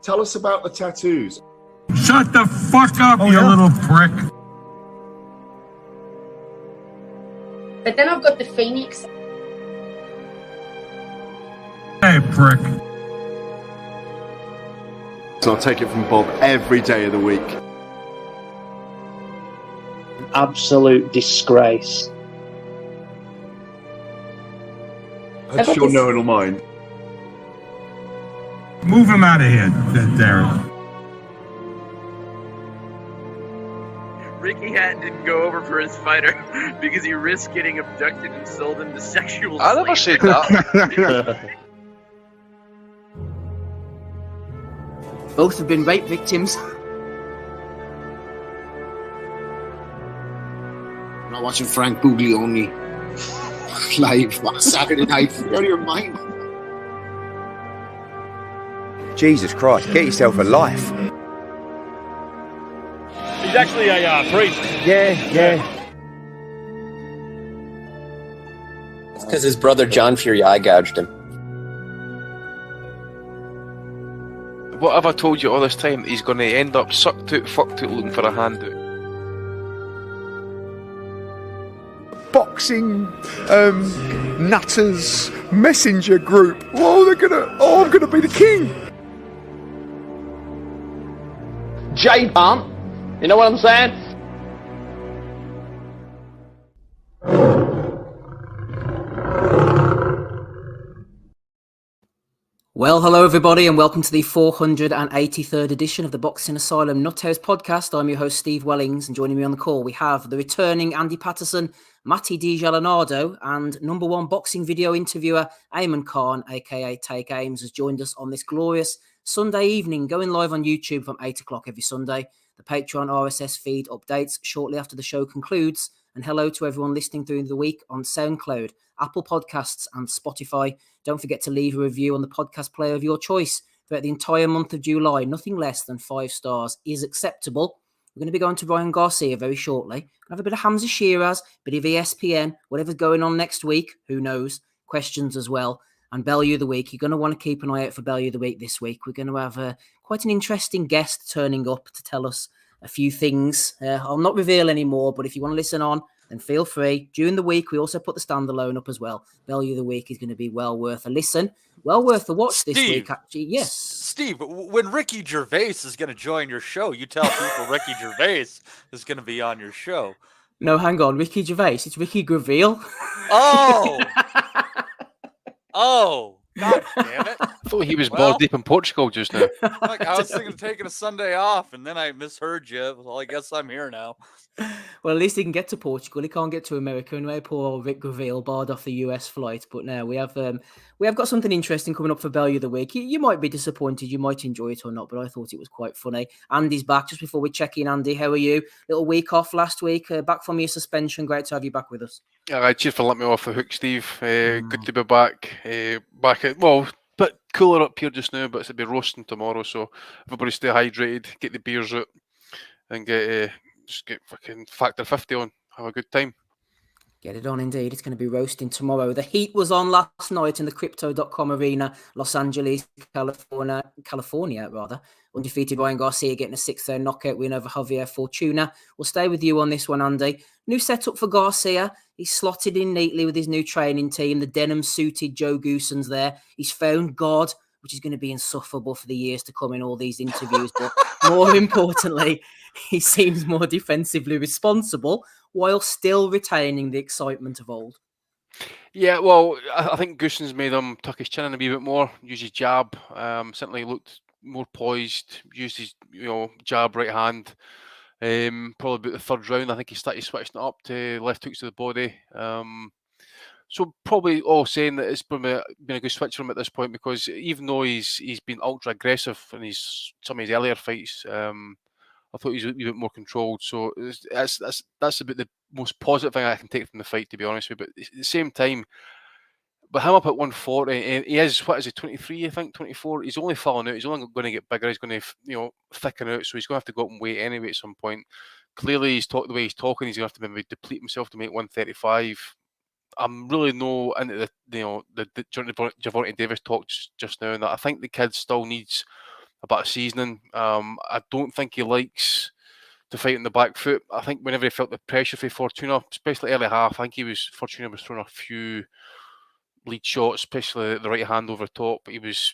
Tell us about the tattoos. Shut the fuck up, you little prick. But then I've got the Phoenix. Hey, prick. So I'll take it from Bob every day of the week. Absolute disgrace. I'm sure no one will mind. Move him out of here, Darren. Ricky Hatton didn't go over for his fighter because he risked getting abducted and sold into sexual slavery. I never said that. Both have been rape victims. I'm not watching Frank Buglioni live on a Saturday night. You're out of your mind. Jesus Christ, get yourself a life. He's actually a priest. Yeah. It's because his brother John Fury eye gouged him. What have I told you all this time? He's going to end up sucked out, fucked out, looking for a handout. Boxing, nutters, messenger group. I'm gonna be the king. J-Pump, you know what I'm saying? Well, hello everybody, and welcome to the 483rd edition of the Boxing Asylum NUTHOUSE podcast. I'm your host, Steve Wellings, and joining me on the call, we have the returning Andy Patterson, Matty DiGialinardo, and number one boxing video interviewer, Eamon Khan, aka Take Ames, has joined us on this glorious Sunday evening, going live on YouTube from 8 o'clock every Sunday. The Patreon RSS feed updates shortly after the show concludes. And hello to everyone listening through the week on SoundCloud, Apple Podcasts and Spotify. Don't forget to leave a review on the podcast player of your choice throughout the entire month of July. Nothing less than 5 stars is acceptable. We're going to be going to Ryan Garcia very shortly. We'll have a bit of Hamza Shiraz, a bit of ESPN, whatever's going on next week, who knows, questions as well. And Bellew of the Week, you're going to want to keep an eye out for Bellew of the Week this week. We're going to have quite an interesting guest turning up to tell us a few things. I'll not reveal any more, but if you want to listen on, then feel free. During the week, we also put the standalone up as well. Bellew of the Week is going to be well worth a listen, well worth a watch this week, actually. Yes. Steve, when Ricky Gervais is going to join your show, you tell people Ricky Gervais is going to be on your show. No, hang on. Ricky Gervais. It's Ricky Gravel. Oh! Oh! God damn it. I thought he was ball deep in Portugal just now. Like, I was thinking of taking a Sunday off, and then I misheard you. Well, I guess I'm here now. Well, at least he can get to Portugal. He can't get to America anyway. Poor old Rick Gravel barred off the US flight. But now we have got something interesting coming up for Bellew of the Week. You might be disappointed. You might enjoy it or not, but I thought it was quite funny. Andy's back. Just before we check in, Andy, how are you? Little week off last week. Back from your suspension. Great to have you back with us. All right, cheers for letting me off the hook, Steve. Good to be back. Bit cooler up here just now, but it's to be roasting tomorrow, so everybody stay hydrated, get the beers out, and just get fucking Factor 50 on. Have a good time. Get it on, indeed. It's going to be roasting tomorrow. The heat was on last night in the Crypto.com arena, Los Angeles, California. Undefeated Ryan Garcia getting a 6th-round knockout win over Javier Fortuna. We'll stay with you on this one, Andy. New setup for Garcia. He's slotted in neatly with his new training team. The denim-suited Joe Goosens there. He's found God, which is going to be insufferable for the years to come in all these interviews. But more importantly, he seems more defensively responsible while still retaining the excitement of old. Yeah, well, I think Goosens made him tuck his chin in a wee bit more, use his jab. Certainly looked more poised, used his jab right hand. Probably about the third round, I think he started switching it up to left hooks to the body. So probably all saying that it's been a good switch for him at this point, because even though he's been ultra aggressive in some of his earlier fights, I thought he was a bit more controlled. So that's about the most positive thing I can take from the fight, to be honest with you. But at the same time, but him up at 140, he is, 23, I think, 24. He's only falling out. He's only going to get bigger. He's going to, thicken out. So he's going to have to go up in weight anyway at some point. Clearly, the way he's talking, he's going to have to maybe deplete himself to make 135. I'm really no into the Javante Davis talk just now, and that I think the kid still needs a bit of seasoning. I don't think he likes to fight on the back foot. I think whenever he felt the pressure for Fortuna, especially early half, I think Fortuna was throwing a few lead shots, especially the right hand over the top. But he was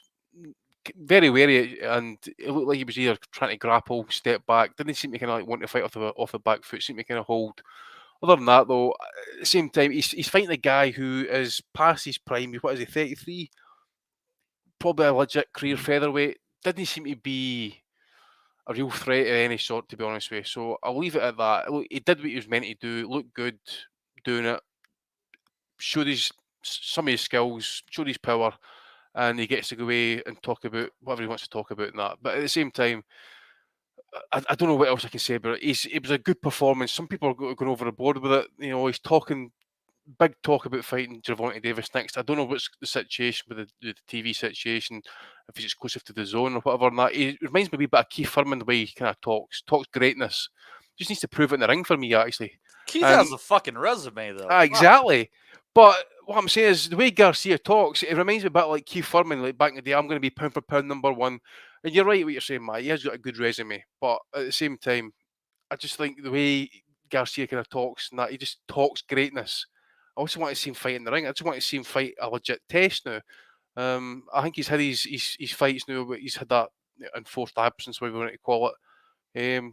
very wary, and it looked like he was either trying to grapple, step back. Didn't seem to kind of like want to fight off the back foot. Seemed to kind of hold. Other than that, though, at the same time, he's fighting a guy who is past his prime. What is he, 33? Probably a legit career featherweight. Didn't seem to be a real threat of any sort, to be honest with you. So I'll leave it at that. Look, he did what he was meant to do. Looked good doing it. Showed some of his skills. Showed his power. And he gets to go away and talk about whatever he wants to talk about and that. But at the same time, I don't know what else I can say about it. It was a good performance. Some people are going over the board with it. You know, he's talking big talk about fighting Gervonta Davis next. I don't know what's the situation with the TV situation, if he's exclusive to the zone or whatever. And that he reminds me a wee bit of Keith Furman, the way he kind of talks greatness. Just needs to prove it in the ring for me, actually. Keith has a fucking resume, though. Exactly. But what I'm saying is the way Garcia talks, it reminds me a bit like Keith Furman, like back in the day. I'm going to be pound for pound number one. And you're right what you're saying, Matt. He has got a good resume. But at the same time, I just think the way Garcia kind of talks and that, he just talks greatness. I also want to see him fight in the ring. I just want to see him fight a legit test now. I think he's had his fights now, but he's had that enforced absence, whatever you want to call it.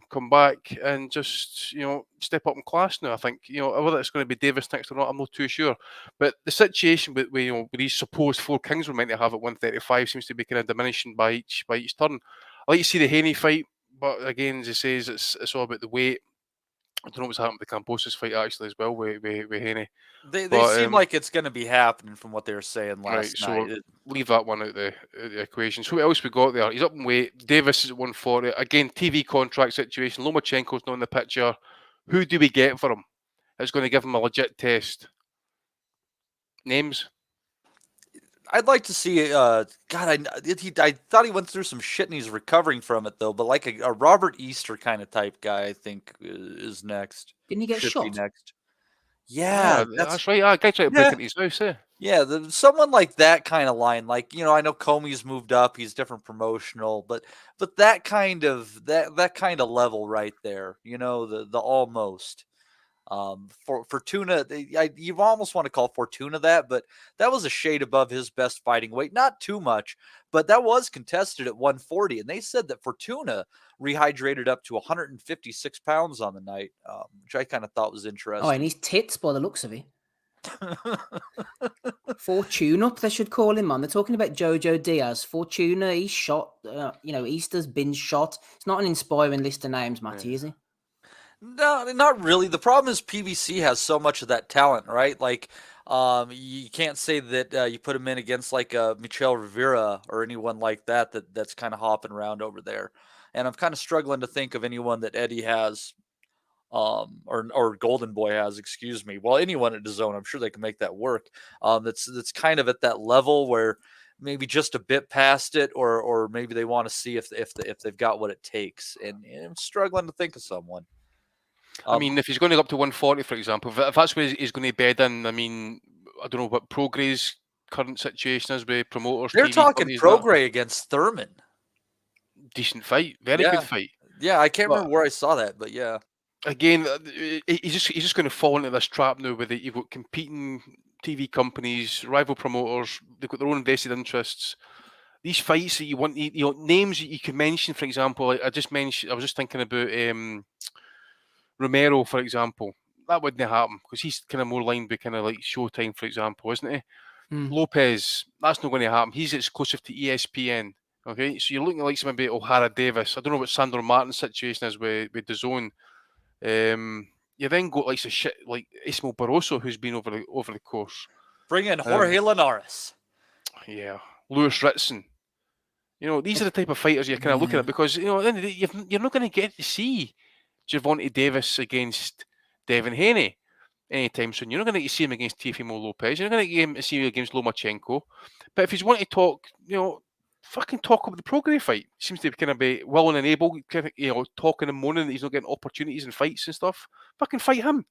Come back and just, you know, step up in class now. I think, you know, whether it's going to be Davis next or not, I'm not too sure. But the situation with you know, with these supposed four kings we're meant to have at 135 seems to be kind of diminishing by each turn. I like to see the Haney fight, but again, as he says, it's all about the weight. I don't know what's happened with the Cambosa's fight actually as well with Haney. They seem like it's going to be happening from what they were saying last night. So leave that one out the equation. So what else we got there? He's up in weight. Davis is at 140. Again, TV contract situation. Lomachenko's not in the picture. Who do we get for him? It's going to give him a legit test. Names? I'd like to see. I thought he went through some shit and he's recovering from it though. But like a Robert Easter kind of type guy, I think is next. Didn't he get Should shot? be next. Yeah, that's right. I guy tried to break into his house. Yeah, someone like that kind of line. Like, you know, I know Comey's moved up; he's different promotional, but that kind of that kind of level right there. You know, the almost. For Fortuna, you almost want to call Fortuna that, but that was a shade above his best fighting weight. Not too much, but that was contested at 140, and they said that Fortuna rehydrated up to 156 pounds on the night, which I kind of thought was interesting. Oh, and he's tits by the looks of it. Fortuna, they should call him, man. They're talking about Jojo Diaz. Fortuna, he's shot. You know, Easter's been shot. It's not an inspiring list of names, Matty, is he? No, not really. The problem is PBC has so much of that talent, right? Like, you can't say that you put him in against like Michel Rivera or anyone like that's kind of hopping around over there. And I'm kind of struggling to think of anyone that Eddie has, or Golden Boy has, excuse me. Well, anyone at DAZN, I'm sure they can make that work. That's kind of at that level where maybe just a bit past it, or maybe they want to see if they've got what it takes. And I'm struggling to think of someone. I mean, if he's going to go up to 140, for example, if that's where he's going to bed in, I mean, I don't know what Progray's current situation is with promoters. They're TV talking Progray against Thurman. Decent fight, very good fight. Yeah, I can't remember where I saw that, but yeah. Again, he's just going to fall into this trap now with you've got competing TV companies, rival promoters. They've got their own vested interests. These fights that you want, you know, names that you can mention, for example, I was just thinking about Romero, for example. That wouldn't happen because he's kind of more lined with kind of like Showtime, for example, isn't he? Lopez, that's not going to happen. He's exclusive to ESPN. Okay, so you're looking at like maybe O'Hara Davis. I don't know what Sandor Martin's situation is with DAZN. You then got like some shit like Ismael Barroso, who's been over the course. Bring in Jorge Linares. Yeah, Lewis Ritson. You know, these are the type of fighters you're kind of looking at because, you know, you're not going to get to see Gervonta Davis against Devin Haney anytime soon. You're not going to see him against Teofimo Lopez. You're not going to get him to see him against Lomachenko. But if he's wanting to talk, you know, fucking talk about the Progray fight. He seems to kind of be willing and able, you know, talking and moaning that he's not getting opportunities and fights and stuff. Fucking fight him.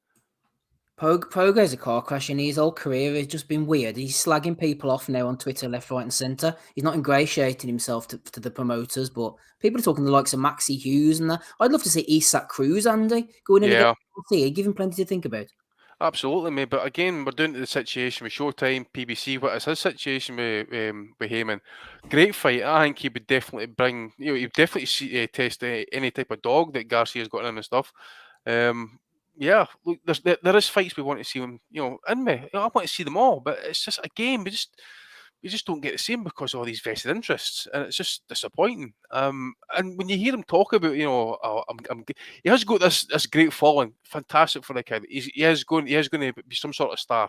Pogo is a car crash, and his whole career has just been weird. He's slagging people off now on Twitter, left, right, and centre. He's not ingratiating himself to the promoters, but people are talking the likes of Maxi Hughes and that. I'd love to see Isak Cruz, Andy, going in against LC. Give him plenty to think about. Absolutely, mate. But again, we're doing to the situation with Showtime, PBC. What is his situation with Heyman? Great fight. I think he would definitely bring. He'd definitely test any type of dog that Garcia's got in and stuff. Yeah, look, there is fights we want to see him, in me. I want to see them all, but it's just again, we just don't get to see him because of all these vested interests, and it's just disappointing. And when you hear him talk about, he has got this great following, fantastic for the kid. He is going to be some sort of star.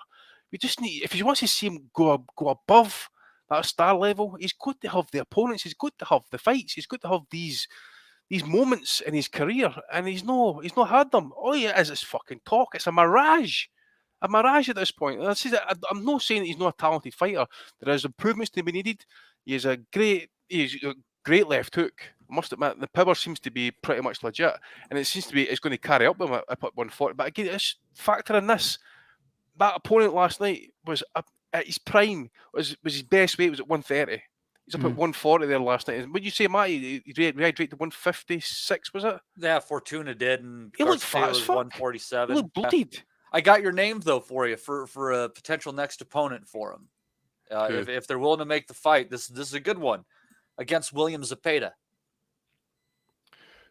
We just need, if he wants to see him go above that star level, he's got to have the opponents, he's got to have the fights, he's got to have these moments in his career, and he's not had them. All he is fucking talk. It's a mirage. A mirage at this point. I'm not saying that he's not a talented fighter. There is improvements to be needed. He's a great left hook. I must admit, the power seems to be pretty much legit, and it seems to be it's going to carry up with him up at 140. But again, it's factor in this. That opponent last night was at his prime. Was his best weight was at 130. He's up at 140 there last night. Would you say, Matt, he rehydrated to 156, was it? Yeah, Fortuna did, and he looked fat as fuck. 147. He looked bloodied. I got your name though for you for a potential next opponent for him. If they're willing to make the fight, this is a good one against William Zepeda.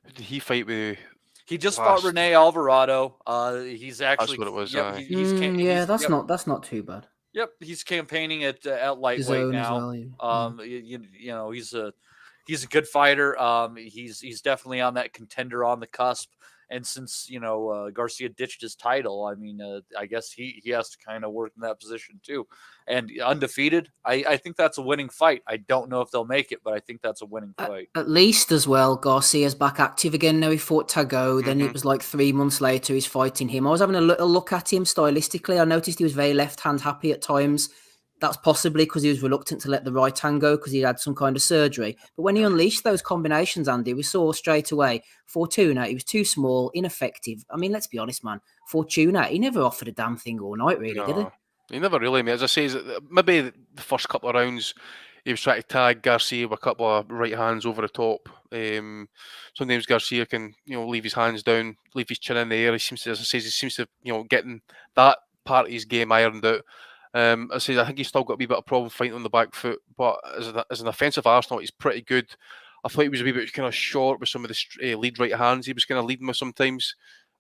Who did he fight with? He just fought Rene Alvarado. He's actually that's what it was. That's not too bad. Yep, he's campaigning at lightweight now. Well, he's a good fighter. He's definitely on that contender on the cusp. And since Garcia ditched his title, I mean, I guess he has to kind of work in that position too. And undefeated, I think that's a winning fight. I don't know if they'll make it, but I think that's a winning fight. At least as well, Garcia's back active again now. He fought Tago. Then it was like 3 months later he's fighting him. I was having a little look at him stylistically. I noticed he was very left-hand happy at times. That's possibly because he was reluctant to let the right hand go because he had some kind of surgery. But when he unleashed those combinations, Andy, we saw straight away Fortuna, he was too small, ineffective. I mean, let's be honest, man. Fortuna, he never offered a damn thing all night, really, did he? He never really, mate. As I say, maybe the first couple of rounds, he was trying to tag Garcia with a couple of right hands over the top. Sometimes Garcia can, leave his hands down, leave his chin in the air. He seems to, getting that part of his game ironed out. I think he's still got a wee bit of problem fighting on the back foot, but as an offensive arsenal, he's pretty good. I thought he was a wee bit kind of short with some of the lead right hands he was kind of leading with sometimes.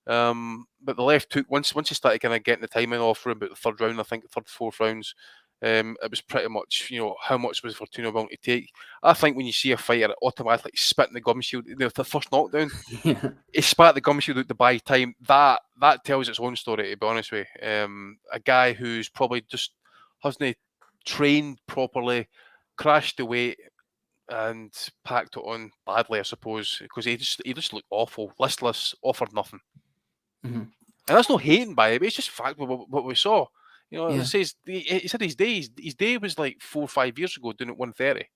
But the left hook, once he started kind of getting the timing off for about the third round, I think the third, fourth rounds, it was pretty much, how much was Fortuna willing to take? I think when you see a fighter automatically spitting the gum shield, the first knockdown, he spat the gum shield out to buy time. That tells its own story, to be honest with you. A guy who's probably just hasn't trained properly, crashed the weight, and packed it on badly, I suppose, because he just looked awful, listless, offered nothing. Mm-hmm. And that's not hating by it, but it's just fact what we saw. It says he said his day was like 4 or 5 years ago doing it 130.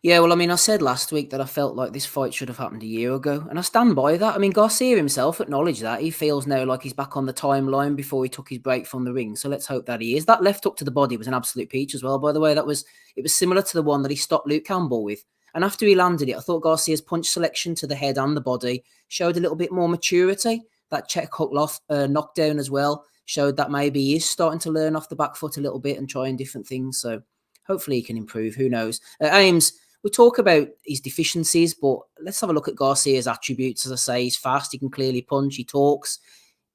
Yeah, well, I mean, I said last week that I felt like this fight should have happened a year ago, and I stand by that. I mean, Garcia himself acknowledged that. He feels now like he's back on the timeline before he took his break from the ring, so let's hope that he is. That left hook to the body was an absolute peach as well, by the way. It was similar to the one that he stopped Luke Campbell with. And after he landed it, I thought Garcia's punch selection to the head and the body showed a little bit more maturity. That check hook knockdown as well showed that maybe he is starting to learn off the back foot a little bit and trying different things. So hopefully he can improve. Who knows? Ames, we talk about his deficiencies, but let's have a look at Garcia's attributes. As I say, he's fast. He can clearly punch. He talks.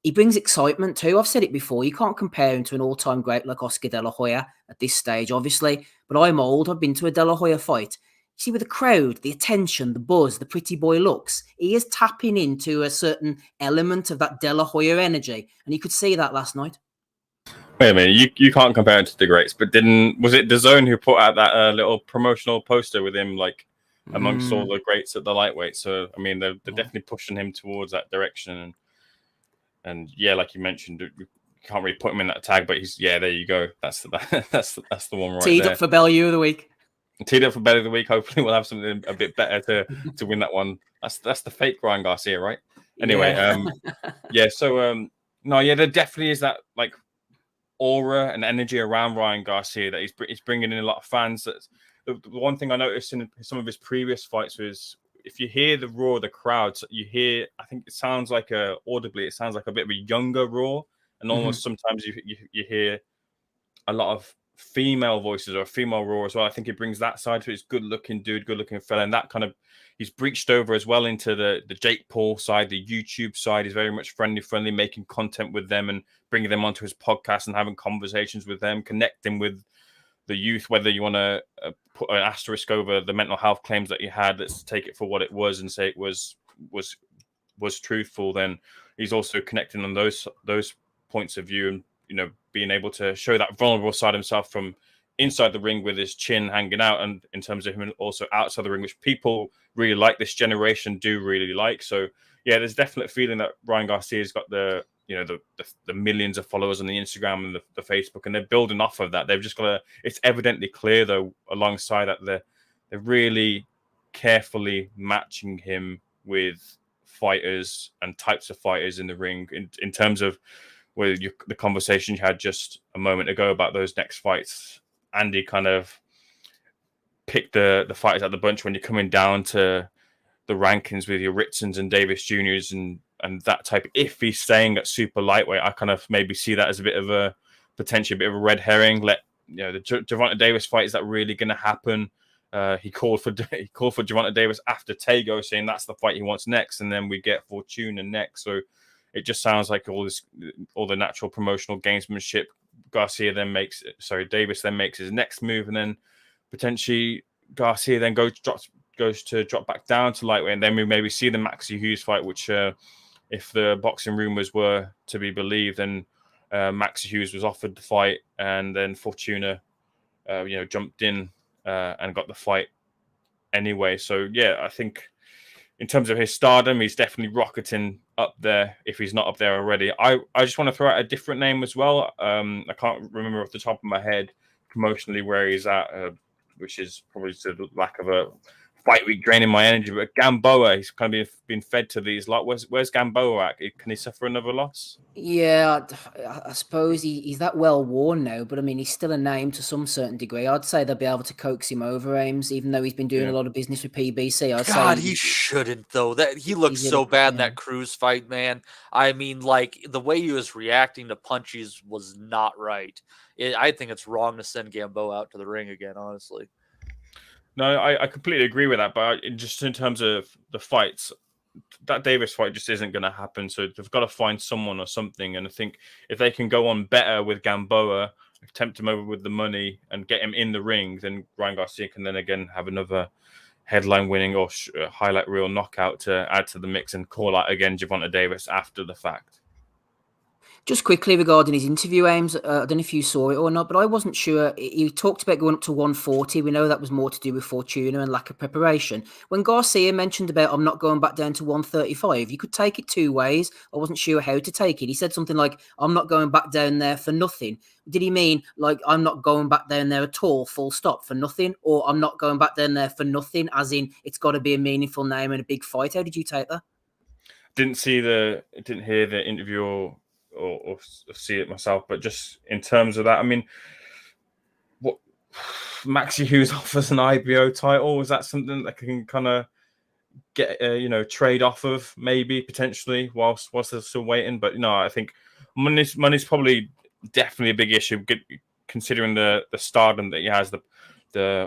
He brings excitement too. I've said it before. You can't compare him to an all-time great like Oscar De La Hoya at this stage, obviously. But I'm old. I've been to a De La Hoya fight. You see, with the crowd, the attention, the buzz, the pretty boy looks, he is tapping into a certain element of that De La Hoya energy. And you could see that last night. Wait a minute, you can't compare him to the greats, but was it DAZN who put out that little promotional poster with him, like, amongst all the greats at the lightweight? So, I mean, they're definitely pushing him towards that direction. And yeah, like you mentioned, you can't really put him in that tag, but there you go. That's the one right Teed there. up for Bellew of the week. Teed up for Bellew of the week. Hopefully we'll have something a bit better to win that one. That's the fake Ryan Garcia, right? Anyway, so No, yeah, there definitely is that like aura and energy around Ryan Garcia that he's bringing in a lot of fans. That's the one thing I noticed in some of his previous fights was if you hear the roar of the crowds, you hear, I think it sounds like audibly, it sounds like a bit of a younger roar, and almost sometimes you hear a lot of female voices or a female roar as well. I think it brings that side to it. He's good looking dude, good looking fella, and that kind of he's breached over as well into the Jake Paul side, the YouTube side. He's very much friendly, making content with them and bringing them onto his podcast and having conversations with them, connecting with the youth. Whether you want to put an asterisk over the mental health claims that he had, let's take it for what it was and say it was truthful. Then he's also connecting on those points of view, and being able to show that vulnerable side of himself from inside the ring with his chin hanging out, and in terms of him also outside the ring, which people really like, this generation do really like. So yeah, there's definitely a feeling that Ryan Garcia's got the millions of followers on the Instagram and the Facebook, and they're building off of that. They've just got it's evidently clear though, alongside that they're really carefully matching him with fighters and types of fighters in the ring in terms of the conversation you had just a moment ago about those next fights. Andy kind of picked the fighters at the bunch when you're coming down to the rankings with your Ritsons and Davis Juniors and that type. If he's staying at super lightweight, I kind of maybe see that as a bit of a potentially a bit of a red herring. The Gervonta Davis fight, is that really going to happen? He called for Gervonta Davis after Tego, saying that's the fight he wants next, and then we get Fortuna next. So it just sounds like all the natural promotional gamesmanship. Davis then makes his next move, and then potentially Garcia then goes to drop back down to lightweight, and then we maybe see the Maxi Hughes fight, which if the boxing rumors were to be believed, then Maxi Hughes was offered the fight, and then Fortuna jumped in and got the fight anyway. So yeah, I think in terms of his stardom, he's definitely rocketing up there if he's not up there already. I just want to throw out a different name as well. I can't remember off the top of my head promotionally where he's at, which is probably to the lack of a fight week draining my energy. But Gamboa, he's kind of been fed to these lot. Where's Gamboa at? Can he suffer another loss? Yeah, I suppose he's that well worn now, but I mean, he's still a name to some certain degree. I'd say they'll be able to coax him over, Ames, even though he's been doing a lot of business with PBC. God, he shouldn't though. That he looked so bad in that Cruz fight, man. I mean, like the way he was reacting to punches was not right. I think it's wrong to send Gamboa out to the ring again, honestly. No, I completely agree with that. But just in terms of the fights, that Davis fight just isn't going to happen. So they've got to find someone or something. And I think if they can go on better with Gamboa, tempt him over with the money and get him in the ring, then Ryan Garcia can then again have another headline winning or highlight reel knockout to add to the mix and call out again Gervonta Davis after the fact. Just quickly regarding his interview, Ames, I don't know if you saw it or not, but I wasn't sure. He talked about going up to 140. We know that was more to do with Fortuna and lack of preparation. When Garcia mentioned about, I'm not going back down to 135, you could take it two ways. I wasn't sure how to take it. He said something like, I'm not going back down there for nothing. Did he mean, like, I'm not going back down there at all, full stop, for nothing? Or I'm not going back down there for nothing, as in it's got to be a meaningful name and a big fight? How did you take that? Didn't hear the interview or see it myself, but just in terms of that, I mean, what Maxi Hughes offers an IBO title, is that something that can kind of get trade off of maybe potentially whilst they're still waiting? But I think money's probably definitely a big issue considering the stardom that he has.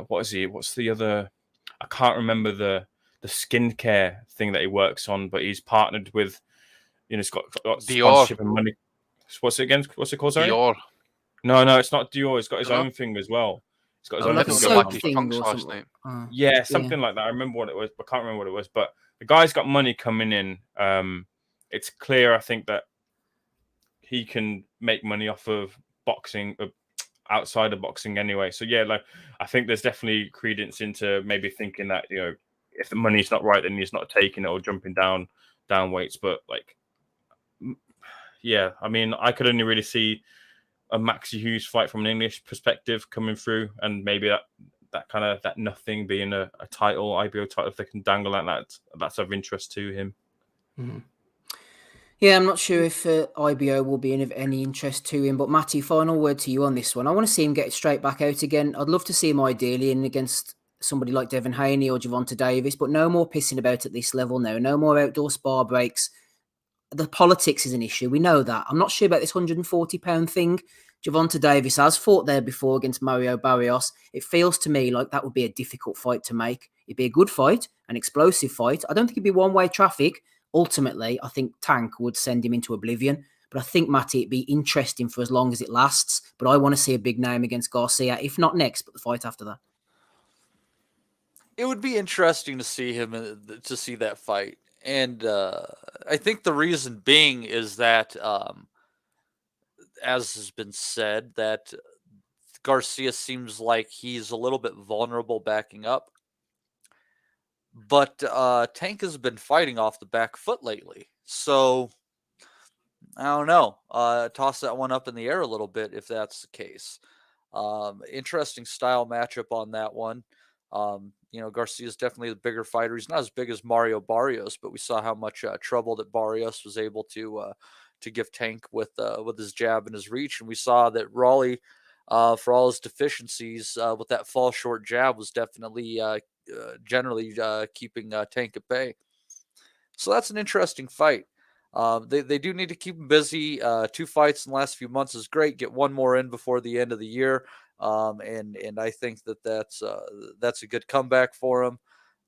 What's the other? I can't remember the skincare thing that he works on, but he's partnered with. It's got sponsorship and money. What's it again? What's it called? Sorry? Dior. No, it's not Dior. It's got his own thing as well. It's got his own thing. Yeah, something like that. I remember what it was, but I can't remember what it was. But the guy's got money coming in. It's clear, I think, that he can make money off of boxing, outside of boxing anyway. So yeah, like I think there's definitely credence into maybe thinking that if the money's not right, then he's not taking it or jumping down weights. But like. Yeah, I mean, I could only really see a Maxi Hughes fight from an English perspective coming through, and maybe that nothing being a title, IBO title, if they can dangle at that's of interest to him. Mm-hmm. Yeah, I'm not sure if IBO will be of any interest to him. But Matty, final word to you on this one. I want to see him get straight back out again. I'd love to see him ideally in against somebody like Devin Haney or Javonta Davis, but no more pissing about at this level now. No more outdoor spar breaks. The politics is an issue. We know that. I'm not sure about this £140 thing. Javonta Davis has fought there before against Mario Barrios. It feels to me like that would be a difficult fight to make. It'd be a good fight, an explosive fight. I don't think it'd be one-way traffic. Ultimately, I think Tank would send him into oblivion. But I think, Matty, it'd be interesting for as long as it lasts. But I want to see a big name against Garcia, if not next, but the fight after that. It would be interesting to see him, to see that fight. And I think the reason being is that, as has been said, that Garcia seems like he's a little bit vulnerable backing up. But Tank has been fighting off the back foot lately. So, I don't know. Toss that one up in the air a little bit if that's the case. Interesting style matchup on that one. Garcia is definitely the bigger fighter. He's not as big as Mario Barrios, but we saw how much trouble that Barrios was able to give Tank with his jab and his reach. And we saw that Raleigh, for all his deficiencies, with that fall short jab, was definitely generally keeping Tank at bay. So that's an interesting fight. They do need to keep him busy. 2 fights in the last few months is great. Get one more in before the end of the year. And I think that's a good comeback for him.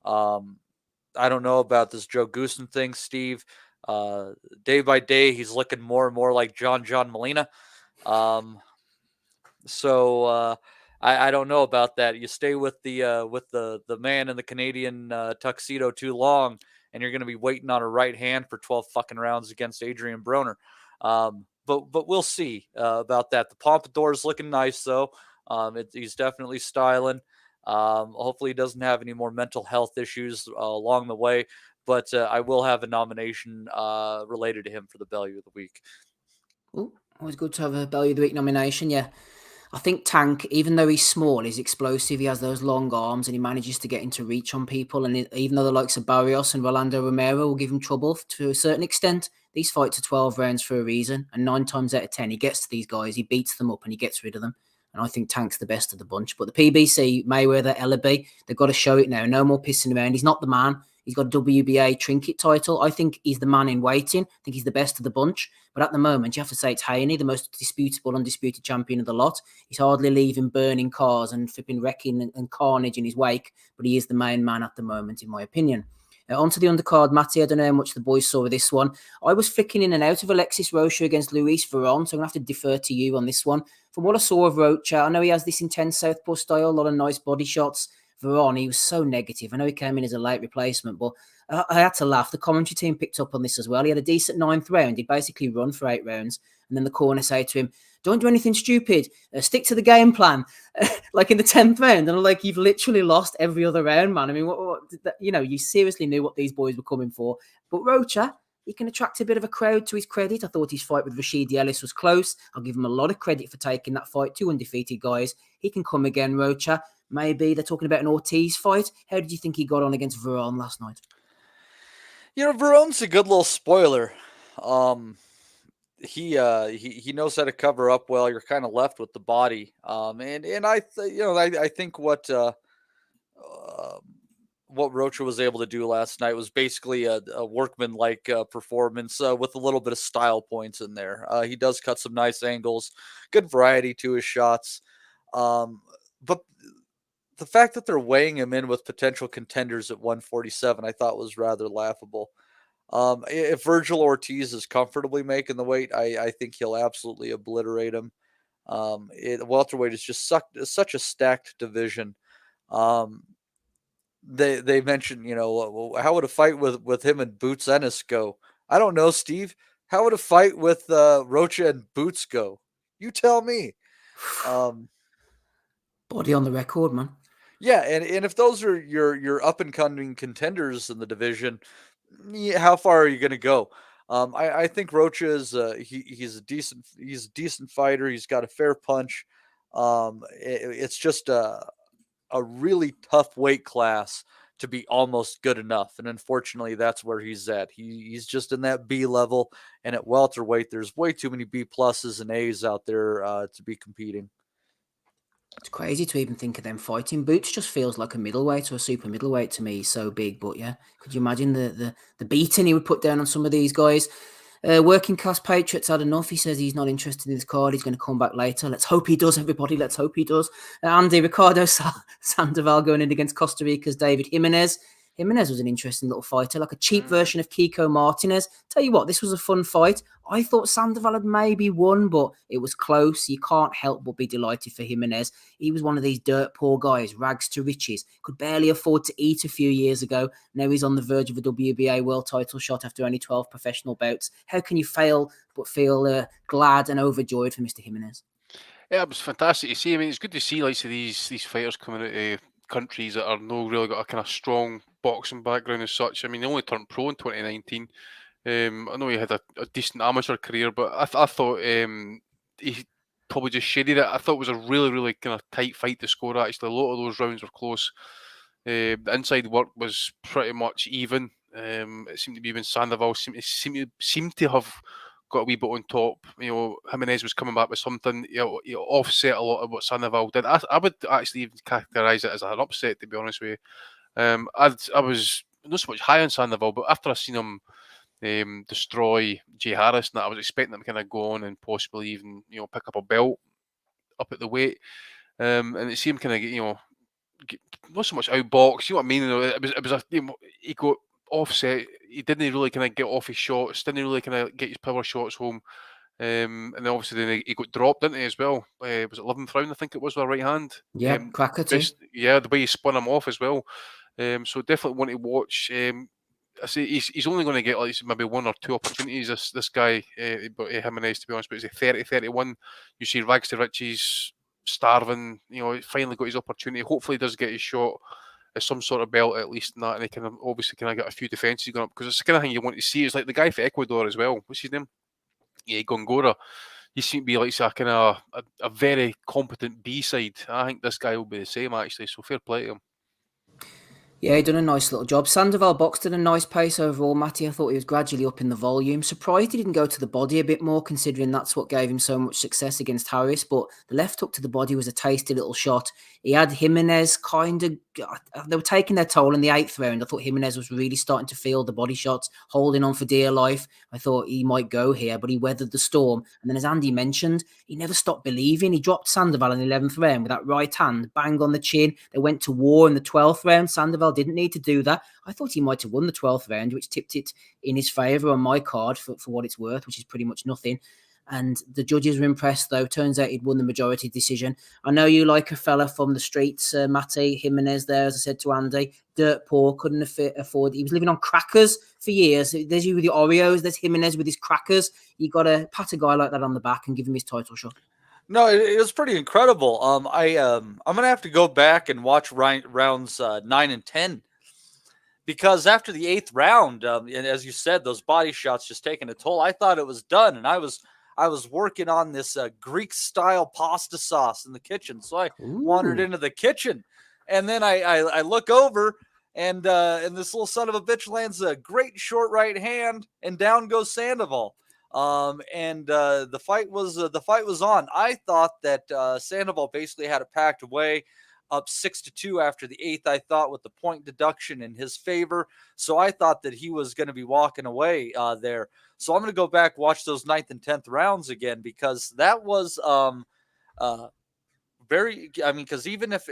I don't know about this Joe Goosen thing, Steve. Day by day, he's looking more and more like John Molina. So I don't know about that. You stay with the man in the Canadian tuxedo too long, and you're going to be waiting on a right hand for 12 fucking rounds against Adrian Broner. But we'll see about that. The Pompadour is looking nice, though. He's definitely styling. Hopefully he doesn't have any more mental health issues along the way. But I will have a nomination related to him for the Bellew of the Week. Ooh, always good to have a Bellew of the Week nomination, yeah. I think Tank, even though he's small, he's explosive. He has those long arms and he manages to get into reach on people. And even though the likes of Barrios and Rolando Romero will give him trouble to a certain extent, these fights are 12 rounds for a reason. And 9 times out of 10, he gets to these guys, he beats them up and he gets rid of them. And I think Tank's the best of the bunch. But the PBC, Mayweather, Ellaby, they've got to show it now. No more pissing around. He's not the man. He's got a WBA trinket title. I think he's the man in waiting. I think he's the best of the bunch. But at the moment, you have to say it's Haney, the most disputable, undisputed champion of the lot. He's hardly leaving burning cars and flipping wrecking and carnage in his wake. But he is the main man at the moment, in my opinion. Onto the undercard, Matty. I don't know how much the boys saw of this one. I was flicking in and out of Alexis Roach against Luis Veron, so I'm going to have to defer to you on this one. From what I saw of Roach, I know he has this intense southpaw style, a lot of nice body shots. Veron, he was so negative. I know he came in as a late replacement, but I had to laugh. The commentary team picked up on this as well. He had a decent 9th round. He basically run for 8 rounds. And then the corner say to him, don't do anything stupid. Stick to the game plan. Like in the 10th round. And I'm like, you've literally lost every other round, man. I mean, you seriously knew what these boys were coming for. But Rocha, he can attract a bit of a crowd to his credit. I thought his fight with Rashidi Ellis was close. I'll give him a lot of credit for taking that fight. 2 undefeated guys. He can come again, Rocha. Maybe they're talking about an Ortiz fight. How did you think he got on against Veron last night? Veron's a good little spoiler. He knows how to cover up well. You're kind of left with the body. And I think what Rocha was able to do last night was basically a workman-like performance with a little bit of style points in there. He does cut some nice angles, good variety to his shots. But the fact that they're weighing him in with potential contenders at 147, I thought was rather laughable. If Virgil Ortiz is comfortably making the weight, I think he'll absolutely obliterate him. Welterweight is just such a stacked division. They mentioned, how would a fight with him and Boots Ennis go? I don't know, Steve. How would a fight with Rocha and Boots go? You tell me. Body on the record, man. Yeah, and if those are your up and coming contenders in the division, how far are you going to go? I think Rocha is he's a decent fighter. He's got a fair punch. It's just a really tough weight class to be almost good enough. And unfortunately, that's where he's at. He's just in that B level. And at welterweight, there's way too many B pluses and A's out there to be competing. It's crazy to even think of them fighting. Boots just feels like a middleweight or a super middleweight to me. He's so big, but yeah, could you imagine the beating he would put down on some of these guys? Working class Patriots had enough. He says he's not interested in this card. He's going to come back later. Let's hope he does, everybody. Let's hope he does. Andy, Ricardo Sandoval going in against Costa Rica's David Jimenez. Jimenez was an interesting little fighter, like a cheap version of Kiko Martinez. Tell you what, this was a fun fight. I thought Sandoval had maybe won, but it was close. You can't help but be delighted for Jimenez. He was one of these dirt poor guys, rags to riches. Could barely afford to eat a few years ago. Now he's on the verge of a WBA world title shot after only 12 professional bouts. How can you fail but feel glad and overjoyed for Mr. Jimenez? Yeah, it was fantastic to see. I mean, it's good to see like these fighters coming out of countries that are no really got a kind of strong boxing background as such. I mean, he only turned pro in 2019. I know he had a decent amateur career, but I thought he probably just shaded it. I thought it was a really kind of tight fight to score. Actually, a lot of those rounds were close. The inside work was pretty much even. It seemed to be when Sandoval seemed to have got a wee bit on top. Jimenez was coming back with something. He offset a lot of what Sandoval did. I would actually even categorise it as an upset, to be honest with you. I was not so much high on Sandoval, but after I seen him destroy Jay Harris, and I was expecting him to kind of go on and possibly even pick up a belt up at the weight, and it seemed kind of get not so much outbox. You know what I mean? It was a he got offset. He didn't really kind of get off his shots. Didn't really kind of get his power shots home. And then obviously then he got dropped, didn't he, as well? Was it 11th round, I think it was, with a right hand? Yeah, cracker too. Yeah, the way he spun him off as well. So definitely want to watch. I say he's only going to get like maybe one or two opportunities. This guy, but Jimenez, to be honest, but he's 30-31. You see rags to riches, starving. He finally got his opportunity. Hopefully, he does get his shot at some sort of belt at least, and that, and he can obviously kind of get a few defenses going up, because it's the kind of thing you want to see. It's like the guy for Ecuador as well. What's his name? Yeah, Gongora. He seemed to be like a kind of a very competent B side. I think this guy will be the same actually. So fair play to him. Yeah, he done a nice little job. Sandoval boxed at a nice pace overall, Matty. I thought he was gradually up in the volume. Surprised he didn't go to the body a bit more, considering that's what gave him so much success against Harris. But the left hook to the body was a tasty little shot. He had Jimenez they were taking their toll in the 8th round. I thought Jimenez was really starting to feel the body shots, holding on for dear life. I thought he might go here, but he weathered the storm. And then, as Andy mentioned, he never stopped believing. He dropped Sandoval in the 11th round with that right hand, bang on the chin. They went to war in the 12th round. Sandoval didn't need to do that. I thought he might have won the 12th round, which tipped it in his favour on my card for what it's worth, which is pretty much nothing. And the judges were impressed, though. Turns out he'd won the majority decision. I know you like a fella from the streets, Matty Jimenez there, as I said to Andy. Dirt poor, couldn't afford. He was living on crackers for years. There's you with your Oreos. There's Jimenez with his crackers. You got to pat a guy like that on the back and give him his title shot. No, it was pretty incredible. I'm gonna have to go back and watch rounds 9 and 10, because after the 8th round, and as you said, those body shots just taking a toll. I thought it was done, and I was working on this Greek style pasta sauce in the kitchen, so I wandered into the kitchen, and then I look over, and this little son of a bitch lands a great short right hand, and down goes Sandoval. The fight was on. I thought that Sandoval basically had it packed away, up 6-2 after the 8th, I thought, with the point deduction in his favor. So I thought that he was going to be walking away there. So I'm going to go back, watch those 9th and 10th rounds again, because that was because even if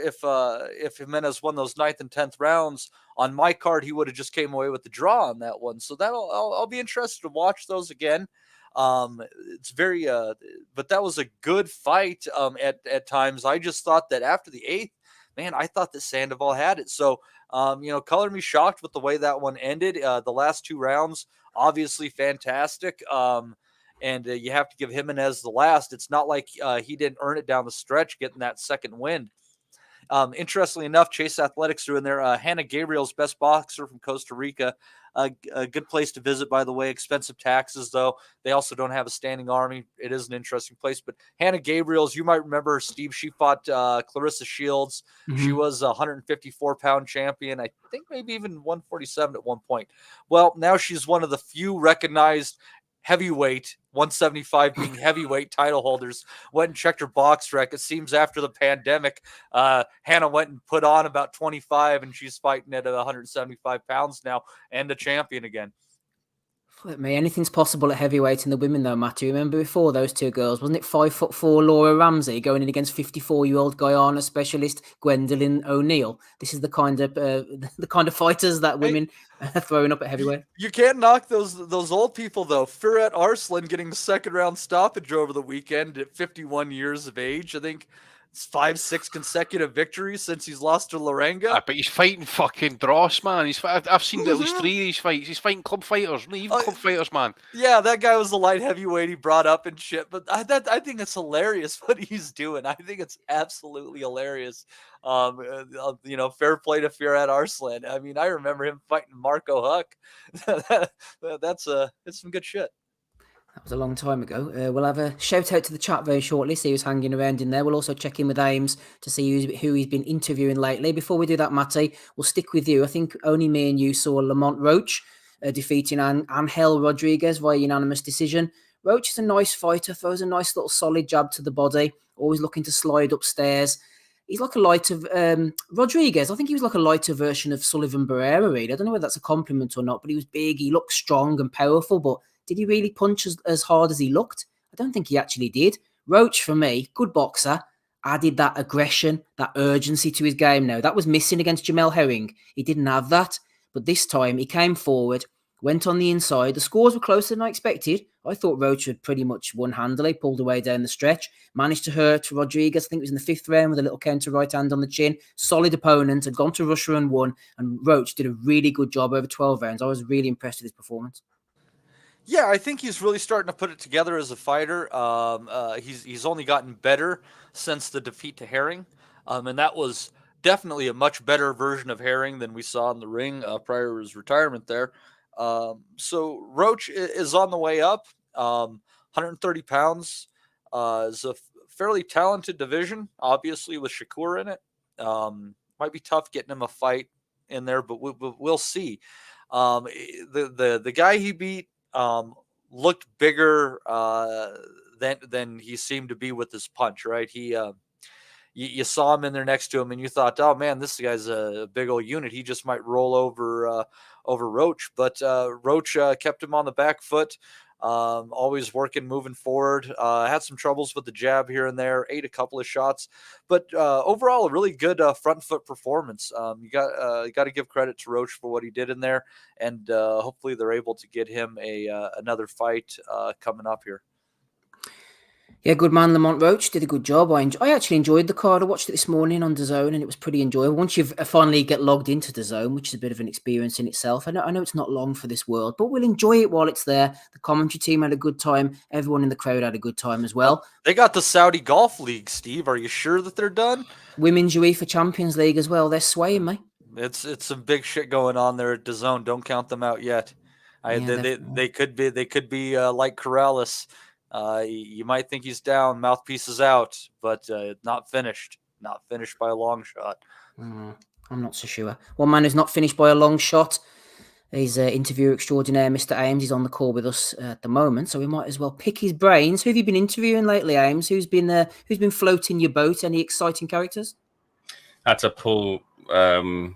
Jimenez won those 9th and 10th rounds on my card, he would have just came away with the draw on that one. So I'll be interested to watch those again. It's very but that was a good fight at times. I just thought that after the 8th, man, I thought that Sandoval had it. So color me shocked with the way that one ended. The last 2 rounds obviously fantastic. And you have to give Jimenez the last. It's not like he didn't earn it down the stretch getting that second win. Interestingly enough, Chase Athletics threw in there Hannah Gabriel's best boxer from Costa Rica. A good place to visit, by the way. Expensive taxes, though. They also don't have a standing army. It is an interesting place. But Hannah Gabriel's, you might remember her, Steve. She fought Clarissa Shields. She was a 154-pound champion. I think maybe even 147 at one point. Well, now she's one of the few recognized heavyweight, 175 being heavyweight title holders. Went and checked her box rec. It seems after the pandemic, Hannah went and put on about 25, and she's fighting at 175 pounds now and a champion again. Flip me, anything's possible at heavyweight in the women, though, Matthew. Remember before those two girls, wasn't it 5'4" Laura Ramsey going in against 54-year-old Guyana specialist Gwendolyn O'Neill? This is the kind of fighters that women are throwing up at heavyweight. You can't knock those old people, though. Firat Arslan getting the second-round stoppage over the weekend at 51 years of age. I think it's 5-6 consecutive victories since he's lost to Larenga. But he's fighting fucking dross, man. I've seen at least 3 of these fights. He's fighting club fighters, not even club fighters, man. Yeah, that guy was the light heavyweight he brought up and shit. But I think it's hilarious what he's doing. I think it's absolutely hilarious. Fair play to Firat Arslan. I mean, I remember him fighting Marco Huck. It's some good shit. That was a long time ago. We'll have a shout out to the chat very shortly, see who's hanging around in there. We'll also check in with Ames to see who he's been interviewing lately. Before we do that, Matty, we'll stick with you. I think only me and you saw Lamont Roach defeating Angel Rodriguez via unanimous decision. Roach is a nice fighter, throws a nice little solid jab to the body, always looking to slide upstairs. He's like a lighter Rodriguez. I think he was like a lighter version of Sullivan Barrera, really. I don't know whether that's a compliment or not, but he was big. He looked strong and powerful, but did he really punch as hard as he looked? I don't think he actually did. Roach, for me, good boxer, added that aggression, that urgency to his game now. That was missing against Jamel Herring. He didn't have that. But this time, he came forward, went on the inside. The scores were closer than I expected. I thought Roach had pretty much won handily, pulled away down the stretch, managed to hurt Rodriguez. I think it was in the 5th round with a little counter right hand on the chin. Solid opponent, had gone to Russia and won. And Roach did a really good job over 12 rounds. I was really impressed with his performance. Yeah, I think he's really starting to put it together as a fighter. He's only gotten better since the defeat to Herring, and that was definitely a much better version of Herring than we saw in the ring prior to his retirement there. So Roach is on the way up. 130 pounds is a fairly talented division, obviously with Shakur in it. Might be tough getting him a fight in there, but we'll see. The guy he beat looked bigger than he seemed to be with his punch, right? You saw him in there next to him, and you thought, oh man, this guy's a big old unit. He just might roll over Roach, but Roach kept him on the back foot. Always working, moving forward. Had some troubles with the jab here and there. Ate a couple of shots, but overall, a really good front foot performance. You got to give credit to Roach for what he did in there, and hopefully they're able to get him another fight coming up here. Yeah, good man, Lamont Roach did a good job. I actually enjoyed the card. I watched it this morning on DAZN, and it was pretty enjoyable. Once you finally get logged into DAZN, which is a bit of an experience in itself. I know it's not long for this world, but we'll enjoy it while it's there. The commentary team had a good time. Everyone in the crowd had a good time as well. They got the Saudi Golf League, Steve. Are you sure that they're done? Women's UEFA Champions League as well. They're swaying me. It's some big shit going on there at DAZN. Don't count them out yet. They could be like Corrales. You might think he's down, mouthpieces out, but not finished. Not finished by a long shot. I'm not so sure. One man who's not finished by a long shot is interviewer extraordinaire, Mr. Ames. He's on the call with us at the moment, so we might as well pick his brains. Who have you been interviewing lately, Ames? Who's been floating your boat? Any exciting characters? I had to pull the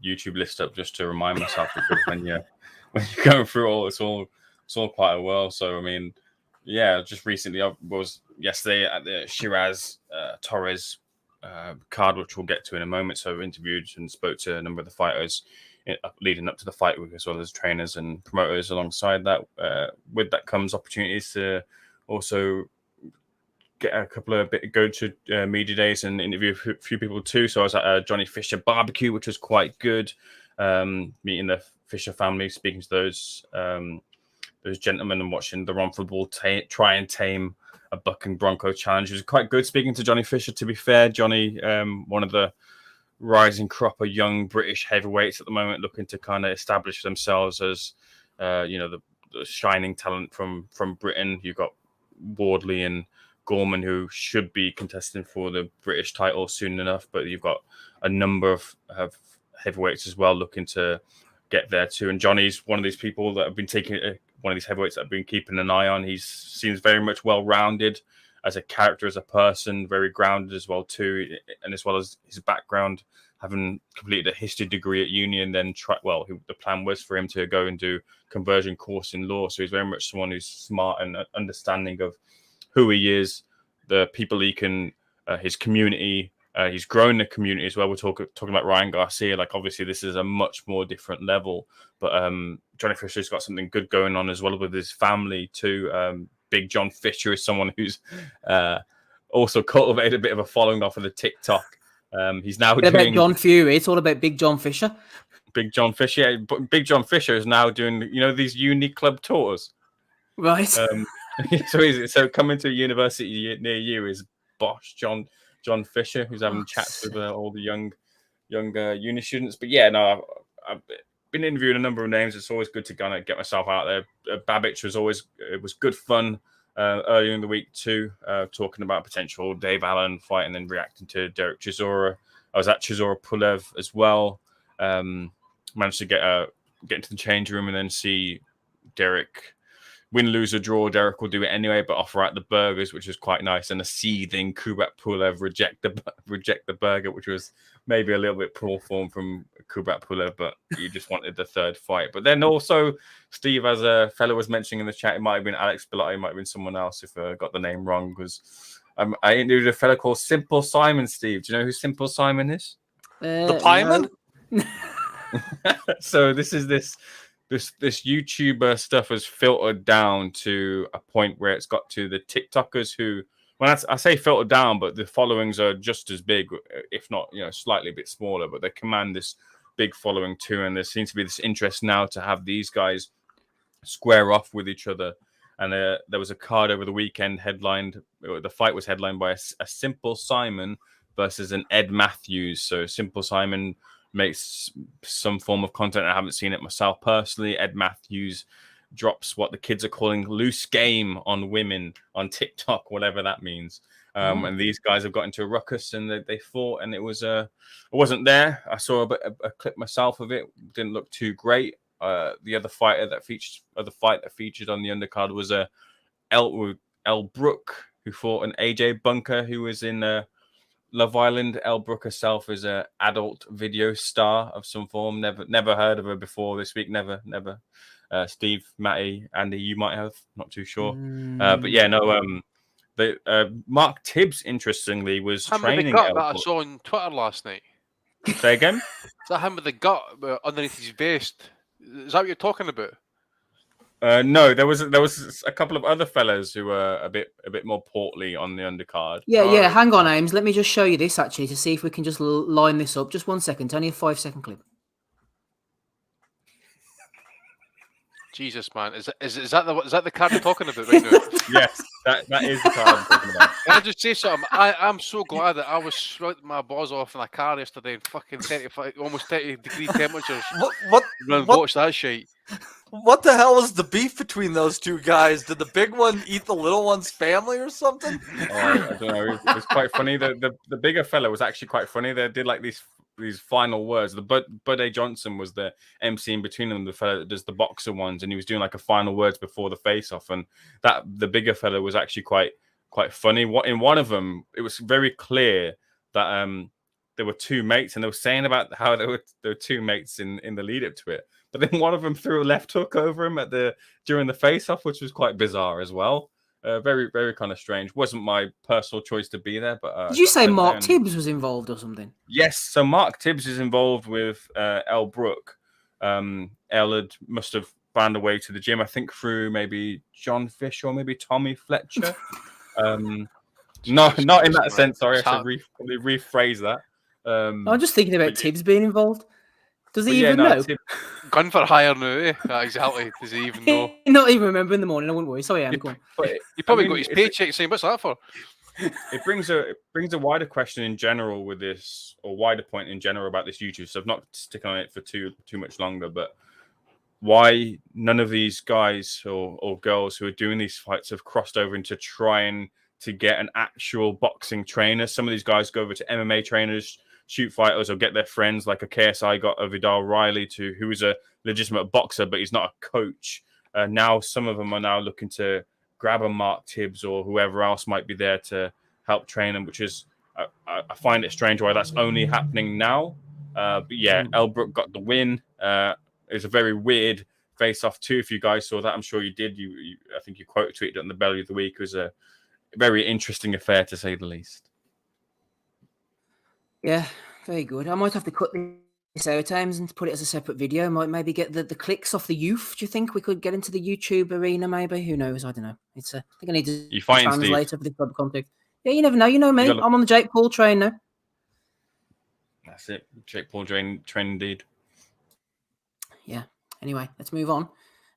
YouTube list up just to remind myself, because when you're going through all, it's all quite a whirl. So I mean. Yeah, just recently, I was yesterday at the Shiraz Torres card, which we'll get to in a moment. So I interviewed and spoke to a number of the fighters leading up to the fight week, as well as trainers and promoters alongside that. With that comes opportunities to also get a couple of go to media days and interview a few people too. So I was at Johnny Fisher barbecue, which was quite good. Meeting the Fisher family, speaking to those gentlemen and watching the Ron football try and tame Buck and Bronco challenge. It was quite good speaking to Johnny Fisher, to be fair. Johnny, one of the rising crop of young British heavyweights at the moment, looking to kind of establish themselves as, the shining talent from Britain. You've got Wardley and Gorman, who should be contesting for the British title soon enough, but you've got a number of heavyweights as well looking to get there too. And Johnny's one of these people that have been taking one of these heavyweights that I've been keeping an eye on. He seems very much well-rounded as a character, as a person, very grounded as well too, and as well as his background, having completed a history degree at uni, and then the plan was for him to go and do conversion course in law. So he's very much someone who's smart and understanding of who he is, the people he can, his community. He's grown the community as well. We're talking about Ryan Garcia. Like, obviously, this is a much more different level. But Johnny Fisher's got something good going on as well with his family too. Big John Fisher is someone who's also cultivated a bit of a following off of the TikTok. He's now doing about John Fury. It's all about Big John Fisher. Big John Fisher. Yeah, but Big John Fisher is now doing, these uni club tours. Right. So coming to a university near you is Bosch John Fisher, who's having chats with all the young uni students. But yeah, no, I've been interviewing a number of names. It's always good to kind of get myself out there. Babbage was good fun earlier in the week too, talking about potential Dave Allen fight and then reacting to Derek Chisora. I was at Chisora Pulev as well. Managed to get into the change room and then see Derek win, lose, or draw. Derek will do it anyway, but offer out the burgers, which was quite nice. And a seething Kubrat Pulev reject the burger, which was maybe a little bit poor form from Kubrat Pulev, but you just wanted the third fight. But then also, Steve, as a fellow was mentioning in the chat, it might have been Alex Bilotti, it might have been someone else if I got the name wrong, because I interviewed a fellow called Simple Simon, Steve. Do you know who Simple Simon is? The Pieman? No. So this YouTuber stuff has filtered down to a point where it's got to the TikTokers who, when I say filtered down, but the followings are just as big, if not, slightly a bit smaller, but they command this big following too. And there seems to be this interest now to have these guys square off with each other. And there was a card over the weekend the fight was headlined by a Simple Simon versus an Ed Matthews. So Simple Simon makes some form of content. I haven't seen it myself personally. Ed Matthews drops what the kids are calling loose game on women on TikTok, whatever that means. And these guys have got into a ruckus and they fought, and it was I wasn't there. I saw a clip myself of it. Didn't look too great. The other fight that featured on the undercard was El Brook, who fought an AJ Bunker, who was in Love Island. Elle Brooke herself is an adult video star of some form. Never heard of her before this week. Never. Steve, Matty, Andy, you might have. Not too sure. But yeah, no. Mark Tibbs, interestingly, was training. That I saw on Twitter last night. Say again? Is that him with the gut underneath his vest? Is that what you're talking about? No, there was a couple of other fellas who were a bit more portly on the undercard. Yeah. Hang on, Ames. Let me just show you this actually to see if we can just line this up. Just 1 second. Only a 5-second clip. Jesus, man, is that the card you're talking about right now? Yes, that is the card I'm talking about. Can I just say something? I'm so glad that I was sweating my balls off in a car yesterday in fucking 35, almost 30-degree temperatures. Watch that shit. What the hell was the beef between those two guys? Did the big one eat the little one's family or something? I don't know. It was quite funny. The bigger fella was actually quite funny. They did like these final words. The Bud A. Johnson was the MC in between them, the fella that does the boxer ones, and he was doing like a final words before the face-off. And that the bigger fella was actually quite funny. In one of them, it was very clear that there were two mates, and they were saying about how there were two mates in the lead up to it. But then one of them threw a left hook over him during the face-off, which was quite bizarre as well. Very, very kind of strange. Wasn't my personal choice to be there, but did you say Mark Tibbs was involved or something? Yes, so Mark Tibbs is involved with Elle Brooke. Elle must have found a way to the gym, I think, through maybe John Fish or maybe Tommy Fletcher. Not in that sense. Sorry, I should rephrase that. I'm just thinking about Tibbs being involved. Does he even know? Gun for hire now, eh? Exactly. Does he even know? Not even remember in the morning. I wouldn't worry. Sorry, Anne, go on. He probably got his paycheck saying, "What's that for?" It brings a wider question in general with this, or wider point in general about this YouTube. So I'm not sticking on it for too much longer, but why none of these guys or girls who are doing these fights have crossed over into trying to get an actual boxing trainer? Some of these guys go over to MMA trainers, shoot fighters, or get their friends, like a KSI got a Vidal Riley who is a legitimate boxer, but he's not a coach. Now some of them are now looking to grab a Mark Tibbs or whoever else might be there to help train them, which is, I find it strange why that's only happening now. But yeah, Elbrook got the win. It was a very weird face-off too. If you guys saw that, I'm sure you did. I think you quote tweeted it on the belly of the week. It was a very interesting affair, to say the least. Yeah, very good. I might have to cut this out, James, and put it as a separate video. Might maybe get the clicks off the youth. Do you think we could get into the YouTube arena? Maybe, who knows? I don't know. I think I need to translate for this type of content. Yeah, you never know. You know me. I'm on the Jake Paul train now. That's it. Jake Paul train indeed. Yeah. Anyway, let's move on.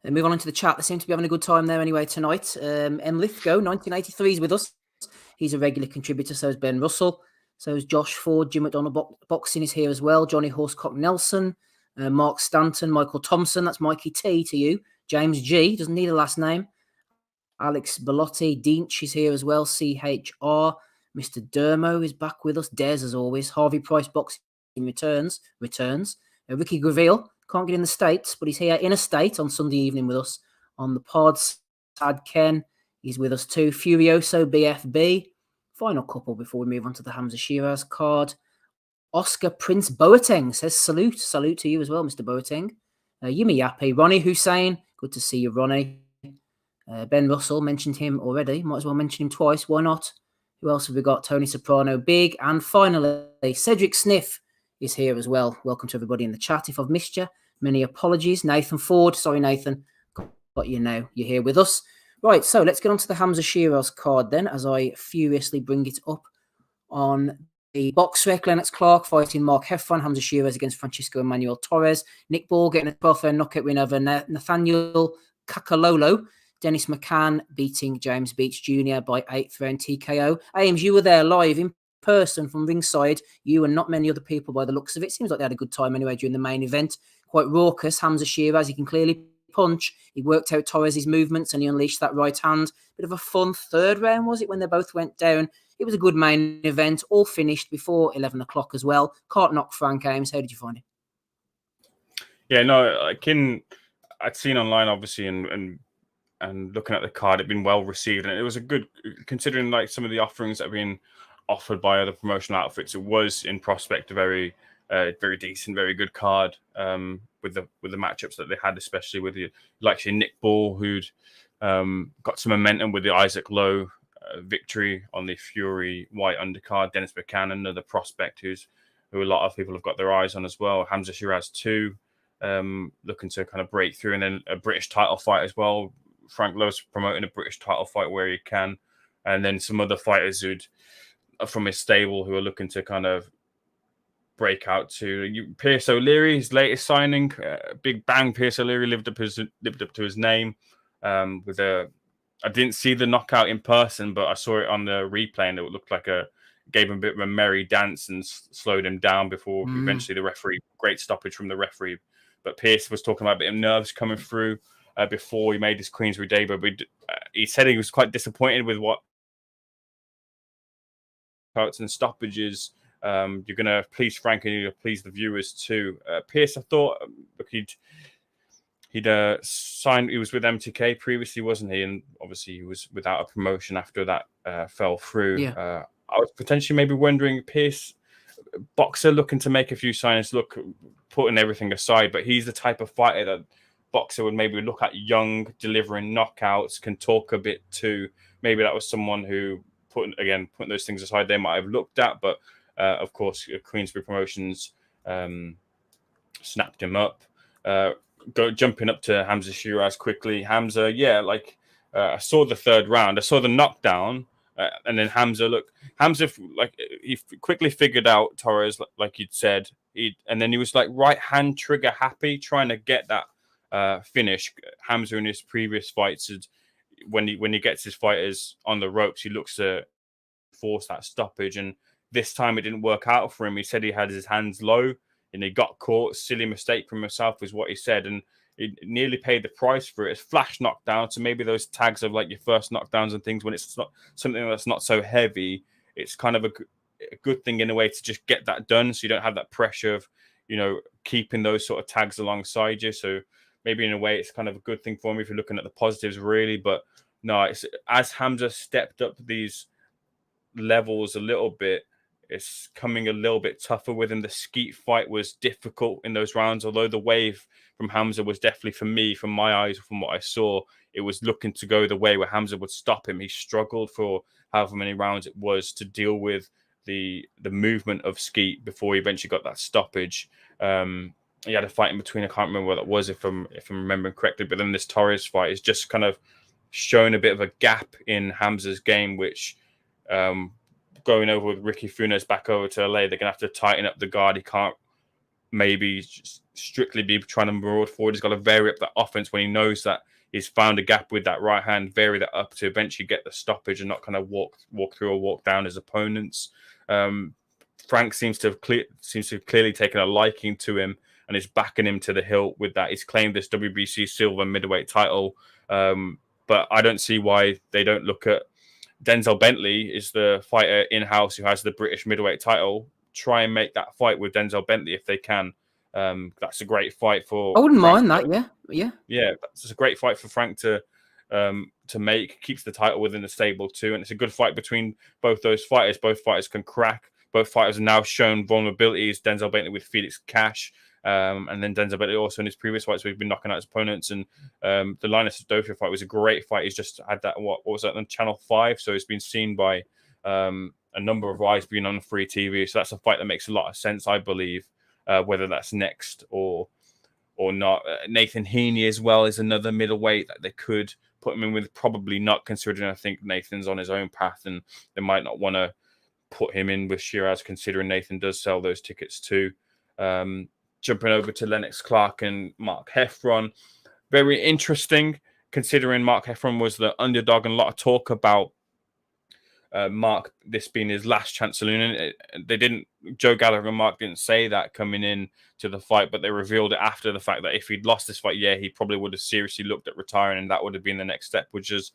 Move on into the chat. They seem to be having a good time there anyway tonight. M. Lithgow, 1983 is with us. He's a regular contributor. So is Ben Russell. So is Josh Ford. Jim McDonald Boxing is here as well. Johnny Horsecock Nelson. Mark Stanton. Michael Thompson. That's Mikey T to you. James G. Doesn't need a last name. Alex Bellotti. Deanch is here as well. CHR. Mr. Dermo is back with us. Des as always. Harvey Price Boxing returns. Ricky Graville. Can't get in the States, but he's here in a state on Sunday evening with us on the pods. Tad Ken, he's with us too. Furioso BFB. Final couple before we move on to the Hamza Shiraz card. Oscar Prince Boateng says salute. Salute to you as well, Mr. Boateng. Yumi Yappy. Ronnie Hussein. Good to see you, Ronnie. Ben Russell, mentioned him already. Might as well mention him twice. Why not? Who else have we got? Tony Soprano, Big. And finally, Cedric Sniff is here as well. Welcome to everybody in the chat. If I've missed you, many apologies. Nathan Ford. Sorry, Nathan. Got you now. You're here with us. Right, so let's get on to the Hamza Shiraz card then, as I furiously bring it up on the box rec. Lennox Clark fighting Mark Hefron. Hamza Shiraz against Francisco Emmanuel Torres. Nick Ball getting a 12th round knockout win over Nathaniel Kakalolo. Dennis McCann beating James Beach Jr. by 8th round TKO. Ames, you were there live in person from ringside. You and not many other people by the looks of it. Seems like they had a good time anyway during the main event. Quite raucous. Hamza Shiraz, he can clearly punch. He worked out Torres' movements and he unleashed that right hand. Bit of a fun third round, was it, when they both went down? It was a good main event, all finished before 11 o'clock as well. Can't knock Frank Ames. How did you find it? Yeah, no, I'd seen online, obviously, and looking at the card, it'd been well received, and it was a good, considering like some of the offerings that have been offered by other promotional outfits. It was in prospect a very decent, very good card with the matchups that they had, especially with the like Nick Ball, who'd got some momentum with the Isaac Lowe victory on the Fury White undercard. Dennis McCann, another prospect who a lot of people have got their eyes on as well. Hamza Shiraz too, looking to kind of break through, and then a British title fight as well. Frank Lowe's promoting a British title fight where he can, and then some other fighters from his stable who are looking to kind of break out to Pierce O'Leary, his latest signing. Big bang! Pierce O'Leary lived up to his name. I didn't see the knockout in person, but I saw it on the replay, and it looked like gave him a bit of a merry dance and slowed him down before eventually the referee. Great stoppage from the referee, but Pierce was talking about a bit of nerves coming through before he made his Queensbury debut. But he said he was quite disappointed with what cuts and stoppages. You're going to please Frank and you're going to please the viewers too. Pierce, I thought he'd signed. He was with MTK previously, wasn't he? And obviously he was without a promotion after that fell through. Yeah. I was potentially maybe wondering, Pierce, boxer looking to make a few signings, putting everything aside, but he's the type of fighter that boxer would maybe look at, young, delivering knockouts, can talk a bit too. Maybe that was someone who, putting those things aside, they might have looked at, but of course, Queensbury Promotions snapped him up. Jumping up to Hamza Shiraz quickly. Hamza, I saw the third round. I saw the knockdown, and then Hamza, he quickly figured out Torres, like you'd said, and then he was like right hand trigger happy, trying to get that finish. Hamza in his previous fights, when he gets his fighters on the ropes, he looks to force that stoppage, and this time it didn't work out for him. He said he had his hands low and he got caught. Silly mistake from himself is what he said, and he nearly paid the price for it. It's flash knockdown, so maybe those tags of like your first knockdowns and things, when it's not something that's not so heavy, it's kind of a good thing in a way to just get that done, so you don't have that pressure of, you know, keeping those sort of tags alongside you. So maybe in a way it's kind of a good thing for me if you're looking at the positives, really. But no, it's as Hamza stepped up these levels a little bit, it's coming a little bit tougher with him. The Skeet fight was difficult in those rounds, although the wave from Hamza was definitely, for me, from my eyes, from what I saw, it was looking to go the way where Hamza would stop him. He struggled for however many rounds it was to deal with the movement of Skeet before he eventually got that stoppage. He had a fight in between. I can't remember what that was, if I'm remembering correctly. But then this Torres fight is just kind of showing a bit of a gap in Hamza's game, which going over with Ricky Funes back over to LA, they're going to have to tighten up the guard. He can't maybe just strictly be trying to maraud forward. He's got to vary up that offense when he knows that he's found a gap with that right hand, vary that up to eventually get the stoppage and not kind of walk through or walk down his opponents. Frank seems to have clearly taken a liking to him and is backing him to the hilt with that. He's claimed this WBC silver middleweight title, but I don't see why they don't look at Denzel Bentley is the fighter in-house who has the British middleweight title. Try and make that fight with Denzel Bentley if they can. That's a great fight for. I wouldn't Frank mind that. Yeah. That's a great fight for Frank to make. Keeps the title within the stable too, and it's a good fight between both those fighters. Both fighters can crack. Both fighters have now shown vulnerabilities. Denzel Bentley with Felix Cash, and then Denzel Bentley also in his previous fights, we've been knocking out his opponents. And the Linus Adofia fight was a great fight. He's just had that. What was that on Channel 5? So it's been seen by a number of eyes, being on free TV. So that's a fight that makes a lot of sense, I believe. Whether that's next or not. Nathan Haney as well is another middleweight that they could put him in with. Probably not, considering I think Nathan's on his own path and they might not want to put him in with Shiraz, considering Nathan does sell those tickets too. Jumping over to Lennox Clark and Mark Hefron. Very interesting, considering Mark Hefron was the underdog, and a lot of talk about Mark, this being his last chance saloon. They didn't, Joe Gallagher and Mark didn't say that coming in to the fight, but they revealed it after the fact that if he'd lost this fight, he probably would have seriously looked at retiring, and that would have been the next step, which is,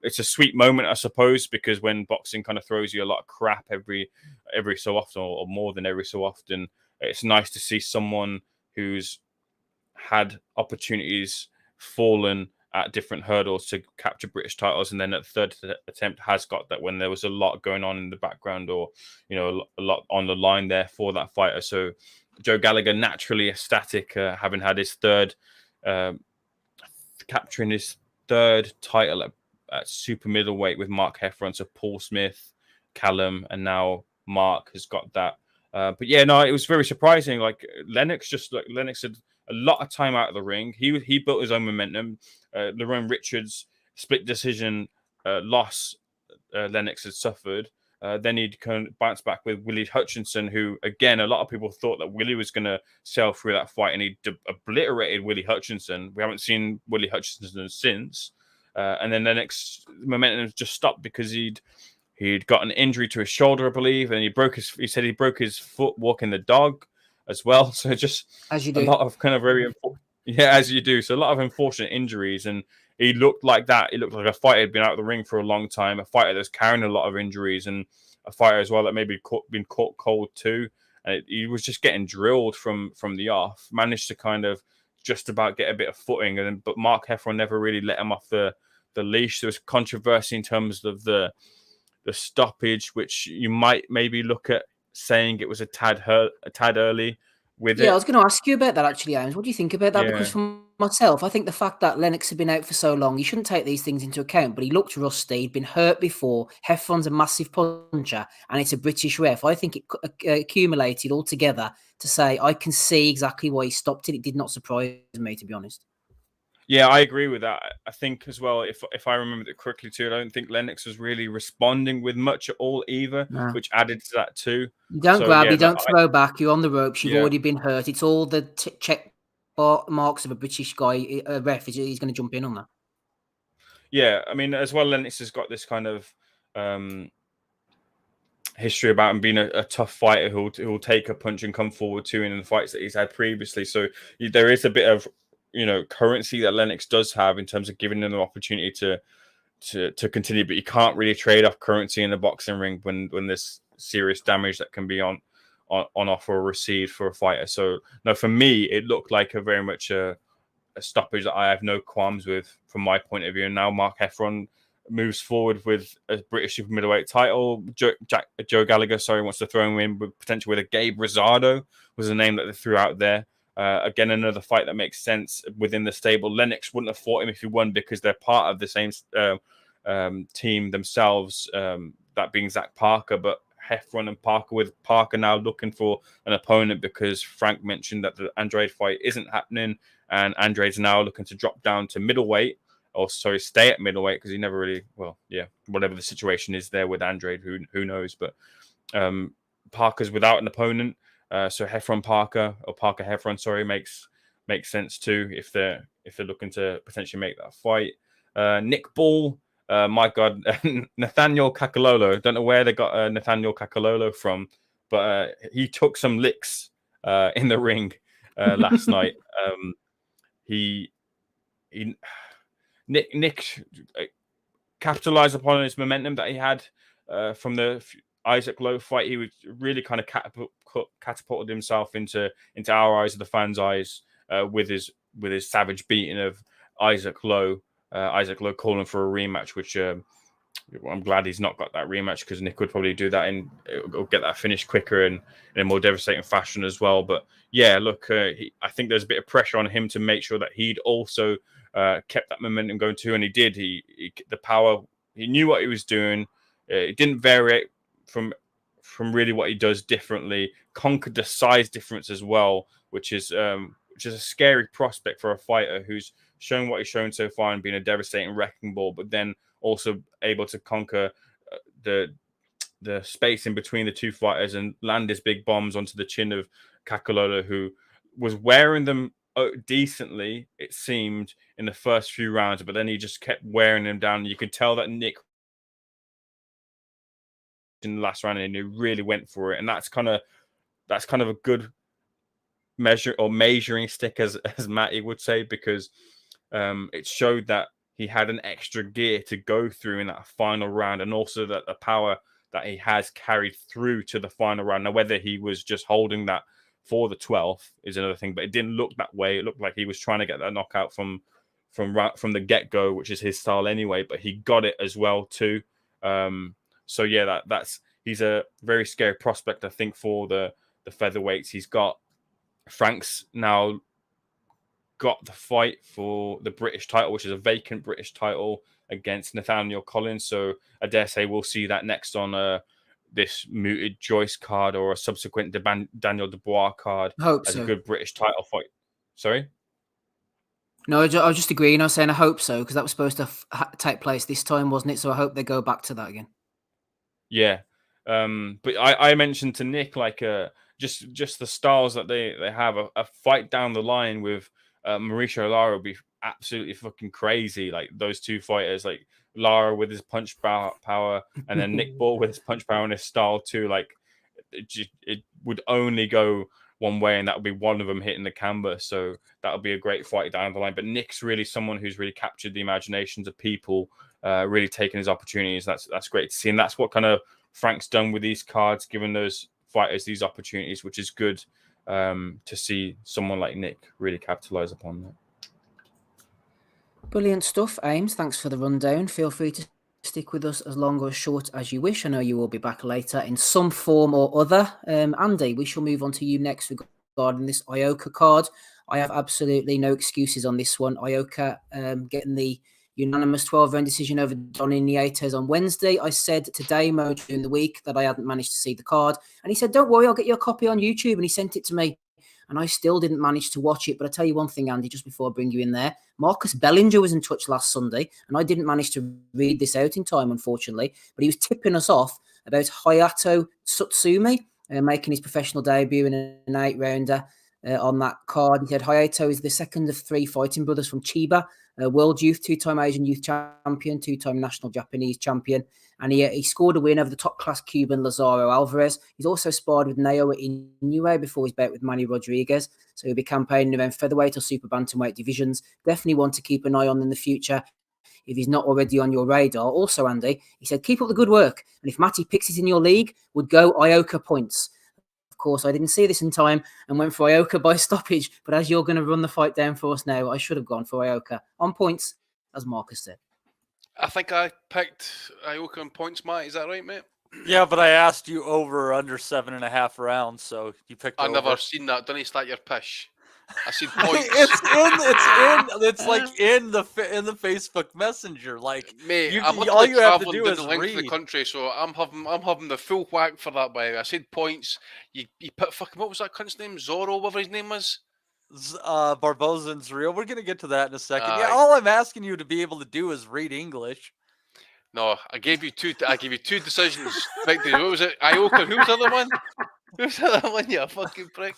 it's a sweet moment, I suppose, because when boxing kind of throws you a lot of crap every so often, or more than every so often, it's nice to see someone who's had opportunities fallen at different hurdles to capture British titles, and then at the third attempt has got that when there was a lot going on in the background, or a lot on the line there for that fighter. So Joe Gallagher naturally ecstatic, having had his capturing his third title at super middleweight with Mark Hefron. So Paul Smith, Callum, and now Mark has got that. But it was very surprising. Like Lennox had a lot of time out of the ring. He built his own momentum. Lerone Richards split decision loss Lennox had suffered. Then he'd kind of bounce back with Willie Hutchinson, who, again, a lot of people thought that Willie was going to sail through that fight, and he obliterated Willie Hutchinson. We haven't seen Willie Hutchinson since. And then Lennox momentum just stopped because he'd got an injury to his shoulder, I believe, and he said he broke his foot walking the dog as well. So just as you do, a lot of kind of as you do. So a lot of unfortunate injuries, and he looked like that. He looked like a fighter had been out of the ring for a long time, a fighter that's carrying a lot of injuries, and a fighter as well that maybe been caught cold too. And he was just getting drilled from the off. Managed to kind of just about get a bit of footing, but Mark Hefron never really let him off the leash. There was controversy in terms of the stoppage, which you might maybe look at saying it was a tad early with it. I was going to ask you about that actually, James. What do you think about that? Because for myself, I think the fact that Lennox had been out for so long, you shouldn't take these things into account, but he looked rusty. He'd been hurt before. Hefron's a massive puncher, and it's a British ref. I think it accumulated all together to say I can see exactly why he stopped it. It did not surprise me, to be honest. Yeah, I agree with that. I think as well, if I remember it correctly too, I don't think Lennox was really responding with much at all either, No. which added to that too. You don't So, grab, yeah, you don't throw back, you're on the ropes, you've Yeah. already been hurt. It's all the check marks of a British guy, a ref, he's going to jump in on that. Yeah, I mean, as well, Lennox has got this kind of history about him being a tough fighter who'll take a punch and come forward too in the fights that he's had previously. So there is a bit of currency that Lennox does have in terms of giving him an opportunity to continue, but you can't really trade off currency in the boxing ring when there's serious damage that can be on offer or received for a fighter. So no, for me, it looked like a very much a stoppage that I have no qualms with from my point of view. And now Mark Hefron moves forward with a British super middleweight title. Joe Gallagher, wants to throw him in with potentially with a Gabe Rosado was the name that they threw out there. Again, another fight that makes sense within the stable. Lennox wouldn't have fought him if he won because they're part of the same team themselves, that being Zach Parker. But Hefron and Parker, with Parker now looking for an opponent because Frank mentioned that the Andrade fight isn't happening, and Andrade's now looking to drop down to middleweight, or sorry, stay at middleweight because he never really, whatever the situation is there with Andrade, who knows. But Parker's without an opponent. So Hefron Parker or Parker Hefron, makes sense too if they're looking to potentially make that fight. Nick Ball, my God, Nathaniel Kakalolo. Don't know where they got Nathaniel Kakalolo from, but he took some licks in the ring last night. Nick capitalized upon his momentum that he had from the Isaac Lowe fight. He was really kind of catapulted himself into our eyes, the fans' eyes, with his savage beating of Isaac Lowe. Isaac Lowe calling for a rematch, which I'm glad he's not got that rematch because Nick would probably do that and get that finished quicker and in a more devastating fashion as well. But yeah, look, I think there's a bit of pressure on him to make sure that he'd also kept that momentum going too, and he did. He the power. He knew what he was doing. It didn't vary from really what he does differently. Conquered the size difference as well, which is a scary prospect for a fighter who's shown what he's shown so far and been a devastating wrecking ball, but then also able to conquer the space in between the two fighters and land his big bombs onto the chin of Kakalolo, who was wearing them decently, it seemed, in the first few rounds, but then he just kept wearing them down. You could tell that Nick in the last round and he really went for it, and that's kind of a good measure or measuring stick, as Matty would say, because it showed that he had an extra gear to go through in that final round, and also that the power that he has carried through to the final round. Now, whether he was just holding that for the 12th is another thing, but it didn't look that way. It looked like he was trying to get that knockout from the get-go, which is his style anyway, but he got it as well too. So yeah, he's a very scary prospect, I think, for the featherweights. He's got Frank's now got the fight for the British title, which is a vacant British title, against Nathaniel Collins. So I dare say we'll see that next on this mooted Joyce card or a subsequent Daniel Dubois card as a good British title fight. Sorry? No, I was just agreeing. I was saying I hope so, because that was supposed to take place this time, wasn't it? So I hope they go back to that again. Yeah. But I mentioned to Nick, like, just the styles that they have. A fight down the line with Mauricio Lara would be absolutely fucking crazy. Like, those two fighters, like Lara with his punch power and then Nick Ball with his punch power and his style too. Like, it would only go one way, and that would be one of them hitting the camber. So that would be a great fight down the line. But Nick's really someone who's really captured the imaginations of people, really taking his opportunities. That's great to see, and that's what kind of Frank's done with these cards, giving those fighters these opportunities, which is good to see someone like Nick really capitalize upon that. Brilliant stuff, Ames. Thanks for the rundown. Feel free to stick with us as long or as short as you wish. I know you will be back later in some form or other. Andy, we shall move on to you next regarding this Ioka card. I have absolutely no excuses on this one. Ioka getting the unanimous 12-round decision over Donny Nietes on Wednesday. I said today, Mo, during the week, that I hadn't managed to see the card. And he said, don't worry, I'll get you a copy on YouTube. And he sent it to me. and I still didn't manage to watch it. But I tell you one thing, Andy, just before I bring you in there, Marcus Bellinger was in touch last Sunday, and I didn't manage to read this out in time, unfortunately, but he was tipping us off about Hayato Tsutsumi making his professional debut in an 8-rounder on that card. He said Hayato is the second of 3 fighting brothers from Chiba, world youth, 2-time Asian youth champion, 2-time national Japanese champion, and he scored a win over the top-class Cuban Lazaro Alvarez. He's also sparred with Naoya Inoue before his bout with Manny Rodriguez, so he'll be campaigning around featherweight or super bantamweight divisions. Definitely one to keep an eye on in the future if he's not already on your radar. Also, Andy, he said, keep up the good work, and if Matty picks it in your league, would go Ioka points. Of course, I didn't see this in time and went for Ioka by stoppage, but as you're going to run the fight down for us now, I should have gone for Ioka on points, as Marcus said. I think I picked Ioka on points, Matt. Is that right, mate? Yeah, but I asked you over or under 7.5 rounds, so you picked I've over. never seen that. Don't you start your pish. I said points. It's like in the Facebook Messenger. Like, mate, all I'm you have to do down is the length read. of the country, so I'm having the full whack for that. By the way, I said points. You put fucking, what was that cunt's name? Zorro, whatever his name was. Barbosa and Zorrilla. We're gonna get to that in a second. Aye. Yeah, all I'm asking you to be able to do is read English. No, I gave you two decisions. What was it? Ioka. Who was the other one? Who's the other one? You fucking prick.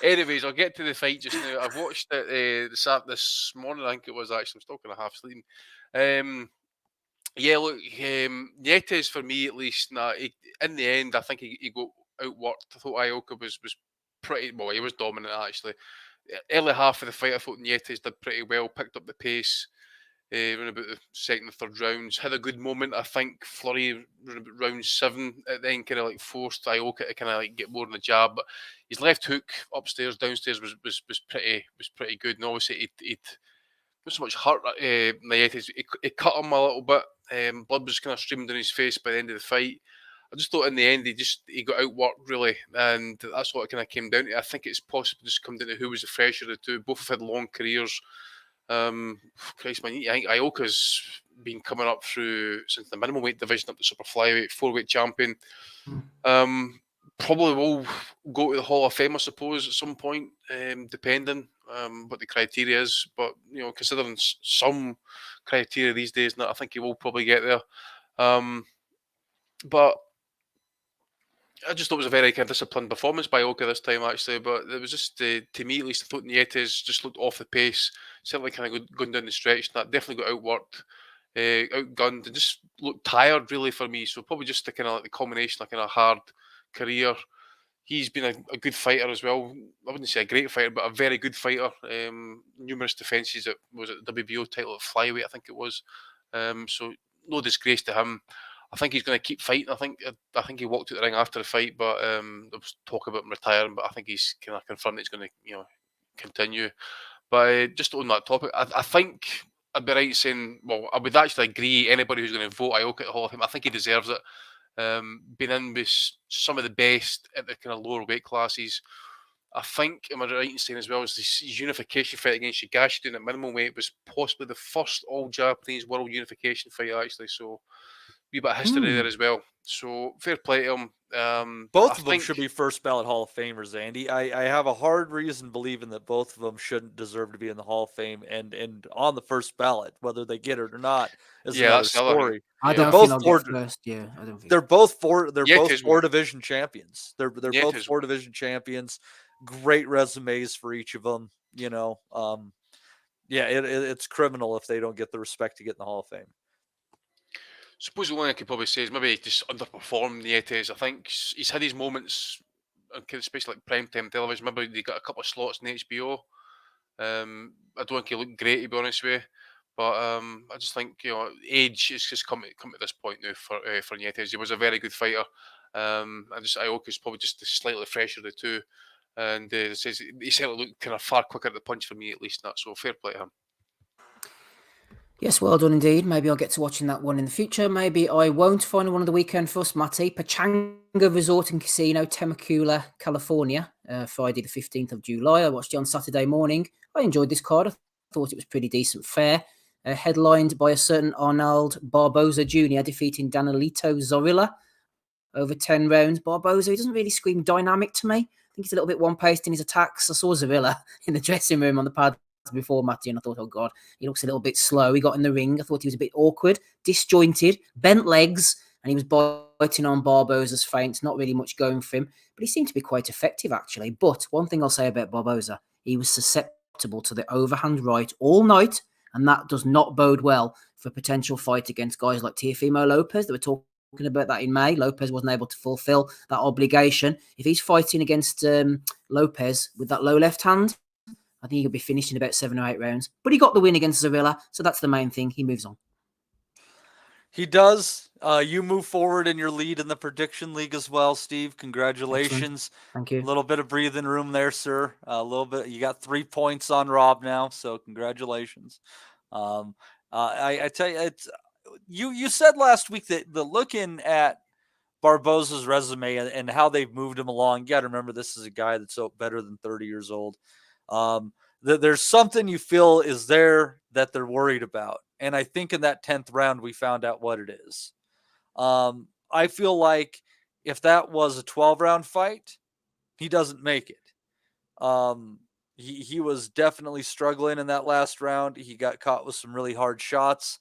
Anyways, I'll get to the fight just now. I've watched it this morning. I think it was actually. I'm still kind of half sleeping. Yeah, look, Nietes for me at least. In the end, I think he got outworked. I thought Ioka was pretty well. He was dominant actually. Early half of the fight, I thought Nietes did pretty well. Picked up the pace. Around about the second and third rounds, had a good moment. I think Flurry about round 7 at the end kind of like forced Ioka to kind of like get more in the jab. But his left hook upstairs, downstairs was pretty good. And obviously he'd not so much hurt Nietes. It cut him a little bit. Blood was kind of streaming down his face by the end of the fight. I just thought in the end he got outworked really, and that's what it kind of came down to. I think it's possible just come down to who was the fresher of the two. Both have had long careers. Christ, man, I think Ioka's been coming up through since the minimum weight division up to super flyweight, 4-weight champion. Probably will go to the Hall of Fame, I suppose, at some point, depending what the criteria is. But you know, considering some criteria these days, I think he will probably get there. But I just thought it was a very kind of disciplined performance by Ioka this time, actually. But it was just, to me at least, I thought Nietes just looked off the pace, certainly kind of going down the stretch. And that definitely got outworked, outgunned, and just looked tired, really, for me. So probably just the kind of like the culmination of kind of hard career. He's been a good fighter as well. I wouldn't say a great fighter, but a very good fighter. Numerous defences at the WBO title at flyweight, I think it was. So no disgrace to him. I think he's going to keep fighting. I think he walked out the ring after the fight, but there was talk about him retiring. But I think he's kind of confirmed he's going to, continue. But just on that topic, I think I'd be right in saying, well, I would actually agree. Anybody who's going to vote Ioka at the Hall of Fame, I think he deserves it. Been in with some of the best at the kind of lower weight classes. I think, am I right in saying as well, as this unification fight against Higashi doing at minimum weight was possibly the first all-Japanese world unification fight, actually. So wee bit of history there as well. So fair play to him. Both of them should be first ballot Hall of Famers, Andy. I have a hard reason believing that both of them shouldn't deserve to be in the Hall of Fame and on the first ballot, whether they get it or not is another story. I don't think they'll get first. Yeah, I don't think they're both four division champions. They're both 4 division champions. Great resumes for each of them. It's criminal if they don't get the respect to get in the Hall of Fame. Suppose the one I could probably say is maybe he just underperformed Nietes. I think he's had his moments, especially like primetime television. Maybe they got a couple of slots in HBO. I don't think he looked great, to be honest with you. But I just think age has just come to this point now for Nietes. He was a very good fighter. Ioka's probably just slightly fresher of the two, and he certainly looked kind of far quicker at the punch for me at least. So fair play to him. Yes, well done indeed. Maybe I'll get to watching that one in the future. Maybe I won't. Final one of the weekend for us, Matty. Pachanga Resort and Casino, Temecula, California, Friday the 15th of July. I watched it on Saturday morning. I enjoyed this card. I thought it was pretty decent fare. Headlined by a certain Arnold Barbosa Jr. defeating Danilito Zorrilla over 10 rounds. Barbosa, he doesn't really scream dynamic to me. think he's a little bit one-paced in his attacks. I saw Zorrilla in the dressing room on the pad before Matty, and I thought, oh God, he looks a little bit slow. He got in the ring. I thought he was a bit awkward, disjointed, bent legs, and he was biting on Barbosa's feints, not really much going for him. But he seemed to be quite effective, actually. But one thing I'll say about Barbosa, he was susceptible to the overhand right all night, and that does not bode well for a potential fight against guys like Teofimo Lopez that were talking about that in May. Lopez wasn't able to fulfill that obligation. If he's fighting against Lopez with that low left hand, I think he'll be finished in about 7 or 8 rounds. But he got the win against Zorrilla, so that's the main thing. He moves on. He does. You move forward in your lead in the prediction league as well, Steve. Congratulations. Excellent. Thank you. A little bit of breathing room there, sir. A little bit. You got 3 points on Rob now, so congratulations. I tell you, it's you said last week that looking at Barbosa's resume and how they've moved him along, you got to remember this is a guy that's better than 30 years old. There's something you feel is there that they're worried about. And I think in that 10th round, we found out what it is. I feel like if that was a 12-round fight, he doesn't make it. He was definitely struggling in that last round. He got caught with some really hard shots.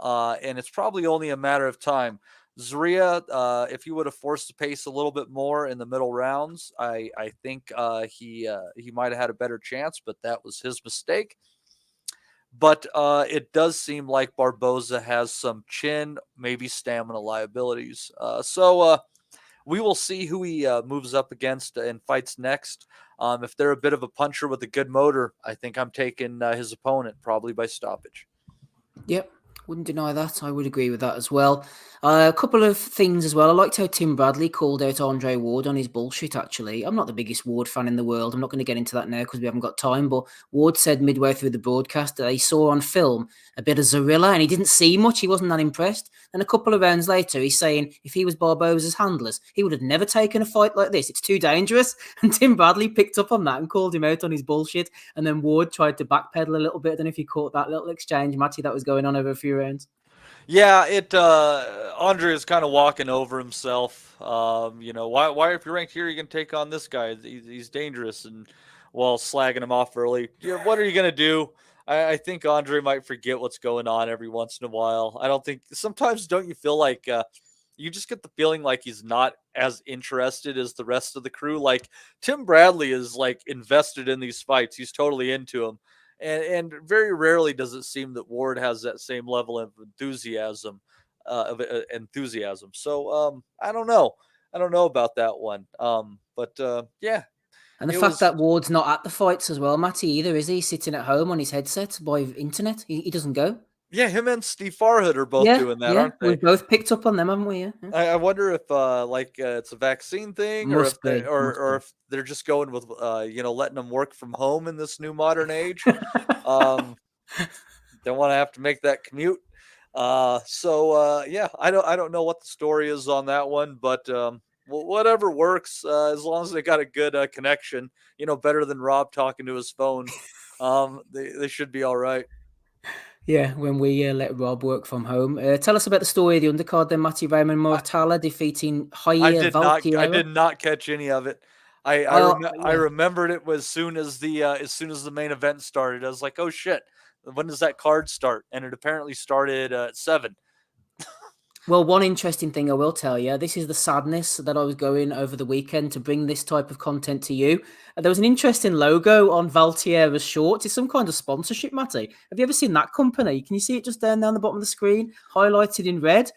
And it's probably only a matter of time. Zorrilla, if he would have forced the pace a little bit more in the middle rounds, I think he might have had a better chance, but that was his mistake. But it does seem like Barbosa has some chin, maybe stamina liabilities. So we will see who he moves up against and fights next. If they're a bit of a puncher with a good motor, I think I'm taking his opponent, probably by stoppage. Yep. Wouldn't deny that. I would agree with that as well. A couple of things as well. I liked how Tim Bradley called out Andre Ward on his bullshit, actually. I'm not the biggest Ward fan in the world. I'm not going to get into that now because we haven't got time. But Ward said midway through the broadcast that he saw on film a bit of Zorrilla and he didn't see much. He wasn't that impressed. And a couple of rounds later, he's saying if he was Barbosa's handlers, he would have never taken a fight like this. It's too dangerous. And Tim Bradley picked up on that and called him out on his bullshit. And then Ward tried to backpedal a little bit. I don't know if you caught that little exchange, Matty, that was going on over a few rounds. Yeah, Andre is kind of walking over himself. Why if you're ranked here, you can take on this guy. He's dangerous, and while slagging him off early. What are you going to do? I think Andre might forget what's going on every once in a while. I don't think sometimes don't you feel like you just get the feeling like he's not as interested as the rest of the crew. Like Tim Bradley is like invested in these fights. He's totally into them. And very rarely does it seem that Ward has that same level of enthusiasm. So I don't know. I don't know about that one. Yeah. And the fact that Ward's not at the fights as well, Matty, either, is he? Sitting at home on his headset by internet? He doesn't go? Yeah, him and Steve Farhood are both doing that, aren't they? We've both picked up on them, haven't we? Yeah. I wonder if it's a vaccine thing, or if they're just going with letting them work from home in this new modern age. Don't want to have to make that commute. I don't know what the story is on that one, but whatever works, as long as they got a good connection, better than Rob talking to his phone. They should be all right. Yeah, when we let Rob work from home. Tell us about the story of the undercard then, Matty. Raymond Mortala defeating Javier Valkyrie. I did not catch any of it. I remembered it as soon as the main event started. I was like, oh shit, when does that card start? And it apparently started at 7. Well, one interesting thing I will tell you, this is the sadness that I was going over the weekend to bring this type of content to you. There was an interesting logo on Valtierra's shorts. It's some kind of sponsorship, Matty. Have you ever seen that company? Can you see it just down the bottom of the screen, highlighted in red?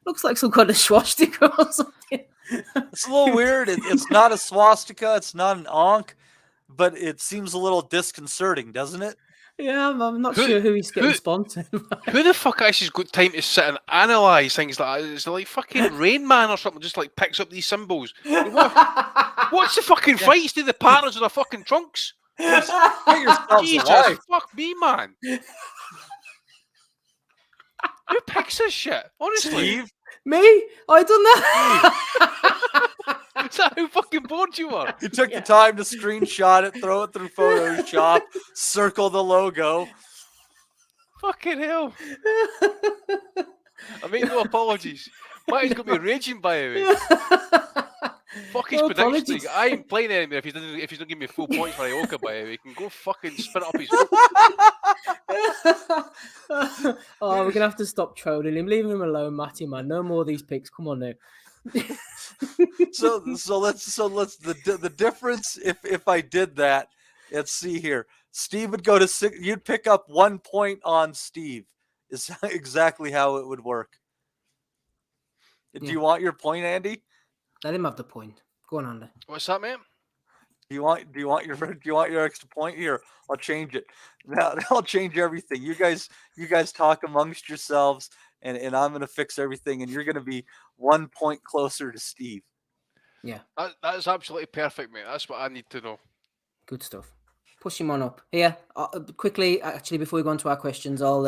Looks like some kind of swastika or something. It's a little weird. It's not a swastika. It's not an ankh, but it seems a little disconcerting, doesn't it? Yeah, I'm not sure who he's getting sponsored. Who the fuck actually's got time to sit and analyse things like that? It's like fucking Rain Man or something, just like picks up these symbols. What's the fucking fights to the partners of the fucking trunks? Jesus, fuck me, man. Who picks this shit? Honestly. Steve? Me? I don't know. Is that who fucking bored you are? You took the time to screenshot it, throw it through Photoshop, circle the logo. Fucking hell. I make no apologies. Matty's got me raging, by the way. Fuck his No prediction. apologies. I ain't playing anymore if he doesn't give me full points for Ioka. By the way, he can go fucking spin it up his. Oh, we're gonna have to stop trolling him. Leave him alone, Matty. Man, no more of these picks. Come on now. So let's the difference if I did that. Let's see here. Steve would go to 6. You'd pick up 1 point on Steve. Is exactly how it would work. Do you want your point, Andy? Let him have the point. Go on, Andy. What's that, mate? Do you want your extra point? Here, I'll change it. Now I'll change everything. You guys talk amongst yourselves, and I'm gonna fix everything, and you're gonna be 1 point closer to Steve. Yeah, that is absolutely perfect, mate. That's what I need to know. Good stuff. Push him on up. Here, quickly, actually, before we go on to our questions, I'll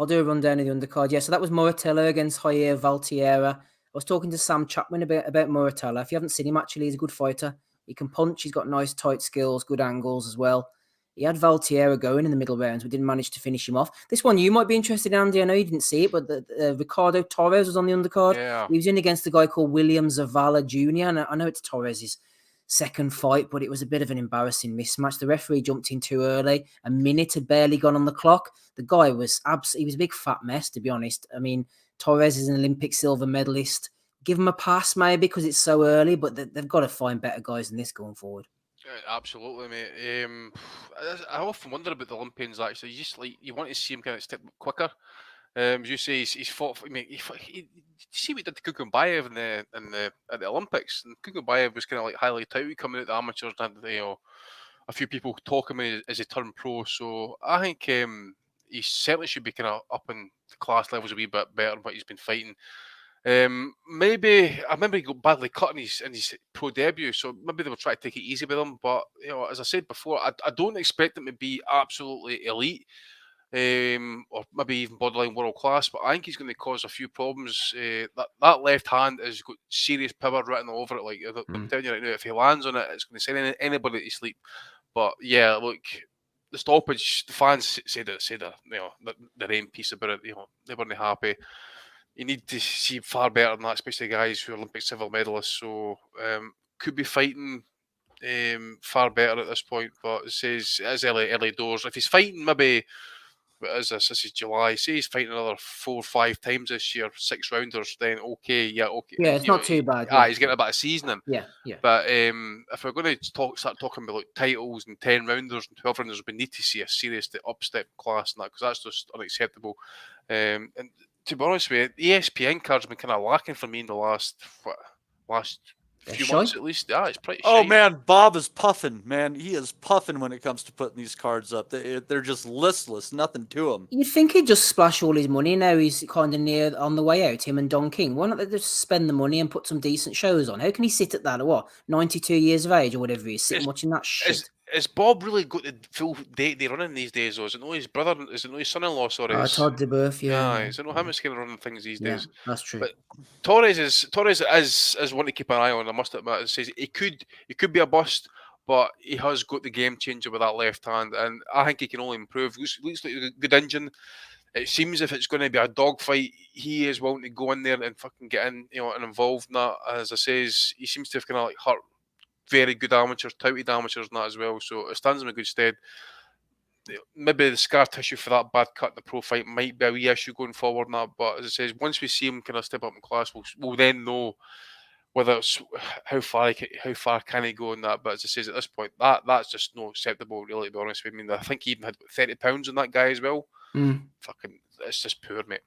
do a rundown of the undercard. Yeah, so that was Moratella against Javier Valtierra. I was talking to Sam Chapman about Moratella. If you haven't seen him, actually, he's a good fighter. He can punch. He's got nice tight skills, good angles as well. He had Valtierra going in the middle rounds, but didn't manage to finish him off. This one you might be interested in, Andy. I know you didn't see it, but Ricardo Torres was on the undercard. Yeah. He was in against a guy called William Zavala Jr. And I know it's Torres' second fight, but it was a bit of an embarrassing mismatch. The referee jumped in too early. A minute had barely gone on the clock. The guy was he was a big fat mess, to be honest. I mean, Torres is an Olympic silver medalist. Give him a pass, maybe, because it's so early, but they've got to find better guys than this going forward. Absolutely, mate. I often wonder about the Olympians. Actually, you want to see him kind of step quicker. As you say, he's fought. I mean, you see what he did to Kukumbayev at the Olympics, and Kukumbayev was kind of like highly touted coming out the amateurs, and a few people talking about him as he turned pro. So I think he certainly should be kind of up in the class levels a wee bit better than what he's been fighting. Maybe I remember he got badly cut in his pro debut, so maybe they will try to take it easy with him. But as I said before, I don't expect him to be absolutely elite, or maybe even borderline world class. But I think he's going to cause a few problems. That left hand has got serious power written all over it. Like I'm telling you right now, if he lands on it, it's going to send anybody to sleep. But yeah, look, the stoppage, the fans said their aim piece about it. They weren't happy. You need to see far better than that, especially guys who are Olympic silver medalists. So could be fighting far better at this point. But it says it is early doors. If he's fighting maybe, this is July. Say he's fighting another 4 or 5 times this year, 6 rounders. Then okay. Yeah, it's not too bad. He's getting a bit of seasoning. Yeah. But if we're going to start talking about like titles and 10 rounders and 12 rounders, we need to see a serious upstep class in that, because that's just unacceptable. And to be honest with you, ESPN cards have been kind of lacking for me in the last few months at least. Yeah, it's pretty Oh shite. man, Bob is puffing. Man, he is puffing when it comes to putting these cards up. They're just listless, nothing to them. You'd think he'd just splash all his money. Now he's kind of near on the way out, him and Don King. Why not they just spend the money and put some decent shows on? How can he sit at that at 92 years of age or whatever he is, sitting watching that shit? Is Bob really got the full day running these days, or is it not his brother? Is it not his son-in-law? Sorry, Todd DeBurf, yeah. Is it not him that's kind of running things these days? That's true. But Torres is one to keep an eye on. I must admit, it says he could be a bust, but he has got the game changer with that left hand, and I think he can only improve. Looks like a good engine. It seems if it's going to be a dogfight, he is willing to go in there and fucking get in, and involved in that. As I says, he seems to have kind of like hurt very good amateurs, touted amateurs, and that as well. So it stands him in good stead. Maybe the scar tissue for that bad cut in the pro fight might be a wee issue going forward. Now, but as I says, once we see him kind of step up in class, we'll then know whether it's how far can he go in that. But as I says, at this point, that's just not acceptable, really. To be honest with you, I mean, I think he even had 30 pounds on that guy as well. Fucking, it's just poor, mate.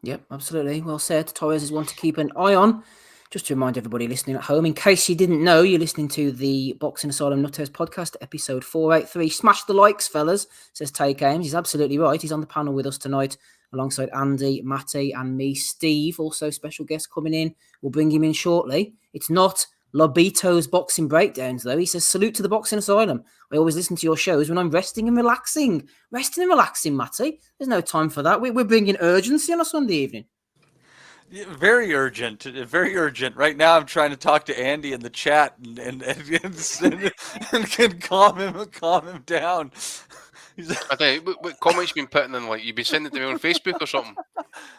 Yep, absolutely. Well said. Torres is one to keep an eye on. Just to remind everybody listening at home, in case you didn't know, you're listening to the Boxing Asylum NUTHOUSE podcast, episode 483. Smash the likes, fellas, says Take Ames. He's absolutely right. He's on the panel with us tonight alongside Andy, Matty, and me, Steve. Also, special guest coming in. We'll bring him in shortly. It's not Lobito's Boxing Breakdowns, though. He says, salute to the Boxing Asylum. I always listen to your shows when I'm resting and relaxing. Resting and relaxing, Matty. There's no time for that. We're bringing urgency on a Sunday evening. Very urgent. Very urgent. Right now, I'm trying to talk to Andy in the chat and can calm him down. I think what comments you been putting in? Like you've been sending it to me on Facebook or something?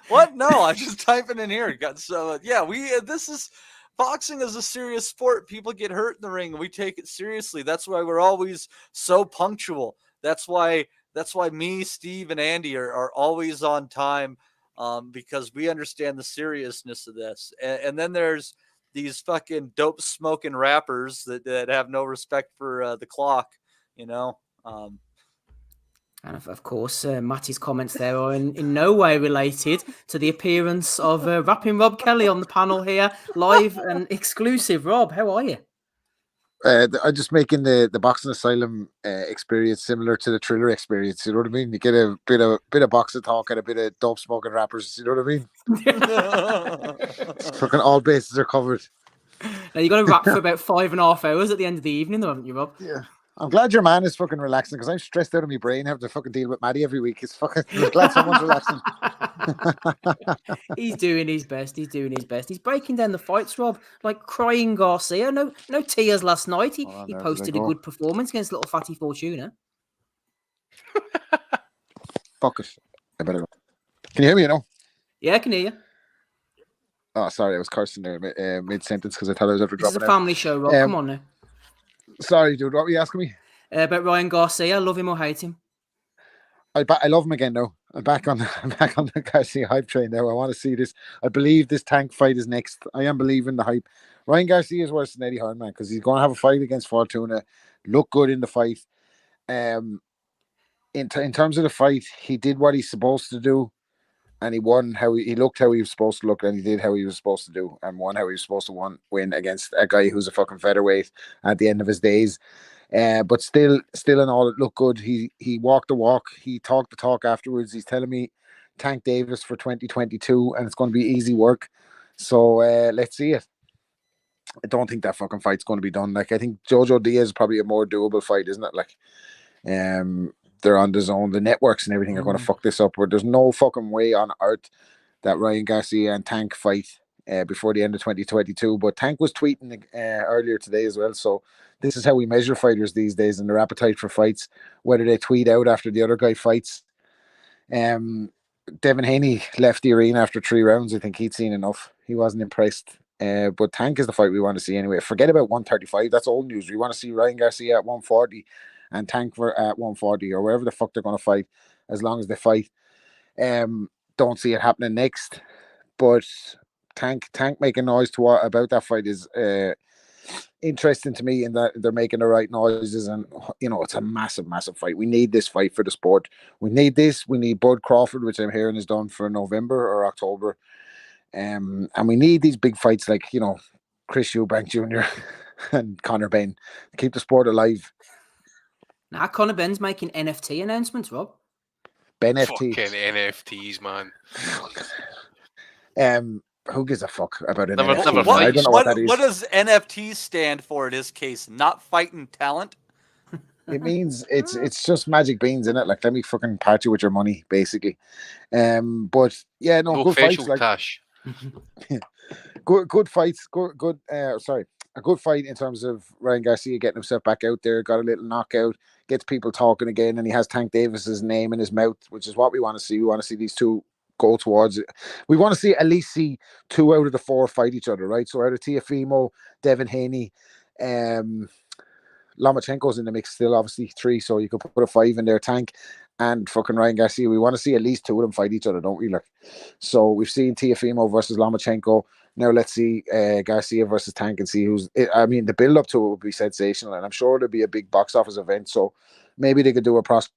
What? No, I'm just typing in here. So yeah, this is boxing is a serious sport. People get hurt in the ring. We take it seriously. That's why we're always so punctual. That's why me, Steve, and Andy are always on time, because we understand the seriousness of this. And then there's these fucking dope smoking rappers that have no respect for the clock, you know. And of course, Matty's comments there are in no way related to the appearance of rapping Rob Kelly on the panel here, live and exclusive. Rob, how are you? I'm just making the Boxing Asylum experience similar to the Thriller experience. You know what I mean? You get a bit of boxing talk and a bit of dope smoking rappers. You know what I mean? It's fucking all bases are covered. Now you got to rap for about 5.5 hours at the end of the evening, though, haven't you, Rob? Yeah. I'm glad your man is fucking relaxing because I'm stressed out of my brain having to fucking deal with Maddie every week. It's fucking I'm glad someone's relaxing. He's doing his best. He's doing his best. He's breaking down the fights, Rob, like crying Garcia. No tears last night. He posted a good performance against little fatty Fortuna. Fuck it. I better go. Can you hear me, you know? Yeah, I can hear you. Oh, sorry, I was cursing there mid-sentence because I thought I was after dropping This is a family show, Rob. Come on now. Sorry, dude. What were you asking me? About Ryan Garcia. Love him or hate him? I love him again now. I'm back on the Garcia hype train now. I want to see this. I believe this Tank fight is next. I am believing the hype. Ryan Garcia is worse than Eddie Hearn, man, because he's going to have a fight against Fortuna. Look good in the fight. In terms of the fight, he did what he's supposed to do, and he won how he looked how he was supposed to look, and he did how he was supposed to do, and won how he was supposed to win against a guy who's a fucking featherweight at the end of his days. But still in all, it looked good. He walked the walk. He talked the talk afterwards. He's telling me Tank Davis for 2022, and it's going to be easy work. So let's see it. I don't think that fucking fight's going to be done. Like, I think Jojo Diaz is probably a more doable fight, isn't it? Like, they're on the zone. The networks and everything are going to fuck this up. Where there's no fucking way on earth that Ryan Garcia and Tank fight before the end of 2022. But Tank was tweeting earlier today as well. So this is how we measure fighters these days and their appetite for fights, whether they tweet out after the other guy fights. Devin Haney left the arena after 3 rounds. I think he'd seen enough. He wasn't impressed. But Tank is the fight we want to see anyway. Forget about 135. That's old news. We want to see Ryan Garcia at 140 and Tank at 140 or wherever the fuck they're going to fight, as long as they fight. Don't see it happening next. But Tank making noise about that fight is interesting to me in that they're making the right noises, and you know, it's a massive fight. We need this fight for the sport. We need this. We need Bud Crawford, which I'm hearing is done for November or October. And we need these big fights like, you know, Chris Eubank Jr. and Conor Benn to keep the sport alive. Now, Conor Benn's making NFT announcements, Rob. Ben Fucking FT. NFTs, man. Who gives a fuck about it? Never I don't know what that is. What does NFT stand for in this case? Not fighting talent? It means it's just magic beans, in it. Like, let me fucking party with your money, basically. But yeah, no good facial fights. Like, cash. good fights. A good fight in terms of Ryan Garcia getting himself back out there, got a little knockout, gets people talking again, and he has Tank Davis's name in his mouth, which is what we want to see. We want to see these two go towards it. We want to see at least 2 out of the 4 fight each other, right? So out of Teofimo, Devin Haney, Lomachenko's in the mix still, obviously 3, so you could put a 5 in there, Tank and fucking Ryan Garcia. We want to see at least 2 of them fight each other, don't we? Like, so we've seen Teofimo versus Lomachenko. Now let's see Garcia versus Tank and see who's. I mean, the build up to it would be sensational, and I'm sure there'll be a big box office event. So maybe they could do a cross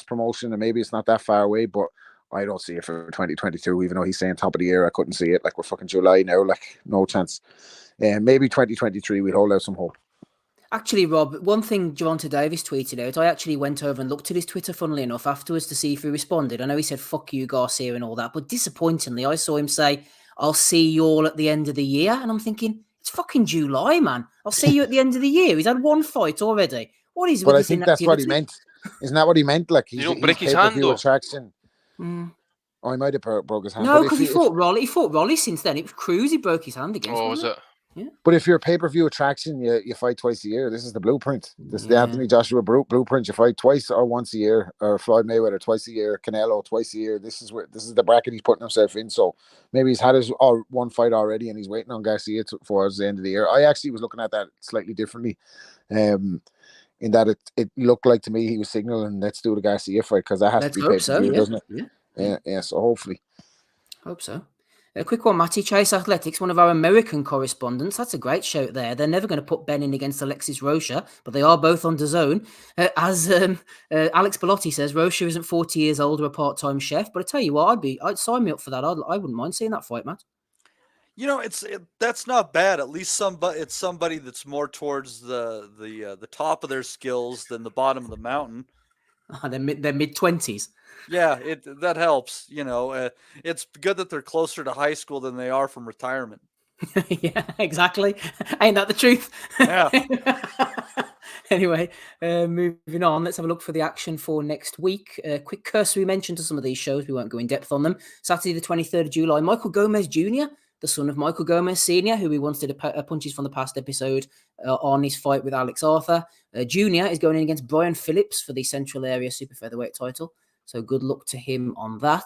promotion, and maybe it's not that far away. But I don't see it for 2022. Even though he's saying top of the year, I couldn't see it. Like, we're fucking July now. Like, no chance. Maybe 2023. We'd hold out some hope. Actually, Rob, one thing Javonte Davis tweeted out, I actually went over and looked at his Twitter, funnily enough, afterwards to see if he responded. I know he said, fuck you, Garcia, and all that, but disappointingly, I saw him say, I'll see you all at the end of the year. And I'm thinking, it's fucking July, man. I'll see you at the end of the year. He's had 1 fight already. What is it? But I think that's what he meant. Isn't that what he meant? Like, he's break his hand, though. Attraction. Oh, he might have broke his hand. No, because he fought Rolly. He fought Rolly since then. It was Cruz he broke his hand against. Oh, was it? But if you're a pay-per-view attraction, you fight twice a year. This is the blueprint. This is the Anthony Joshua blueprint. You fight twice or once a year, or Floyd Mayweather twice a year, Canelo twice a year. This is the bracket he's putting himself in. So maybe he's had his one fight already, and he's waiting on Garcia for the end of the year. I actually was looking at that slightly differently, in that it looked like to me he was signaling, let's do the Garcia fight, because that has to be pay-per-view, doesn't it? Yeah. So hopefully. Hope so. A quick one, Matty. Chase Athletics, one of our American correspondents. That's a great shout there. They're never going to put Benn in against Alexis Rocha, but they are both on DAZN. As Alex Bellotti says, Rocha isn't 40 years old or a part-time chef, but I tell you what, I'd sign me up for that. I wouldn't mind seeing that fight, Matt. You know, that's not bad. At least it's somebody that's more towards the top of their skills than the bottom of the mountain. They're mid-20s. Yeah, that helps. You know, it's good that they're closer to high school than they are from retirement. Yeah, exactly. Ain't that the truth? Yeah. Anyway, moving on. Let's have a look for the action for next week. Quick cursory mention to some of these shows. We won't go in depth on them. Saturday, the 23rd of July, Michael Gomez Jr., the son of Michael Gomez Sr., who we once did a punches from the past episode on his fight with Alex Arthur. Junior is going in against Brian Phillips for the Central Area Super Featherweight title. So good luck to him on that.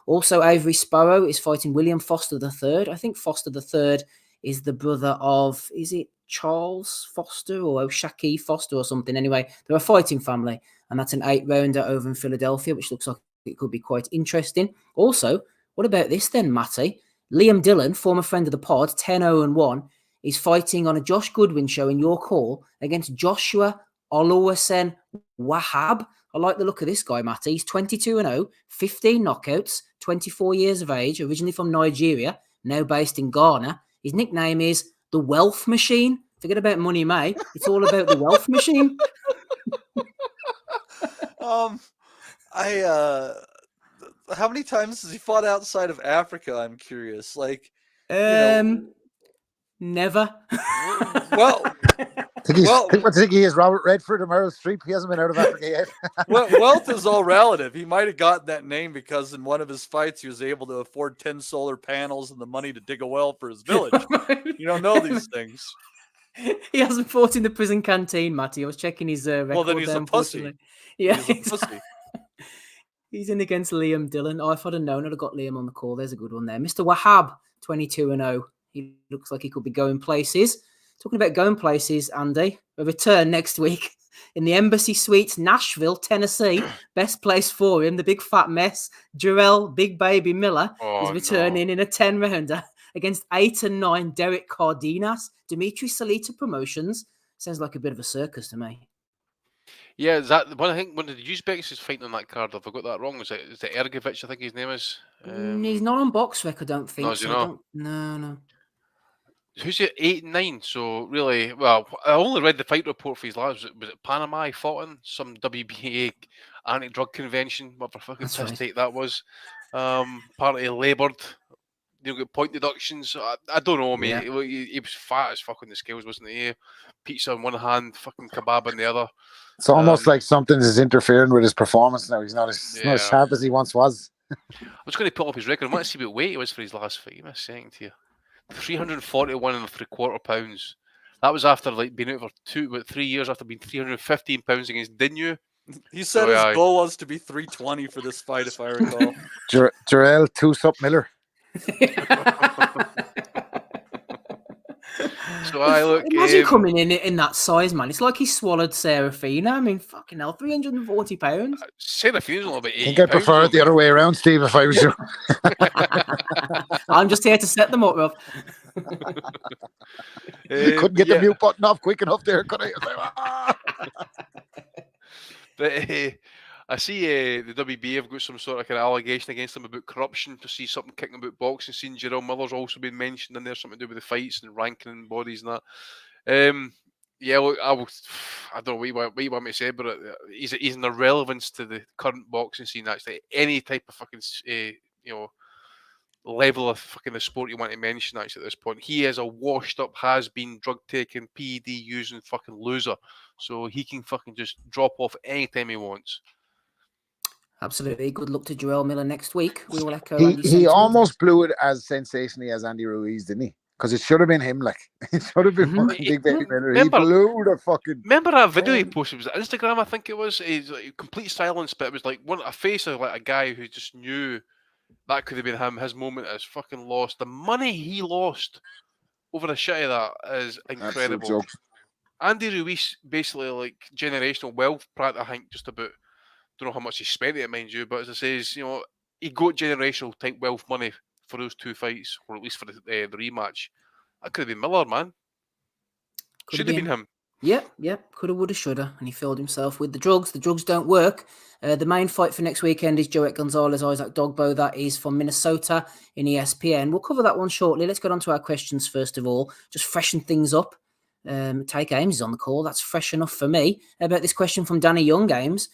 Also, Avery Sparrow is fighting William Foster III. I think Foster III is the brother of, is it Charles Foster or Oshaki Foster or something? Anyway, they're a fighting family, and that's an 8-rounder over in Philadelphia, which looks like it could be quite interesting. Also, what about this then, Matty? Liam Dillon, former friend of the pod, 10-0-1, is fighting on a Josh Goodwin show in York Hall against Joshua Oluwasen Wahab. I like the look of this guy, Matty. He's 22-0, 15 knockouts, 24 years of age, originally from Nigeria, now based in Ghana. His nickname is the Wealth Machine. Forget about Money May. It's all about the Wealth Machine. How many times has he fought outside of Africa? I'm curious. Like, never. Well, I think he is Robert Redford or Meryl Streep. He hasn't been out of Africa yet. Wealth is all relative. He might have gotten that name because in one of his fights he was able to afford 10 solar panels and the money to dig a well for his village. You don't know these things. He hasn't fought in the prison canteen, Matty. I was checking his record. Well, then he's a pussy. Yeah, he's a pussy. He's in against Liam Dillon. Oh, if I'd have known, I'd have got Liam on the call. There's a good one there. Mr. Wahab, 22-0. He looks like he could be going places. Talking about going places, Andy, a return next week in the Embassy Suites, Nashville, Tennessee. Best place for him, the big fat mess. Jarrell Big Baby Miller is returning in a 10-rounder against 8-9 Derek Cardenas. Dimitri Salita Promotions. Sounds like a bit of a circus to me. Yeah, is that one? I think one of the Uzbeks is fighting on that card. Have I got that wrong? Is it Ergovich? I think his name is. He's not on box rec, I don't think. No, is he not? No. Who's it? 8-9. So really, well, I only read the fight report for his last. Was it Panama he fought in some WBA anti-drug convention? Whatever fucking piss take that was. Party laboured. You get point deductions. I don't know, mate. Yeah. He was fat as fuck on the scales, wasn't he? Pizza in one hand, fucking kebab in the other. It's almost like something is interfering with his performance now. He's not as sharp as he once was. I was going to pull up his record. I want to see what weight he was for his last fight. Give me a second here. 341.75 pounds. That was after being out for 3 years after being 315 pounds against Dinu. He said his goal was to be 320 for this fight, if I recall. Jarrell Two-Sup Miller. So I look. Imagine coming in that size, man. It's like he swallowed Serafina. I mean, fucking hell, 340 pounds. Serafina's a little bit. I think I prefer it the other way around, Steve. If I was you, I'm just here to set them up, Rob. Couldn't get the mute button off quick enough there, could I? But I see the WBA have got some sort of kind of allegation against them about corruption. To see something kicking about boxing. Seeing Jarrell Miller's also been mentioned in there, something to do with the fights and ranking and bodies and that. Yeah, look, I don't know what you want me to say, but he's an irrelevance to the current boxing scene. Actually, any type of fucking level of fucking the sport you want to mention. Actually, at this point, he is a washed up, has been drug taking, PED using fucking loser, so he can fucking just drop off anytime he wants. Absolutely. Good luck to Jarrell Miller next week. We will echo. He almost blew it as sensationally as Andy Ruiz, didn't he? because it should have been him. Like it should have been fucking Big Baby Miller. He blew the fucking. Remember that video he posted? Was it Instagram? I think it was. He's like, complete silence, but it was like a face of like a guy who just knew that could have been him. His moment is fucking lost. The money he lost over the shit of that is incredible. Andy Ruiz basically like generational wealth, I think just about. Don't know how much he spent it, mind you, but as I says, he got generational type wealth money for those two fights, or at least for the rematch. That could have been Miller, man. Should have been him. Yep. Coulda, woulda, shoulda. And he filled himself with the drugs. The drugs don't work. The main fight for next weekend is Joet Gonzalez, Isaac Dogbo. That is from Minnesota in ESPN. We'll cover that one shortly. Let's get on to our questions first of all. Just freshen things up. Take Ames is on the call. That's fresh enough for me. About this question from Danny Young, Ames.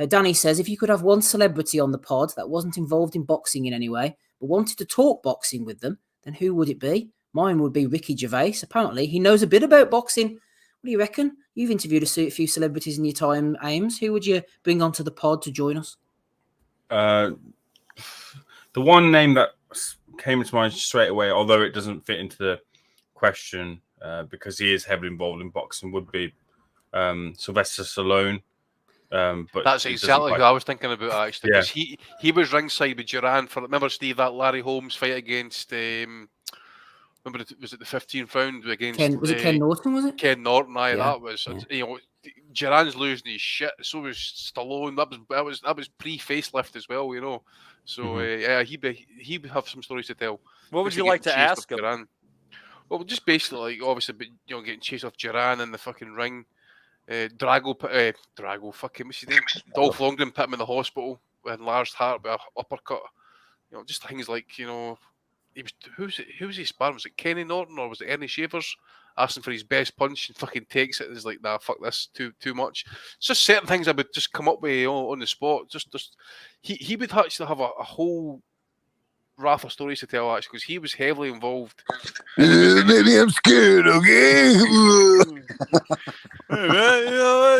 Danny says, if you could have one celebrity on the pod that wasn't involved in boxing in any way, but wanted to talk boxing with them, then who would it be? Mine would be Ricky Gervais. Apparently, he knows a bit about boxing. What do you reckon? You've interviewed a few celebrities in your time, Ames. Who would you bring onto the pod to join us? The one name that came to mind straight away, although it doesn't fit into the question because he is heavily involved in boxing, would be Sylvester Stallone. But that's exactly who I was thinking about actually. Because he was ringside with Duran for. Remember, Steve, that Larry Holmes fight against. Remember, was it the 15th round against? Was it Ken Norton? Was it Ken Norton? That was. Duran's losing his shit. So was Stallone. That was pre-facelift as well. So he would have some stories to tell. What would you like to ask him? Duran. Well, just basically, obviously, getting chased off Duran in the fucking ring. Drago, what's his name? Dolph Lundgren put him in the hospital with enlarged heart with an uppercut. Just things like, who was he sparring? Was it Kenny Norton or was it Ernie Shavers? Asking for his best punch and fucking takes it and is like, nah, fuck this, too much. It's just certain things I would just come up with on the spot. He would actually have a whole raft of stories to tell actually because he was heavily involved. Maybe I'm scared, okay? Hey man,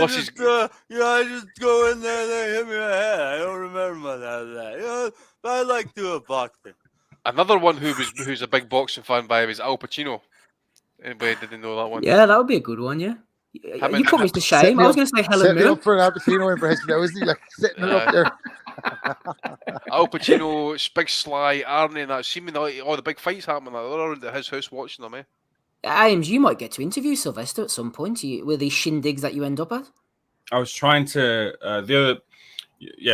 I just go in there, they hit me in the head. I don't remember much of that. But I like doing boxing. Another one who's a big boxing fan by him is Al Pacino. Anybody didn't know that one? Yeah, that would be a good one. Yeah, you put me to shame. I was going to say Helen Mirren. Set me up for an Al Pacino impression. That was like setting it up there. Al Pacino, Big Sly, Arnie, and that seemingly all the big fights happening. They're around at his house watching them. Ames, you might get to interview Sylvester at some point. With these shindigs that you end up at. I was trying to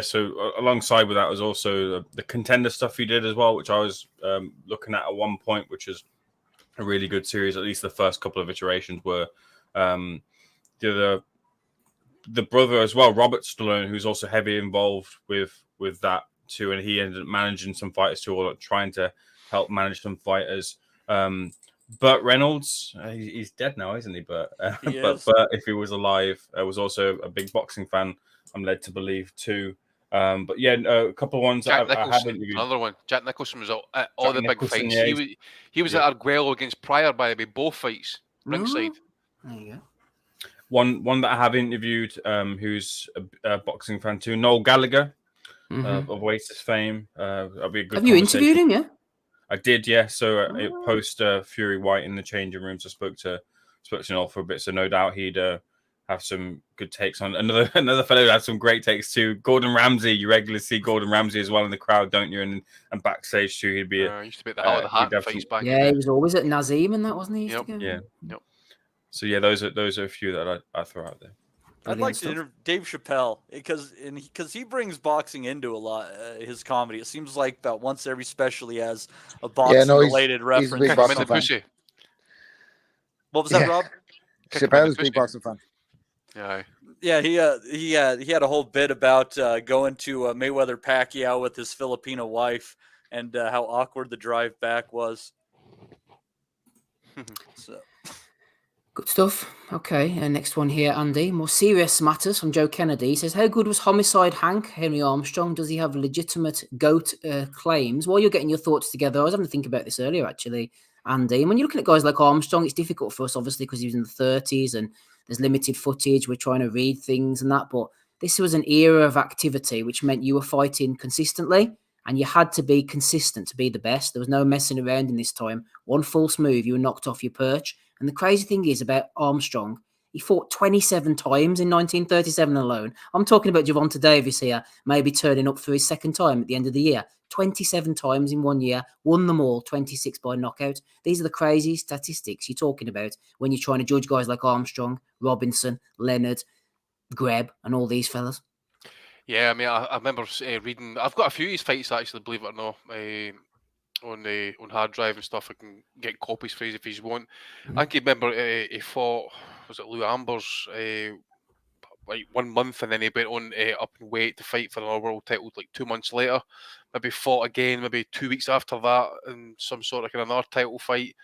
So alongside with that was also the contender stuff he did as well, which I was looking at one point, which is a really good series. At least the first couple of iterations were the brother as well, Robert Stallone, who's also heavily involved with that too, and he ended up managing some fighters too, or trying to help manage some fighters. Burt Reynolds, he's dead now, isn't he? But Burt, if he was alive, was also a big boxing fan. I'm led to believe too. But yeah, a couple of ones Jack I have interviewed. Another one. Jack Nicholson was at all the big fights. Yeah, he was at Arguello against Pryor, by the way, both fights ringside. There you go. One that I have interviewed, who's a boxing fan too, Noel Gallagher of Oasis fame. That'll be a good. Have you interviewed him? Yeah, I did. Yeah, so post Fury White in the changing rooms, I spoke to Noel for a bit. So no doubt he'd have some good takes on another fellow who had some great takes too. Gordon Ramsay, you regularly see Gordon Ramsay as well in the crowd, don't you? And backstage too, he'd be. Used to be at the Out of the Hat fights back. Yeah, he was always at Nazim and that, wasn't he? Yep. So yeah, those are a few that I throw out there. I'd like to interview Dave Chappelle because he brings boxing into a lot his comedy. It seems like about once every special he has a boxing related reference. He's a big boxing fan. What was that, Rob? Chappelle's a big boxing fan. Yeah, he had a whole bit about going to Mayweather Pacquiao with his Filipino wife and how awkward the drive back was. So. Good stuff. Okay, next one here, Andy. More serious matters from Joe Kennedy. He says, how good was Homicide Hank, Henry Armstrong? Does he have legitimate GOAT claims? While you're getting your thoughts together, I was having to think about this earlier, actually, Andy. And when you're looking at guys like Armstrong, it's difficult for us, obviously, because he was in the 30s and there's limited footage. We're trying to read things and that. But this was an era of activity, which meant you were fighting consistently. and you had to be consistent to be the best. There was no messing around in this time. One false move, you were knocked off your perch. And the crazy thing is about Armstrong, he fought 27 times in 1937 alone. I'm talking about Gervonta Davis here, maybe turning up for his second time at the end of the year. 27 times in 1 year, won them all, 26 by knockout. These are the crazy statistics you're talking about when you're trying to judge guys like Armstrong, Robinson, Leonard, Greb, and all these fellas. Yeah, I mean, I remember reading. I've got a few of his fights actually, believe it or not, on hard drive and stuff. I can get copies for you if you want. I can remember he fought. Was it Lou Ambers? Like 1 month, and then he went on up in weight to fight for another world title like 2 months later. Maybe fought again, maybe 2 weeks after that, in some sort of kind of another title fight.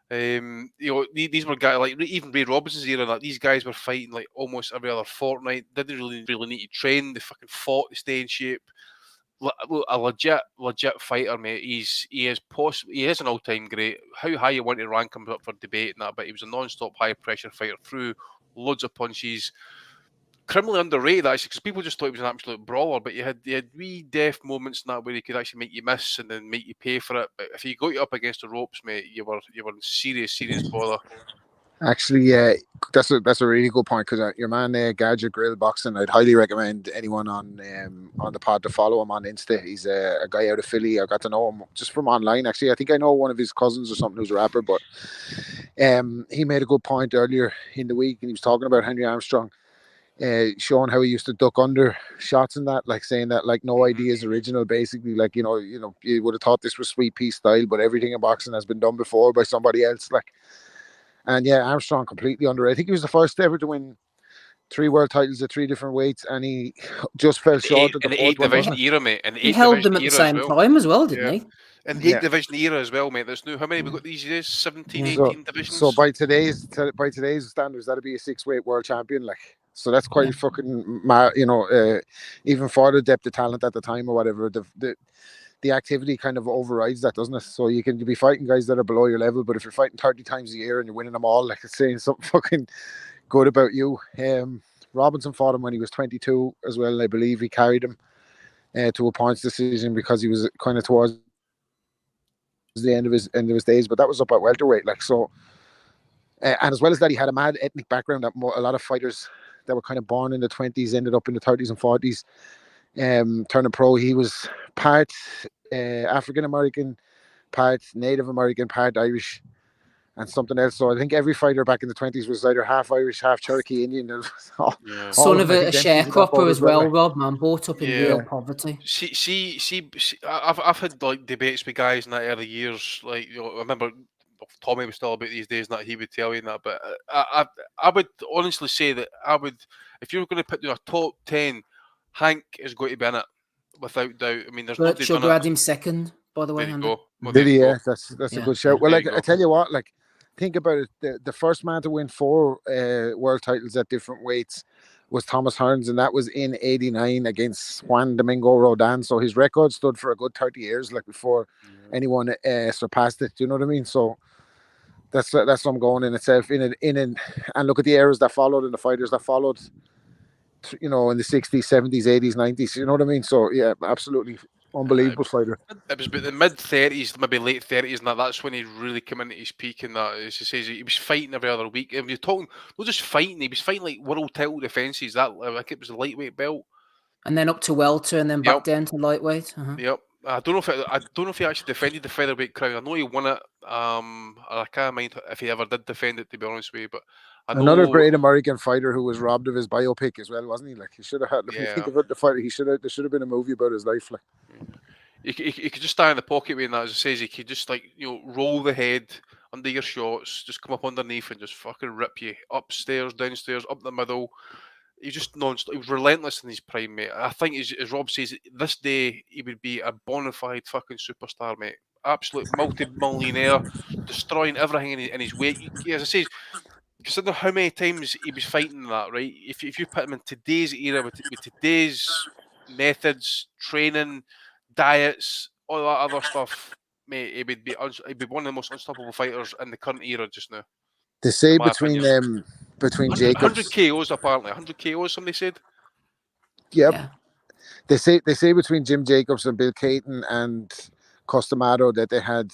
These were guys like even Ray Robinson's era. Like these guys were fighting like almost every other fortnight. Didn't really need to train. They fucking fought to stay in shape. A legit fighter, mate. He is an all-time great. How high you want to rank him up for debate and that, but he was a non-stop high-pressure fighter. Threw loads of punches. Criminally underrated actually, because people just thought he was an absolute brawler, but you had wee deft moments in that where he could actually make you miss and then make you pay for it. But if he got you up against the ropes, mate, you were in serious bother. Actually, yeah, that's a really good point, because your man Gadget Grill Boxing, I'd highly recommend anyone on the pod to follow him on Insta. He's a guy out of Philly. I got to know him just from online. Actually, I think I know one of his cousins or something who's a rapper. But he made a good point earlier in the week, and he was talking about Henry Armstrong, showing how he used to duck under shots and that, like saying that like no idea is original, basically. Like you would have thought this was Sweet Pea style, but everything in boxing has been done before by somebody else. Like. And yeah, Armstrong completely underrated. I think he was the first ever to win 3 world titles at 3 different weights, and he just fell short of the 4th one. Division era, mate. He held them at the same time as well, didn't he? In the 8th division era as well, mate. There's how many we got these days? 17, 18 divisions. So by today's standards, that'd be a 6-weight world champion, like. So that's quite fucking, even for the depth of talent at the time or whatever. The activity kind of overrides that, doesn't it? So you can be fighting guys that are below your level, but if you're fighting 30 times a year and you're winning them all, like it's saying something fucking good about you. Robinson fought him when he was 22 as well. I believe he carried him to a points decision because he was kind of towards the end of his days, but that was up at welterweight, like. So and as well as that, he had a mad ethnic background that a lot of fighters that were kind of born in the 20s ended up in the 30s and 40s turning pro. He was part African American, part Native American, part Irish, and something else. So I think every fighter back in the 20s was either half Irish, half Cherokee Indian. Son of a sharecropper as well, Rob, man, brought up in real poverty. I've had like debates with guys in that early years. Like I remember Tommy was still about these days, and that he would tell you that. But I would honestly say that if you're going to put down a top 10, Hank is going to be in it without doubt. I mean, there's nobody done it. had him second, by the way. There you go. Did he? Yeah, that's a good shout. Well, like I tell you what, like think about it. The first man to win 4 world titles at different weights was Thomas Hearns, and that was in '89 against Juan Domingo Rodan. So his record stood for a good 30 years, like before anyone surpassed it. Do you know what I mean? So that's what I'm going in itself. And look at the eras that followed and the fighters that followed. In the 60s, 70s, 80s, 90s. You know what I mean? So yeah, absolutely unbelievable fighter. It was about the mid 30s, maybe late 30s, and that's when he really came into his peak. And that, as he says, he was fighting every other week. And you're talking, not just fighting, he was fighting like world title defenses. That like it was a lightweight belt, and then up to welter, and then back down to lightweight. Yep. I don't know if he actually defended the featherweight crown. I know he won it. I can't mind if he ever did defend it, to be honest with you. But another great American fighter who was robbed of his biopic as well, wasn't he? Like he should have had. If you think about the fighter, there should have been a movie about his life. Like he could just stand in the pocket with that, as it says. He could just roll the head under your shots, just come up underneath and just fucking rip you upstairs, downstairs, up the middle. He just non-stop. He was relentless in his prime, mate. I think, as Rob says, this day he would be a bona fide fucking superstar, mate. Absolute multi-millionaire, destroying everything in his weight. As I say, consider how many times he was fighting that, right? If you put him in today's era with today's methods, training, diets, all that other stuff, mate, he would be one of the most unstoppable fighters in the current era just now. They say between Jacobs, 100 KOs apparently, 100 KOs. Somebody said. Yep. Yeah. They say between Jim Jacobs and Bill Caton and Customado that they had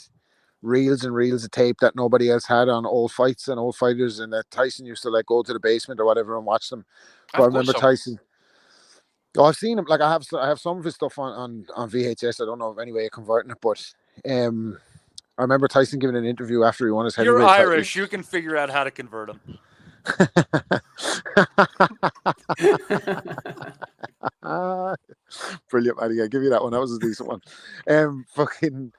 reels and reels of tape that nobody else had on old fights and old fighters, and that Tyson used to like go to the basement or whatever and watch them. But I remember Tyson. Oh, I've seen him. Like I have some of his stuff on VHS. I don't know of any way of converting it, but I remember Tyson giving an interview after he won his heavyweight You're title. Irish. You can figure out how to convert them. Brilliant, Matty. I give you that one. That was a decent one. Fucking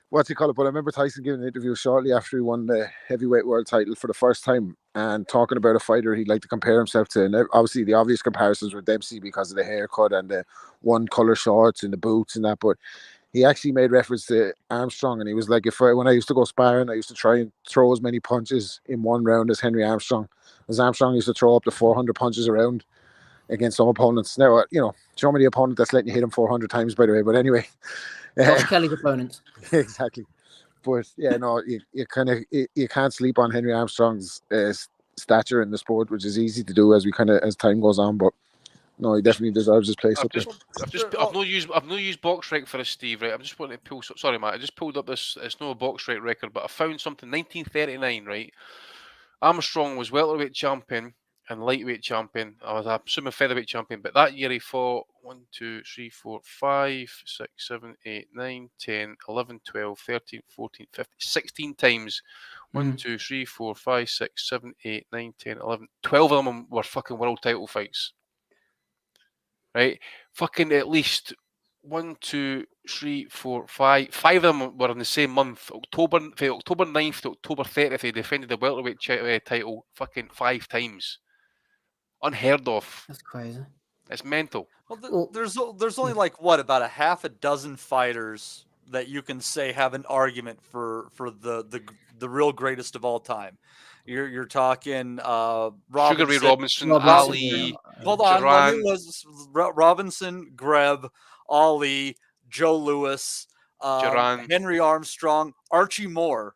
what's he call it? But I remember Tyson giving an interview shortly after he won the heavyweight world title for the first time and talking about a fighter he'd like to compare himself to. And obviously the obvious comparisons were Dempsey because of the haircut and the one color shorts and the boots and that. But he actually made reference to Armstrong, and he was like, when I used to go sparring, I used to try and throw as many punches in one round as Henry Armstrong. As Armstrong used to throw up to 400 punches around against some opponents. Now, show me the opponent that's letting you hit him 400 times, by the way. But anyway. Josh Kelly's opponents. Exactly. But yeah, no, you can't sleep on Henry Armstrong's stature in the sport, which is easy to do as time goes on. But no, he definitely deserves his place up there. I've not used box rec for a Steve, right? I'm just wanting to pull. Sorry, Matt. I just pulled up this. It's no box rec record, but I found something. 1939, right? Armstrong was welterweight champion and lightweight champion. I was assuming featherweight champion, but that year he fought 1, 2, 3, 4, 5, 6, 7, 8, 9, 10, 11, 12, 13, 14, 15, 16 times. 1, 2, 3, 4, 5, 6, 7, 8, 9, 10, 11. 12 of them were fucking world title fights. Right? Fucking at least 1, 2, 3, 4, 5. 5 of them were in the same month. October 9th to October 30th, they defended the welterweight title fucking 5 times. Unheard of. That's crazy. It's mental. Well, there's only like about a half a dozen fighters that you can say have an argument for the real greatest of all time. You're talking Sugar Ray Robinson, Ali. Hold on, Robinson, Greb, Ali, Joe Louis, Henry Armstrong, Archie Moore.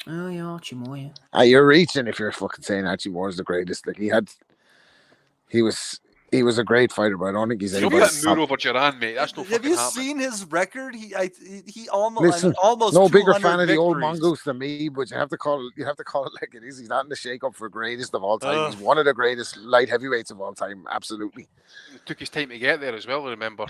Oh yeah, Archie Moore. Yeah. You're reaching if you're fucking saying Archie Moore is the greatest. Like he was a great fighter, but I don't think he's anybody. Don't put Moore over Duran, mate. That's no fucking happening. Have you seen his record? He almost Listen, almost no bigger fan of victories. the old mongoose than me, but you have to call it like it is. He's not in the shake up for greatest of all time. He's one of the greatest light heavyweights of all time. Absolutely. It took his time to get there as well. Remember.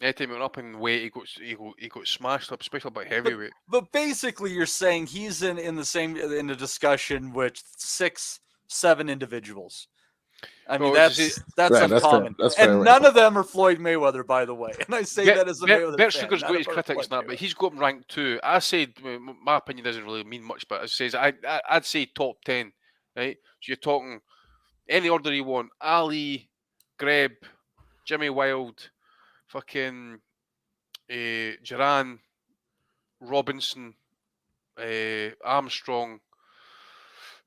Every time he went up in weight, he got smashed up, especially by heavyweight. But basically, you're saying he's in the discussion with 6, 7 individuals. I mean, that's uncommon. That's fair, and none of them are Floyd Mayweather, by the way. And I say that as a Mayweather Bert fan. Sugar's got his critics in that, but he's got him ranked 2. I said, my opinion doesn't really mean much, but it says I'd say top 10, right? So you're talking any order you want: Ali, Greb, Jimmy Wild, fucking Duran, Robinson, Armstrong.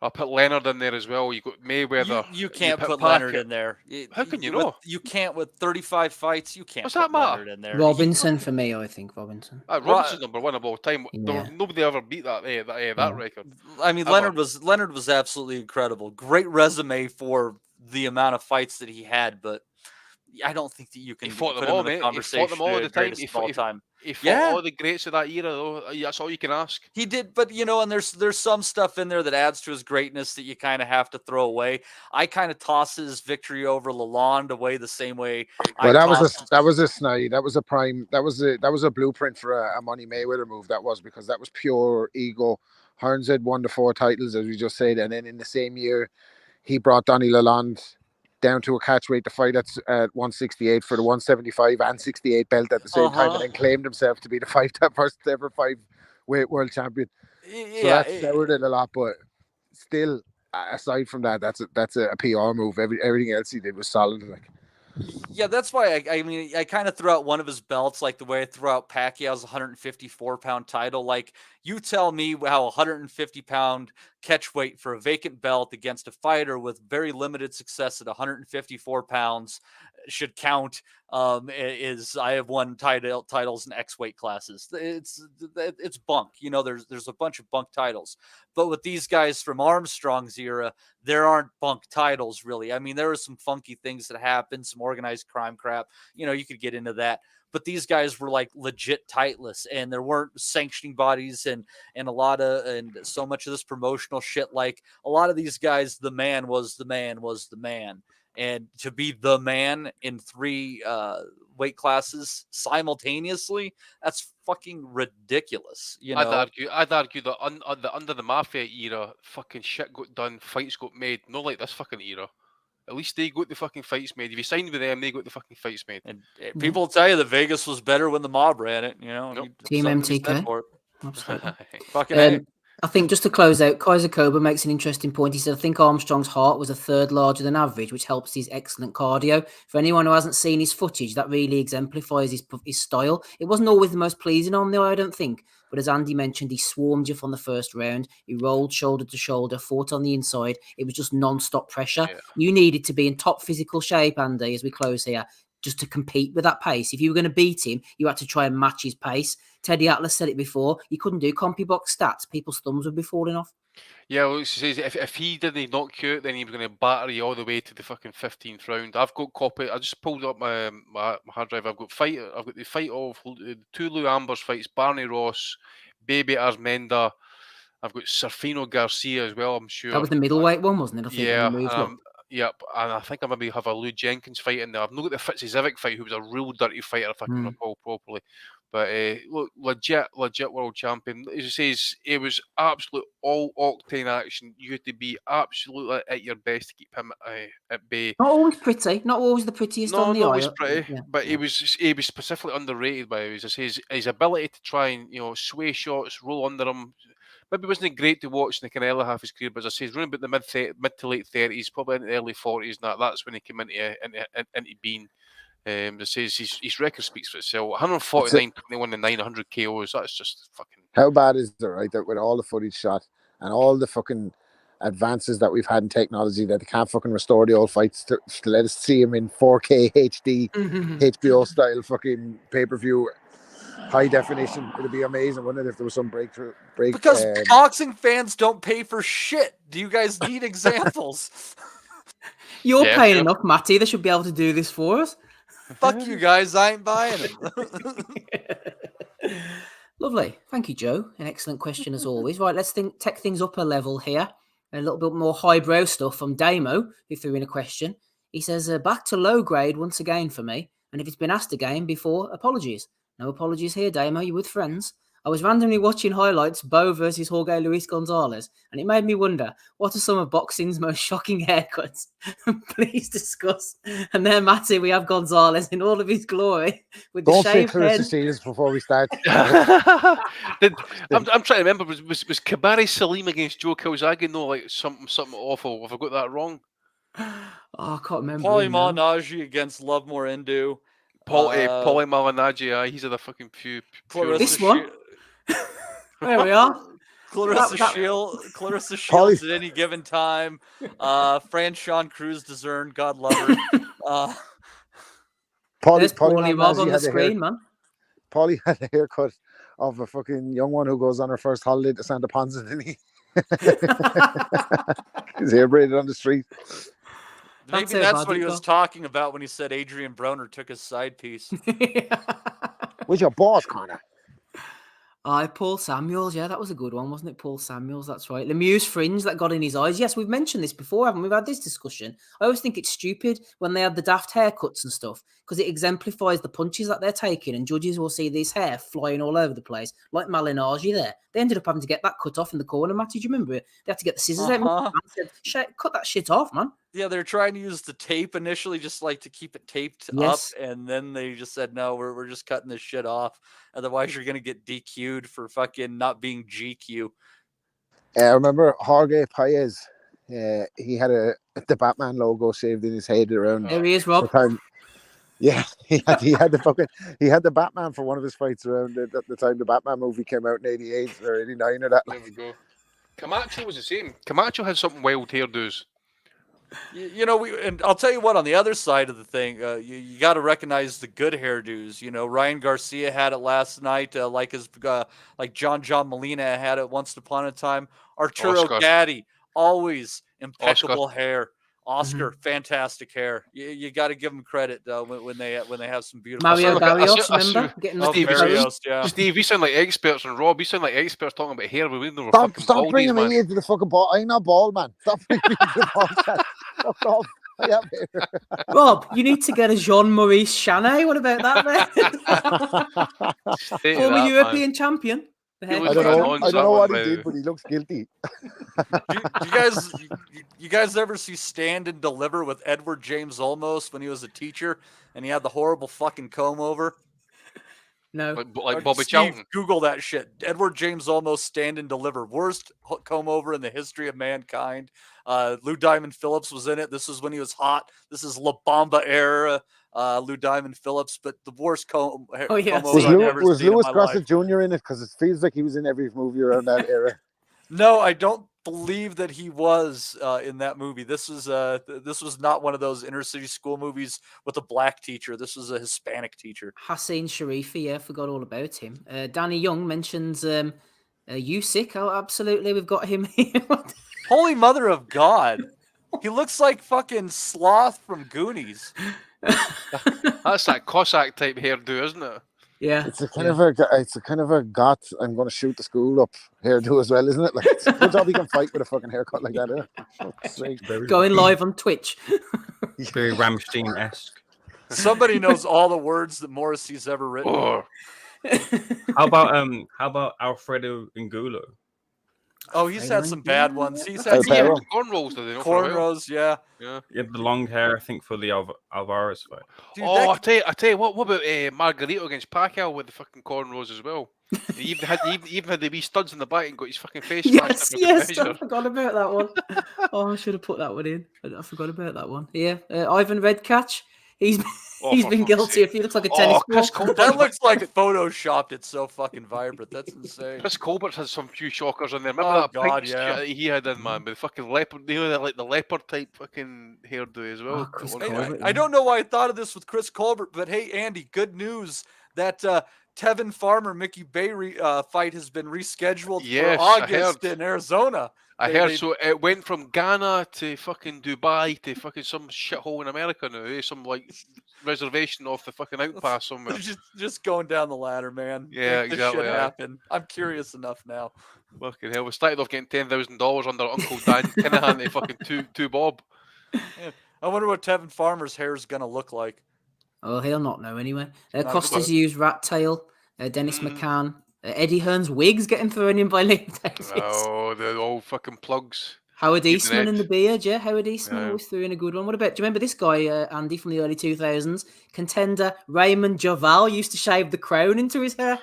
I'll put Leonard in there as well. You got Mayweather. You can't put Leonard in there. How can you know? You can't with 35 fights. You can't. What's that matter? Leonard in there. Robinson for me, I think Robinson. Robinson's number 1 of all time. Yeah. Nobody ever beat that record. I mean, Leonard was absolutely incredible. Great resume for the amount of fights that he had, but I don't think that you can put them all, in the mate. conversation. He fought them all the time. He fought all the greats of that era, though. That's all you can ask. He did, but and there's some stuff in there that adds to his greatness that you kind of have to throw away. I kind of toss his victory over Lalonde away the same way. Well, that was a snide. That was a prime. That was a blueprint for a Money Mayweather move. That was because that was pure ego. Hearns had won the 4 titles, as we just said, and then in the same year, he brought Donnie Lalonde down to a catch weight to fight at 168 for the 175 and 68 belt at the same time, and then claimed himself to be the first ever 5-weight world champion. So that soured it a lot, but still, aside from that, that's a PR move. Everything else he did was solid. Like, yeah, that's why I kind of threw out one of his belts, like the way I threw out Pacquiao's 154-pound title. Like, you tell me how 150-pound catch weight for a vacant belt against a fighter with very limited success at 154 pounds should count. I have won titles in X weight classes. It's bunk. There's a bunch of bunk titles, But with these guys from Armstrong's era, there aren't bunk titles really. I mean, there were some funky things that happened, some organized crime crap. You could get into that. But these guys were like legit titless, and there weren't sanctioning bodies and so much of this promotional shit. Like a lot of these guys, the man was the man. And to be the man in 3 weight classes simultaneously, that's fucking ridiculous. I'd argue that under the Mafia era, fucking shit got done, fights got made. Not like this fucking era. At least they got the fucking fights made. If you signed with them, they got the fucking fights made. And people will tell you that Vegas was better when the Mob ran it. Nope. Team MTK. Absolutely. Fucking I think just to close out, Kaiser Koba makes an interesting point. He said, I think Armstrong's heart was a third larger than average, which helps his excellent cardio. For anyone who hasn't seen his footage, that really exemplifies his style. It wasn't always the most pleasing on the eye, I don't think. But as Andy mentioned, he swarmed you from the first round. He rolled shoulder to shoulder, fought on the inside. It was just non-stop pressure. Yeah. You needed to be in top physical shape, Andy, as we close here, just to compete with that pace. If you were going to beat him, you had to try and match his pace. Teddy Atlas said it before. You couldn't do CompuBox stats. People's thumbs would be falling off. Yeah, well, it says if he didn't knock you out, then he was going to batter you all the way to the fucking 15th round. I've got copy. I just pulled up my hard drive. I've got the fight of the 2 Lou Ambers fights, Barney Ross, Baby Arzmenda. I've got Serfino Garcia as well, I'm sure. That was the middleweight one, wasn't it? I think yep, and I think I maybe have a Lou Jenkins fight in there. I've not got the Fitzy-Zivic fight, who was a real dirty fighter, if I can recall properly. But look, legit world champion. As he says, it was absolute all-octane action. You had to be absolutely at your best to keep him at bay. Not always pretty. Not always the prettiest on the eye. Not always pretty, but he was specifically underrated by him. As I say, his ability to try and sway shots, roll under him. Maybe wasn't great to watch in the kind of early half of his career, but as I say, he's running about the mid to late 30s, probably in the early 40s, and that's when he came into being. It says his record speaks for itself. 149, 21, and 900 KOs. That's just fucking. How bad is it, right? That with all the footage shot and all the fucking advances that we've had in technology, that they can't fucking restore the old fights to let us see him in 4K HD, HBO style fucking pay-per-view. High definition. It'd be amazing, wouldn't it, if there was some breakthrough? Because boxing fans don't pay for shit. Do you guys need examples? You're paying enough, Matty. They should be able to do this for us. Fuck you guys. I ain't buying them. Lovely. Thank you, Joe. An excellent question as always. Right, let's take things up a level here. A little bit more highbrow stuff from Damo, who threw in a question. He says, back to low grade once again for me. And if it's been asked again before, apologies. No apologies here, Damo. You're with friends. I was randomly watching highlights, Bo versus Jorge Luis Gonzalez, and it made me wonder, what are some of boxing's most shocking haircuts? Please discuss. And there, Matty, we have Gonzalez in all of his glory. With the shaved head. Don't say before we start. I'm trying to remember, was Kabari Salim against Joe Kawasaki? No, like something awful. Have I got that wrong? Oh, I can't remember. Paulie Malignaggi against Lovemore Indu. Paulie Malignaggi, he's had a fucking few. This one? There we are. Clarissa Shields at any given time. Sean Cruz DAZN, God love her. Paulie Rob on the screen, man. Paulie had a haircut of a fucking young one who goes on her first holiday to Santa Ponsa, didn't he? His hair braided on the street. Maybe that's what he was talking about when he said Adrian Broner took his side piece. Where's your boss, Connor? Paul Samuels, yeah, that was a good one, wasn't it? Paul Samuels, that's right. Lemieux's fringe that got in his eyes. Yes, we've mentioned this before, haven't we? We've had this discussion. I always think it's stupid when they have the daft haircuts and stuff, because it exemplifies the punches that they're taking, and judges will see this hair flying all over the place, like Malignaggi there. They ended up having to get that cut off in the corner, Matty. Do you remember it? They had to get the scissors out. Said, cut that shit off, man. Yeah, they're trying to use the tape initially, just like to keep it taped up, and then they just said, "No, we're just cutting this shit off. Otherwise, you're gonna get DQ'd for fucking not being GQ." I remember Jorge Paez. He had the Batman logo shaved in his head around. There he is, Rob. Yeah, he had the Batman for one of his fights around at the time the Batman movie came out in '88 or '89 or that. There we go. Camacho was the same. Camacho had something wild hairdos. You know, and I'll tell you what, on the other side of the thing, you got to recognize the good hairdos. You know, Ryan Garcia had it last night, like John Molina had it once upon a time. Arturo Oscar. Gatti, always impeccable Oscar. hair. Oscar, fantastic hair. You got to give him credit when they have some beautiful. Mario hair. Barrios, remember? Getting the Steve, Barrios, yeah. Steve, we sound like experts, and Rob, we sound like experts talking about hair. We know we're Stop, fucking stop baldies, bringing man. me into the fucking ball. I'm not bald, man. Stop bringing me into the ball chat. Fuck off. I am here. Rob, you need to get a Jean-Maurice Chanet. What about that, man? Former European champion. I don't know what he did, but he looks guilty. You guys ever see Stand and Deliver with Edward James Olmos when he was a teacher and he had the horrible fucking comb over? No. Like Bobby Steve, Charlton. Google that shit. Edward James Olmos, Stand and Deliver. Worst comb over in the history of mankind. Lou Diamond Phillips was in it. This is when he was hot. This is La Bamba era. Lou Diamond Phillips, but the worst comb over I've ever Was seen in Louis my Gossett life. Jr. in it? Because it feels like he was in every movie around that era. No, I don't believe that he was in that movie. This was not one of those inner city school movies with a black teacher. This was a Hispanic teacher. Hassan Sharifi, yeah, forgot all about him. Danny Young mentions Usyk. Oh, absolutely, we've got him here. Holy mother of God. He looks like fucking Sloth from Goonies. That's that Cossack type hairdo, isn't it? Yeah. It's a kind of a goth. I'm going to shoot the school up hairdo as well, isn't it? Like, it's a good job he can fight with a fucking haircut like that. Going live on Twitch. Very Rammstein-esque. Somebody knows all the words that Morrissey's ever written. Oh. How about Alfredo Angulo? Oh, he's had some bad ones. He's had some cornrows, did they not? Cornrows, yeah. He had the long hair, I think, for the Alvarez fight. Dude, I tell you what about Margarito against Pacquiao with the fucking cornrows as well? He even had the wee studs in the back and got his fucking face. Yes, I forgot about that one. Oh, I should have put that one in. I forgot about that one. Yeah, Ivan Redcatch. He's been guilty. If he looks like a tennis ball. That looks like photoshopped. It's so fucking vibrant. That's insane. Chris Colbert has some few shockers in there. Remember that pink shit that he had in, man, with the fucking leopard, like the leopard type fucking hairdo as well. I don't know why I thought of this with Chris Colbert, but hey, Andy, good news that Tevin Farmer Mickey Bay fight has been rescheduled for August in Arizona. I heard so. It went from Ghana to fucking Dubai to fucking some shithole in America now. Some like reservation off the fucking outpass somewhere. Just going down the ladder, man. Yeah, Make this exactly. shit happen. I'm curious enough now. Fucking hell, we started off getting $10,000 under Uncle Dan Kinahan to fucking two bob. Yeah. I wonder what Tevin Farmer's hair is gonna look like. Oh, he'll not know anyway. Costa's used rat tail. Dennis McCann. Eddie Hearn's wig's getting thrown in by Liam Davis. Oh, the old fucking plugs. Howard Eastman in the beard, yeah. Howard Eastman always threw in a good one. What about, do you remember this guy, Andy, from the early 2000s? Contender Raymond Javal used to shave the crown into his hair.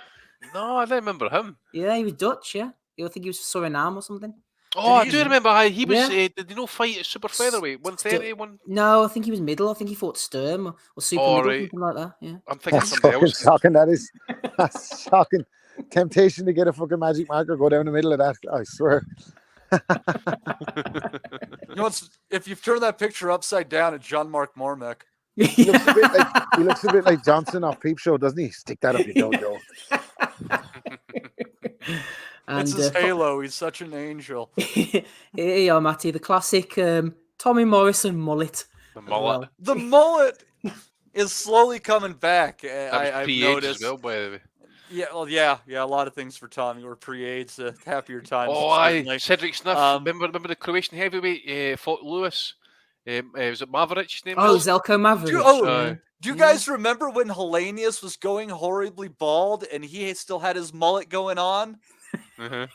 No, I don't remember him. Yeah, he was Dutch, yeah. I think he was Suriname or something. Oh, I do remember. He was. Did he not fight at super featherweight? 130? No, I think he was middle. I think he fought Sturm or super middle, something like that. Yeah. I'm thinking That's somebody fucking else. shocking. That is. That's shocking. Temptation to get a fucking magic marker, go down the middle of that. I swear. You know, if you've turned that picture upside down, it's John Mark Mormack. He looks a bit like Johnson off Peep Show, doesn't he? Stick that up your dojo. It's his halo. He's such an angel. Here you are, Matty. The classic Tommy Morrison mullet. The mullet. Well. The mullet is slowly coming back. I've noticed. noticed. Well, by the way. Yeah, well, yeah. A lot of things for Tommy were pre-AIDS, happier times. Oh, Cedric Sniff. Remember the Croatian heavyweight fought Lewis? Was it Maverick? His name was? Zelko Maverick. Do you guys remember when Hellenius was going horribly bald and he still had his mullet going on? Yeah,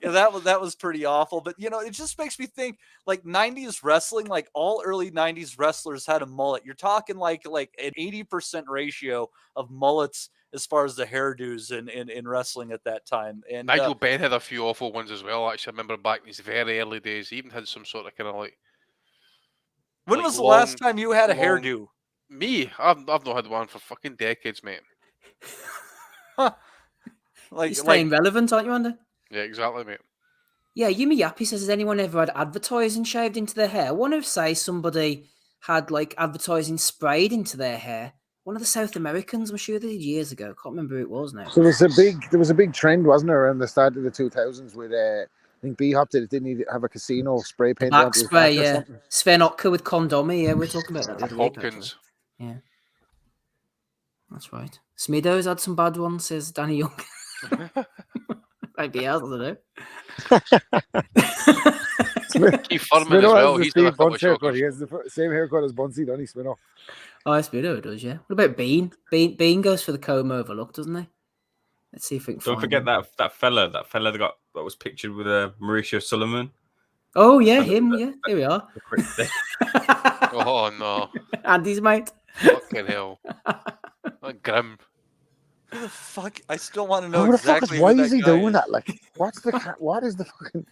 that was pretty awful. But it just makes me think, like 90s wrestling, like all early 90s wrestlers had a mullet. You're talking like an 80% ratio of mullets as far as the hairdos in wrestling at that time. And Nigel Benn had a few awful ones as well. Actually, I remember back in his very early days, he even had some sort of kind of like. When was the last time you had a hairdo? Me, I've not had one for fucking decades, mate. You're staying relevant, aren't you, Andy? Yeah, exactly, mate. Yeah, Yumi Yappy says, has anyone ever had advertising shaved into their hair? I want to say somebody had like advertising sprayed into their hair. One of the South Americans, I'm sure they did years ago. Can't remember who it was now. There was a big trend, wasn't there, around the start of the 2000s with I think B-Hop didn't he have a casino spray painted Back onto his spray, back or yeah. something? Sven Otka with Condomi, yeah, we're talking about that the other week. Hopkins. Yeah. That's right. Smido's had some bad ones, says Danny Young. Maybe else, I don't know. Keith Furman as well. He's got a couple of shockers. He has the same haircut as Bunsey, doesn't he, Smino? Oh, Smido does, yeah. What about Bean? Bean goes for the comb overlook, doesn't he? Let's see if we can Don't forget that fella that was pictured with Mauricio Sullivan. Oh yeah, him. Yeah, here we are. Oh no, Andy's mate. Fucking hell. Grim. Who the fuck? I still want to know Who the exactly fuck why who is he that guy doing that? Like, what is the fucking?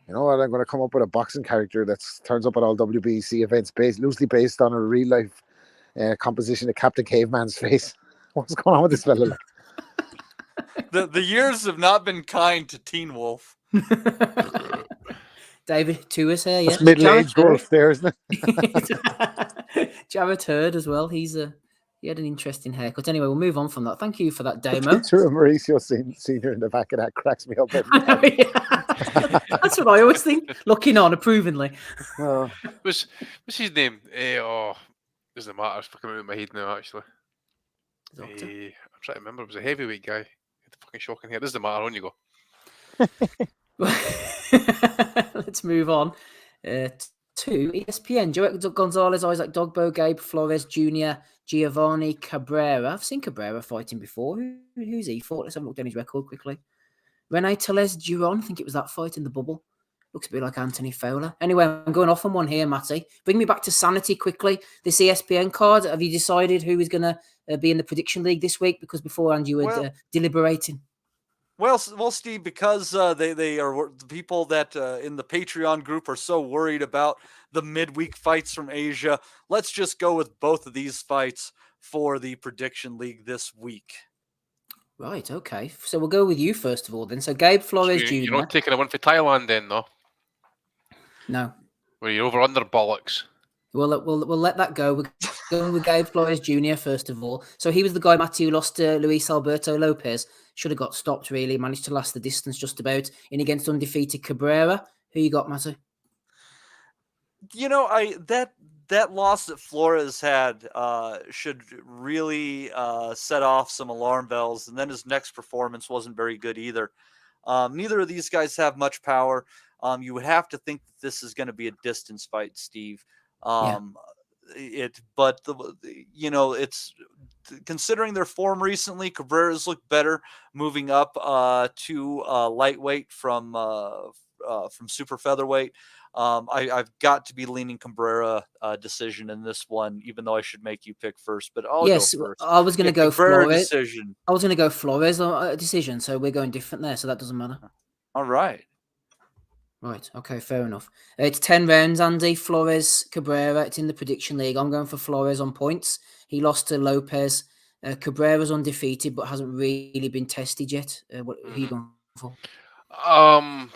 You know what? I'm going to come up with a boxing character that turns up at all WBC events, loosely based on a real life composition of Captain Caveman's face. What's going on with this fella? Like? The years have not been kind to Teen Wolf. David Tua's here, yeah. That's middle-aged Wolf there, isn't it? Jared Hurd as well. He had an interesting haircut. Anyway, we'll move on from that. Thank you for that demo. Picture of Mauricio Senior in the back of that cracks me up. That's what I always think. Looking on approvingly. What's his name? Doesn't matter. It's fucking out of my head now. Actually, I'm trying to remember. It was a heavyweight guy. He had the fucking shocking hair. Doesn't matter. On you go. Let's move on to ESPN. Joe Gonzalez, Isaac Dogbo, Gabe Flores Jr., Giovanni Cabrera. I've seen Cabrera fighting before. Who's he fought? Let's have a look down his record quickly. Rene Teles Duron. I think it was that fight in the bubble. Looks a bit like Anthony Fowler. Anyway, I'm going off on one here, Matty. Bring me back to sanity quickly. This ESPN card. Have you decided who is going to be in the prediction league this week? Because beforehand you were deliberating. Well, Steve, because they are the people that in the Patreon group are so worried about the midweek fights from Asia, let's just go with both of these fights for the prediction league this week. Right, okay. So we'll go with you first of all then. So Gabe Flores Jr. You're not taking a one for Thailand then, no? No. Where you're over under bollocks. We'll let that go. We're going with Gabe Flores Jr. first of all. So he was the guy, Matthew, who lost to Luis Alberto Lopez. Should have got stopped, really. Managed to last the distance just about. In against undefeated Cabrera. Who you got, Matthew? You know, that loss that Flores had should really set off some alarm bells. And then his next performance wasn't very good either. Neither of these guys have much power. You would have to think that this is going to be a distance fight, Steve. It's considering their form recently, Cabrera's looked better moving up to lightweight from super featherweight. I've got to be leaning Cabrera decision in this one, even though I should make you pick first. But I'll go first. I was going to go Cabrera Flores. Decision. I was going to go Flores decision, so we're going different there, so that doesn't matter. All right. Right, okay, fair enough. It's 10 rounds, Andy. Flores, Cabrera. It's in the prediction league. I'm going for Flores on points. He lost to Lopez. Cabrera's undefeated, but hasn't really been tested yet. What are you going for? I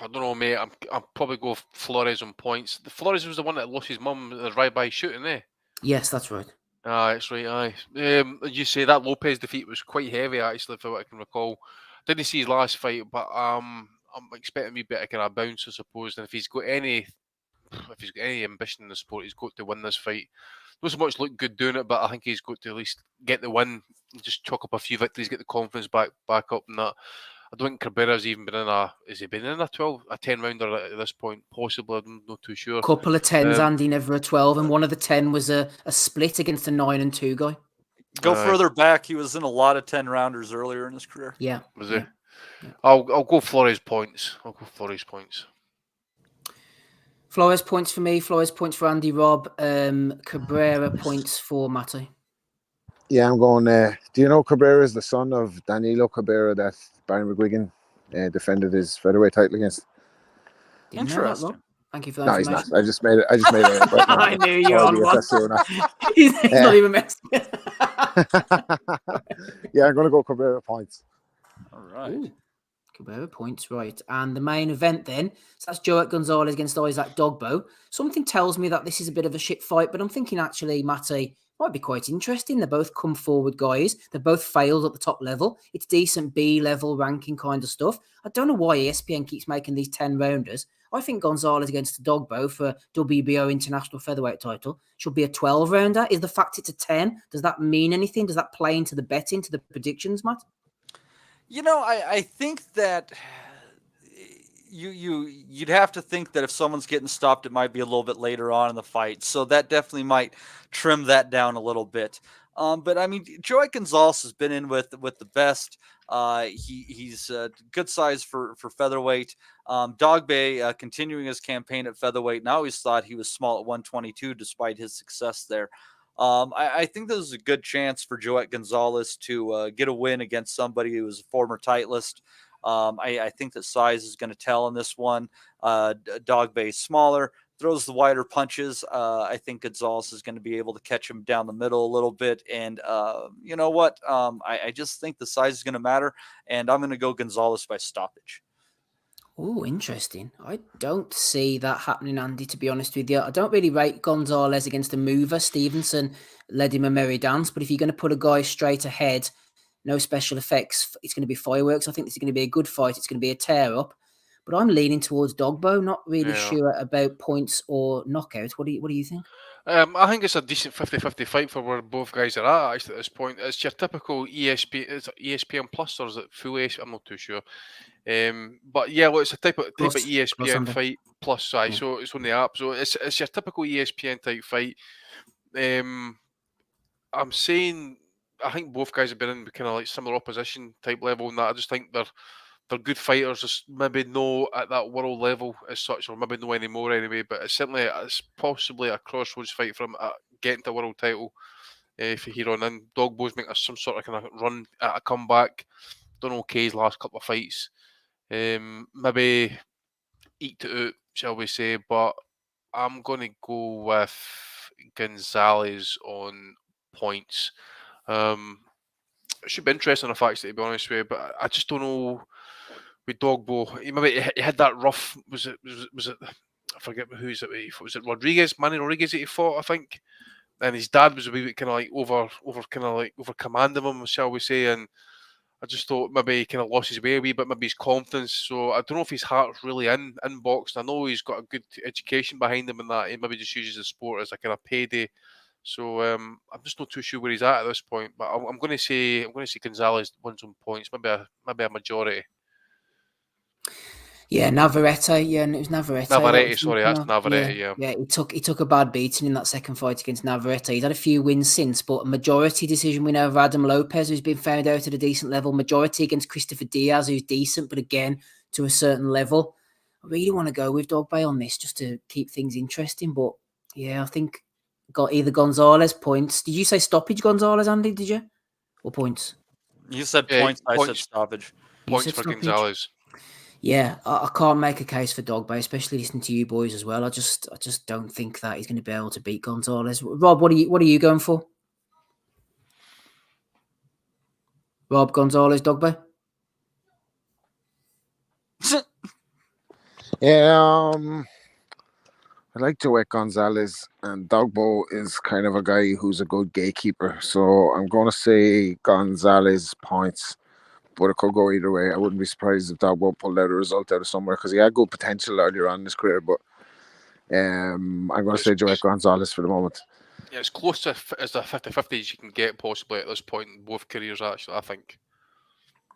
don't know, mate. I'll probably go Flores on points. The Flores was the one that lost his mum in the drive-by shooting, eh? Yes, that's right. That's right, aye. You say that Lopez defeat was quite heavy, actually, for what I can recall. Didn't see his last fight, but I'm expecting a wee bit of kind of bounce, I suppose. And if he's got any ambition in the sport, he's got to win this fight. Not so much look good doing it, but I think he's got to at least get the win, just chalk up a few victories, get the confidence back up, and that. I don't think Cabrera's even been in a 10 rounder at this point? Possibly, I'm not too sure. Couple of 10s, Andy, never a 12, and one of the 10 was a split against a 9-2 guy. Go further back. He was in a lot of 10 rounders earlier in his career. Yeah. Was he? Yeah. I'll go Flores points. Flores points for me. Flores points for Andy Robb. Cabrera points for Matty. Yeah, I'm going. Do you know Cabrera is the son of Danilo Cabrera that Barry McGuigan defended his featherweight title against? Interesting. Thank you for that. No, he's not. I just made it. Right now. I knew you were on one. He's not even messing. Yeah, I'm going to go Cabrera points. All right. Ooh. Cabrera points, right. And the main event then, so that's Joet Gonzalez against Isaac Dogbo. Something tells me that this is a bit of a shit fight, but I'm thinking actually, Matty, might be quite interesting. They're both come forward guys. They're both failed at the top level. It's decent B-level ranking kind of stuff. I don't know why ESPN keeps making these 10-rounders. I think Gonzalez against Dogbo for WBO International Featherweight title should be a 12-rounder. Is the fact it's a 10, does that mean anything? Does that play into the betting, to the predictions, Matt? You know, I think that you'd have to think that if someone's getting stopped, it might be a little bit later on in the fight. So that definitely might trim that down a little bit. But I mean, Joet Gonzalez has been in with the best. He's good size for featherweight. Dogbe continuing his campaign at featherweight. And I always thought he was small at 122 despite his success there. I think there's a good chance for Joet Gonzalez to get a win against somebody who was a former titleist. I think that size is going to tell in this one. Dogbe smaller, throws the wider punches. I think Gonzalez is going to be able to catch him down the middle a little bit. And you know what? I just think the size is going to matter. And I'm going to go Gonzalez by stoppage. Oh, interesting. I don't see that happening, Andy, to be honest with you. I don't really rate Gonzalez against a mover. Stevenson led him a merry dance. But if you're going to put a guy straight ahead, no special effects, it's going to be fireworks. I think this is going to be a good fight. It's going to be a tear-up. But I'm leaning towards Dogbo. Not really sure about points or knockouts. What do you think? I think it's a decent 50-50 fight for where both guys are at actually at this point. It's your typical ESPN Plus, or is it full ESPN? I'm not too sure. But yeah, well, it's a type of ESPN fight plus size, so it's on the app. So it's your typical ESPN type fight. I'm saying I think both guys have been in kind of like similar opposition type level, and that I just think they're good fighters, just maybe no at that world level as such, or maybe no anymore anyway. But it's possibly a crossroads fight for him getting to a world title if here on in. Dogbo's making some sort of kind of run at a comeback. Done okay his last couple of fights. Maybe eked it out, shall we say? But I'm going to go with Gonzalez on points. It should be interesting on the facts, to be honest with you, but I just don't know with Dogbo. He had that rough. Was it? I forget who's it. Was it Manny Rodriguez that he fought? I think. And his dad was a wee bit kind of like over commanding him, shall we say? And I just thought maybe he kind of lost his way a wee bit, maybe his confidence. So I don't know if his heart's really in boxing. I know he's got a good education behind him and that he maybe just uses the sport as a kind of payday. So I'm just not too sure where he's at this point. But I'm going to say Gonzalez wins on points, maybe a majority. Yeah, Navarrete. Yeah, it was Navarrete. Sorry, that's Navarrete. Yeah, he took a bad beating in that second fight against Navarrete. He's had a few wins since, but a majority decision win over Adam Lopez, who's been found out at a decent level. Majority against Christopher Diaz, who's decent, but again to a certain level. I really want to go with Dogbe on this just to keep things interesting. But yeah, I think got either Gonzalez points. Did you say stoppage, Gonzalez, Andy? Did you or points? You said points. I said stoppage. Points for Gonzalez. Yeah, I can't make a case for Dogbe, especially listening to you boys as well. I just don't think that he's going to be able to beat Gonzalez. Rob, what are you going for? Rob, Gonzalez, Dogbe? Yeah, I like Joet Gonzalez, and Dogbo is kind of a guy who's a good gatekeeper. So I'm going to say Gonzalez points. But it could go either way. I wouldn't be surprised if Dogbo pulled out a result out of somewhere because he had good potential earlier on in his career. But I'm going to say Joet Gonzalez for the moment. Yeah, it's close to as the 50-50 as you can get possibly at this point in both careers, actually, I think.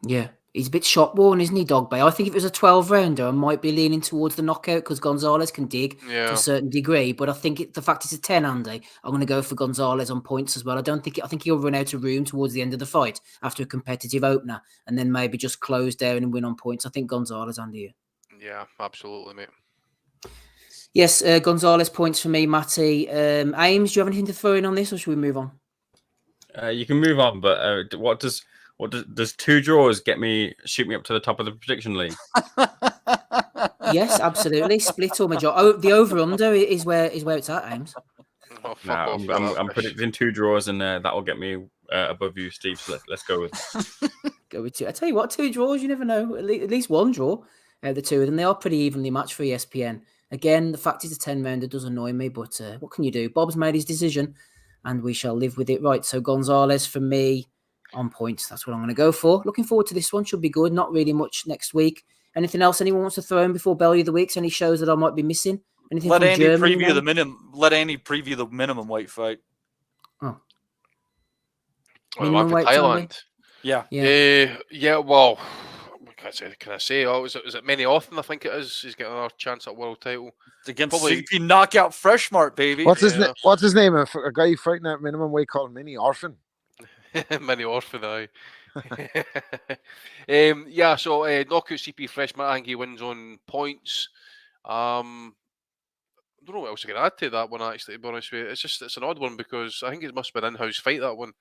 Yeah, he's a bit shot-worn, isn't he, Dogbe? I think if it was a 12-rounder, I might be leaning towards the knockout because Gonzalez can dig to a certain degree. But I think the fact it's a 10, Andy, I'm going to go for Gonzalez on points as well. I think he'll run out of room towards the end of the fight after a competitive opener and then maybe just close down and win on points. I think Gonzalez, Andy. Yeah, absolutely, mate. Yes, Gonzalez points for me, Matty. Ames, do you have anything to throw in on this or should we move on? You can move on, but does 2 draws shoot me up to the top of the prediction league? Yes, absolutely. Split or majority. Oh, the over/under is where it's at, Ames. I'm predicting 2 draws, and that will get me above you, Steve. So let's go with it. go with two. I tell you what, 2 draws, you never know. At least 1 draw. The 2 of them, they are pretty evenly matched for ESPN. Again, the fact it's a 10-rounder does annoy me, but what can you do? Bob's made his decision, and we shall live with it. Right, so Gonzalez for me on points. That's what I'm going to go for. Looking forward to this one. Should be good. Not really much next week. Anything else anyone wants to throw in before Belly of the Weeks? Any shows that I might be missing? Anything Let from Andy Germany, preview man? the minimum. Let Andy preview the minimum weight fight. Oh. Minimum weight, Thailand. Yeah. Yeah. Well, what can I say? Oh, is it Manny Orton? I think it is. He's getting another chance at world title. It's against CP Knockout Freshmart, baby. What's his name? A guy fighting at minimum weight called Mini Orphan. Mini Orphan, aye. Yeah. So knockout CP Freshmart. I think he wins on points. I don't know what else I can add to that one, actually, to be honest with you. It's an odd one because I think it must have been an in-house fight, that one.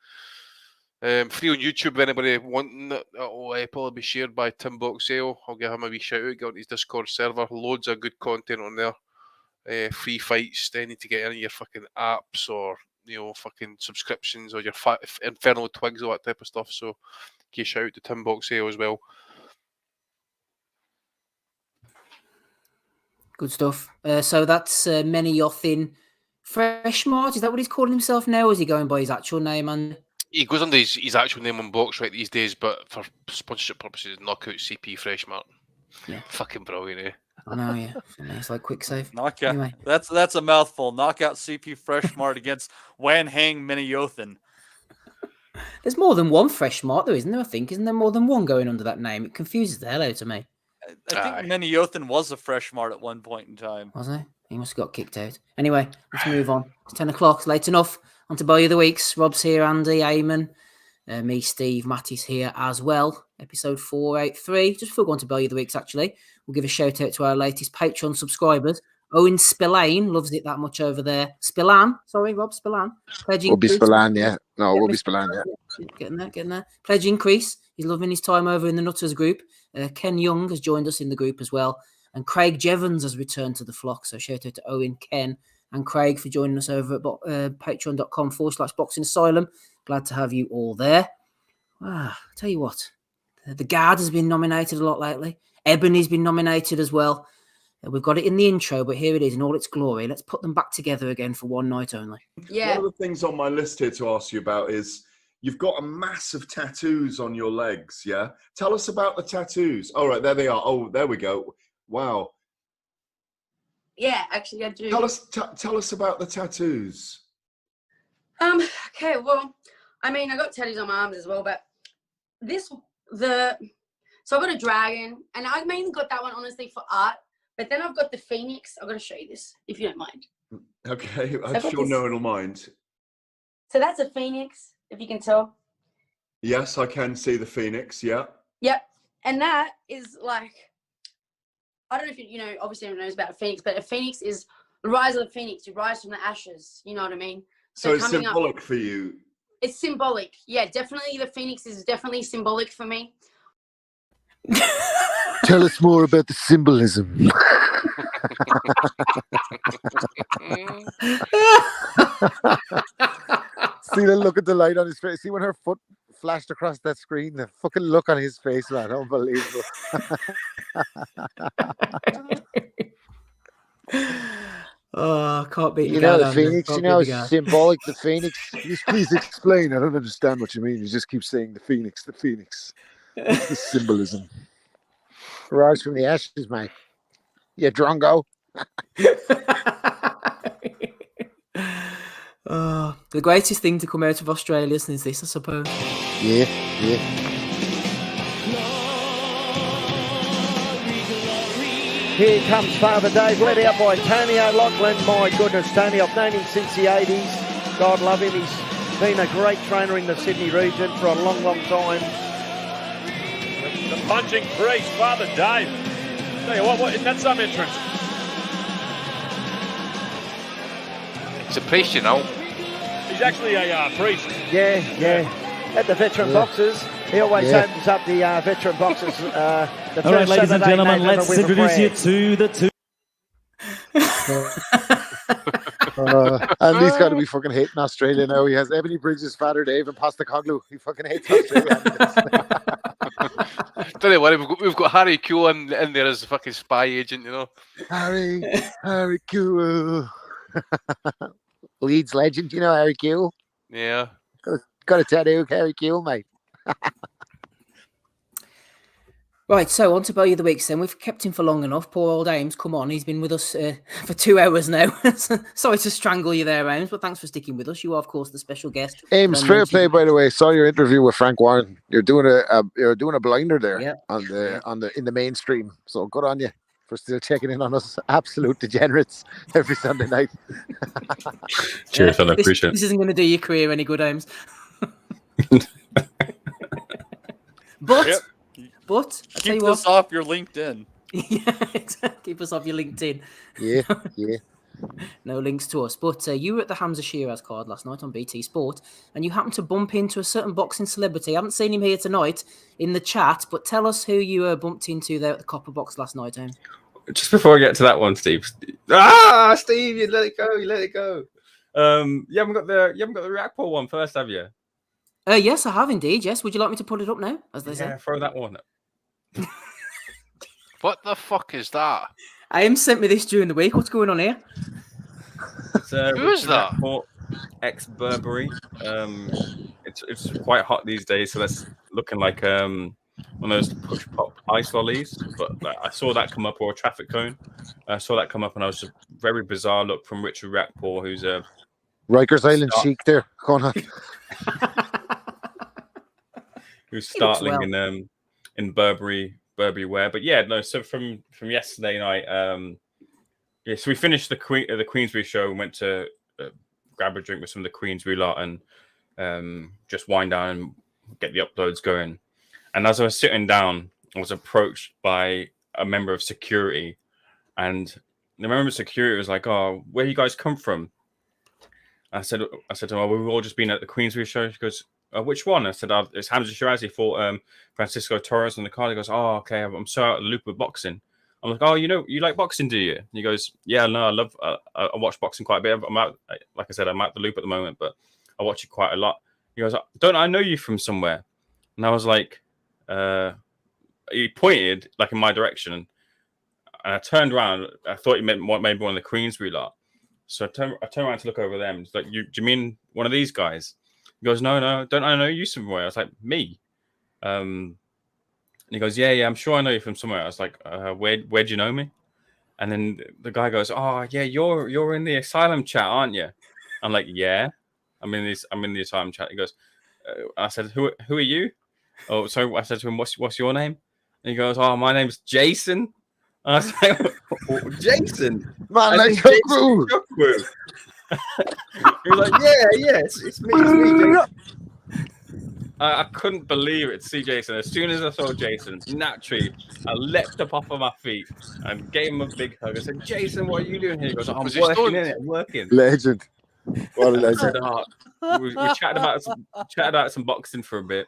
Free on YouTube, if anybody wanting it, it'll probably be shared by Tim Boxell. I'll give him a wee shout out, get on his Discord server. Loads of good content on there. Free fights, they need to get any of your fucking apps or, fucking subscriptions or your Infernal Twigs, all that type of stuff. So, give a shout out to Tim Boxell as well. Good stuff. So that's Manny Orton Freshmart. Is that what he's calling himself now? Or is he going by his actual name? And he goes under his actual name on Boxrec these days, but for sponsorship purposes, Knockout CP Freshmart. Yeah. Fucking brilliant, eh? I know, yeah. It's like quick save. Knockout. Anyway. That's a mouthful. Knockout CP Freshmart against Wan Hang Miniyothin. There's more than one Freshmart, though, isn't there? I think. Isn't there more than one going under that name? It confuses the hell out of me. I think Miniyothin was a Freshmart at one point in time. Was he? He must have got kicked out. Anyway, let's move on. It's 10 o'clock. It's late enough. On to Belly of the Weeks. Rob's here, Andy, Eamon, me, Steve, Matty's here as well. Episode 483. Just before we go on to Belly of the Weeks, actually, we'll give a shout out to our latest Patreon subscribers. Owen Spillane loves it that much over there. Spillane, sorry, Rob, Spillane. Will be Spillane, yeah. No, we'll be Spillane, yeah. Getting there. Pledge increase. He's loving his time over in the NUTHOUSE group. Ken Young has joined us in the group as well. And Craig Jevons has returned to the flock. So shout out to Owen, Ken, and Craig for joining us over at patreon.com/Boxing Asylum. Glad to have you all there. I'll tell you what, the Guard has been nominated a lot lately. Ebony's been nominated as well. We've got it in the intro, but here it is in all its glory. Let's put them back together again for one night only. Yeah. One of the things on my list here to ask you about is you've got a massive tattoos on your legs, yeah? Tell us about the tattoos. All right, there they are. Oh, there we go. Wow. Yeah, actually, I do. Tell us about the tattoos. Okay, well, I mean, I got tattoos on my arms as well, but so I got a dragon, and I mainly got that one, honestly, for art, but then I've got the phoenix. I've got to show you this, if you don't mind. Okay, I'm sure no one will mind. So that's a phoenix, if you can tell. Yes, I can see the phoenix, yeah. Yep, and that is like, I don't know if obviously everyone knows about a phoenix, but a phoenix is the rise of the phoenix. You rise from the ashes, you know what I mean? So it's symbolic for you? It's symbolic. Yeah, definitely the phoenix is definitely symbolic for me. Tell us more about the symbolism. See the look at the light on his face. See when her foot flashed across that screen, the fucking look on his face, man. Unbelievable. Oh, can't beat the phoenix. It's symbolic. The phoenix. Please explain. I don't understand what you mean. You just keep saying the phoenix. The phoenix. What's the symbolism? Rise from the ashes, mate. Yeah, drongo. The greatest thing to come out of Australia since this, I suppose. Yeah. Here comes Father Dave, led out by Tony O'Loughlin. My goodness, Tony, I've known him since the 80s. God love him. He's been a great trainer in the Sydney region for a long, long time. The punching priest, Father Dave. Tell you what, isn't that some entrance? It's a priest, you know. He's actually a priest. Yeah. At the veteran boxes, he always opens up the veteran boxes. All right, ladies and gentlemen, let's introduce you to the two. Andy's got to be fucking hating Australia now. He has Ebony Bridges' father Dave and Postacoglu. He fucking hates Australia. Don't worry, we've got Harry Kuehl in there as a fucking spy agent, you know. Harry Kuehl. Leeds legend, you know, Harry Kuehl. Yeah. Got a tattoo, Harry Kuehl, mate. Right, so on to Bowyer of the Week then. We've kept him for long enough. Poor old Ames, come on. He's been with us for 2 hours now. Sorry to strangle you there, Ames, but thanks for sticking with us. You are, of course, the special guest. Ames, fair play, by the way. Saw your interview with Frank Warren. You're doing a blinder there in the mainstream. So good on you for still checking in on us, absolute degenerates, every Sunday night. Cheers, fella. Appreciate it. This isn't going to do your career any good, Ames. But I tell you keep what, us off your LinkedIn. Yeah, keep us off your LinkedIn. Yeah. No links to us. But you were at the Hamza Shiraz card last night on BT Sport, and you happened to bump into a certain boxing celebrity. I haven't seen him here tonight in the chat, but tell us who you bumped into there at the Copper Box last night, James. Just before I get to that one, Steve. Steve, you let it go. You let it go. You haven't got the React one first, have you? Yes, I have indeed. Yes. Would you like me to put it up now, as they say? Yeah, throw that one up. What the fuck is that? Ames sent me this during the week. What's going on here? Who is that? Ex Burberry. It's quite hot these days, so that's looking like one of those push pop ice lollies. But I saw that come up, or a traffic cone. I saw that come up, and I was just very bizarre look from Richard Rackpour, who's a Rikers Island chic there. Going on. Who's startling in Burberry wear. But yeah, no. So from yesterday night, so we finished the Queensbury show and went to grab a drink with some of the Queensbury lot and just wind down and get the uploads going. And as I was sitting down, I was approached by a member of security, and the member of security was like, "Oh, where you guys come from?" I said to him, "Oh, we've all just been at the Queensbury show." He goes, "Which one?" I said, "It's Hamza Shiraz. He fought Francisco Torres on the card." He goes, "Oh, okay. I'm so out of the loop with boxing." I'm like, "Oh, you like boxing, do you?" And he goes, "Yeah, no, I watch boxing quite a bit. I'm out, like I said, I'm out the loop at the moment, but I watch it quite a lot." He goes, "Don't I know you from somewhere?" And I was like, he pointed like in my direction, and I turned around. I thought he meant maybe one of the Queensbury lot. So I turned around to look over them. He's like, do you mean one of these guys? He goes, no, don't I know you somewhere? I was like, me? And he goes, yeah, I'm sure I know you from somewhere. I was like, where'd you know me? And then the guy goes, oh, yeah, you're in the Asylum chat, aren't you? I'm like, yeah, I'm in the Asylum chat. He goes, I said, who are you? Oh, so I said to him, what's your name? And he goes, oh, my name's Jason. And I was like, Jason? Man, like Chuckwu. He was like, yeah, it's me, Jason. I couldn't believe it, to see Jason. As soon as I saw Jason, naturally, I leapt up off of my feet and gave him a big hug. I said, Jason, what are you doing here? He goes, I'm working in it, working. Legend. What a legend. I said, we chatted about some boxing for a bit.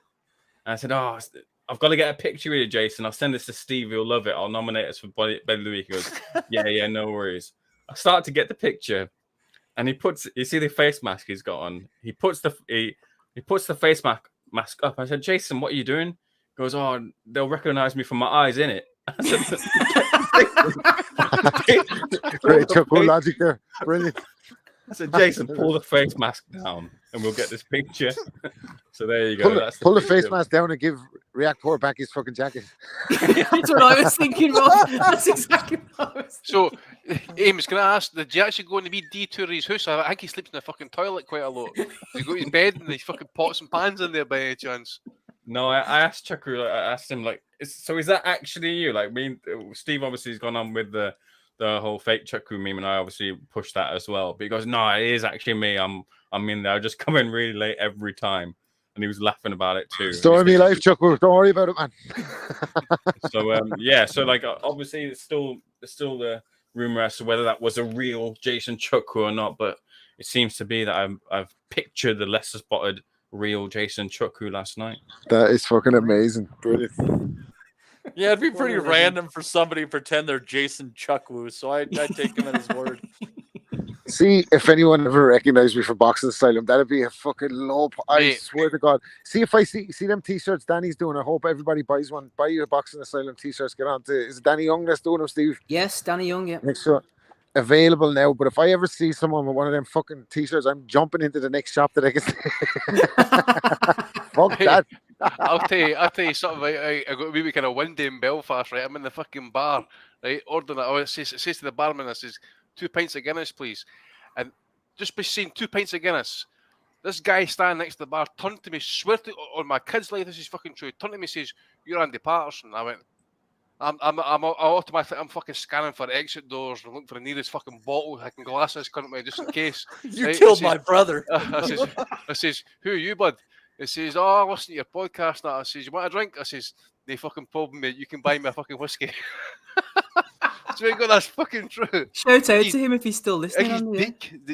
And I said, I've got to get a picture with you, Jason. I'll send this to Steve. He'll love it. I'll nominate us for Ben Louis. He goes, yeah, no worries. I start to get the picture, and you see the face mask he's got on. He puts the face mask up. I said, Jason, what are you doing? He goes, oh, they'll recognize me from my eyes, innit? I said, great Chuckwu logic there. Brilliant. I said, Jason, pull the face mask down and we'll get this picture. So there you go. Pull the face mask down and give React back his fucking jacket. That's what I was thinking, Rob. That's exactly what I was thinking. So, Ames, can I ask, did you actually go on the wee detour of his house? I think he sleeps in the fucking toilet quite a lot. He's got his bed and his fucking pots and pans in there by any chance? No, I asked Chuckwu, I asked him, like, is that actually you? Like, Steve obviously has gone on with the whole fake Chuckwu meme, and I obviously pushed that as well. But he goes, no, it is actually me. I'm in there. I just come in really late every time. And he was laughing about it too. Story of me life, Chuckwu. Don't worry about it, man. So like obviously it's still the rumor as to whether that was a real Jason Chuckwu or not, but it seems to be that I've pictured the lesser spotted real Jason Chuckwu last night. That is fucking amazing. Brilliant. Yeah, it'd be pretty random for somebody to pretend they're Jason Chuckwu, so I take him at his word. See if anyone ever recognized me from Boxing Asylum, that'd be a fucking low. I swear to God. See if I see them t-shirts Danny's doing. I hope everybody buys one. Buy you a Boxing Asylum t-shirts. Get on to. Is it Danny Young that's doing them, Steve? Yes, Danny Young. Yeah. Make sure available now. But if I ever see someone with one of them fucking t-shirts, I'm jumping into the next shop that I can see. Fuck that. I'll tell you something. I got a wee kind of windy in Belfast, right? I'm in the fucking bar, right? Ordering it. It says to the barman, it says 2 pints of Guinness, please. And just by saying 2 pints of Guinness, this guy standing next to the bar turned to me, swear to on my kid's life, this is fucking true. Turned to me, says, "You're Andy Patterson." I went, I'm fucking scanning for exit doors and looking for the nearest fucking bottle I can glass this cunt just in case. You killed my brother. I says, "Who are you, bud?" It says, "Oh, I listen to your podcast now." I says, "You want a drink?" I says, "No fucking problem, mate. You can buy me a fucking whiskey." So that's fucking true. Shout out to him if he's still listening.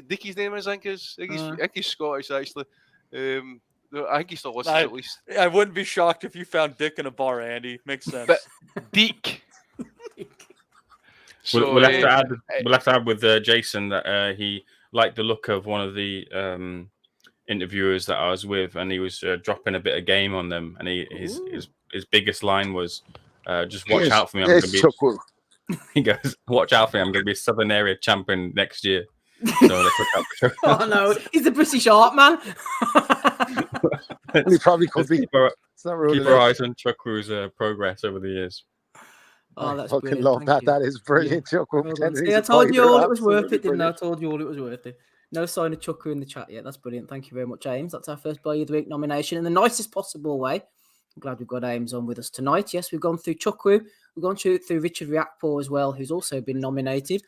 Dickie's name is, I think he's Scottish actually. I think he's still listening at least. I wouldn't be shocked if you found Dick in a bar, Andy. Makes sense. But Dick. So, we'll have to add with Jason that he liked the look of one of the interviewers that I was with, and he was dropping a bit of game on them, and his biggest line was, "Just watch out for me. I'm going to be." He goes, "Watch out for me. I'm going to be a Southern Area champion next year." So let's look out for Oh no, he's the British art man. He probably could be. Keep our eyes on Chukru's progress over the years. Oh, that's fucking love that. That is brilliant, Chukwu. Yeah, I told you all it was worth it, didn't I? I told you all it was worth it. No sign of Chukwu in the chat yet. That's brilliant. Thank you very much, Ames. That's our first Boy of the Week nomination in the nicest possible way. I'm glad we've got Ames on with us tonight. Yes, we've gone through Chukwu. We've gone through Richard Riakpo as well, who's also been nominated.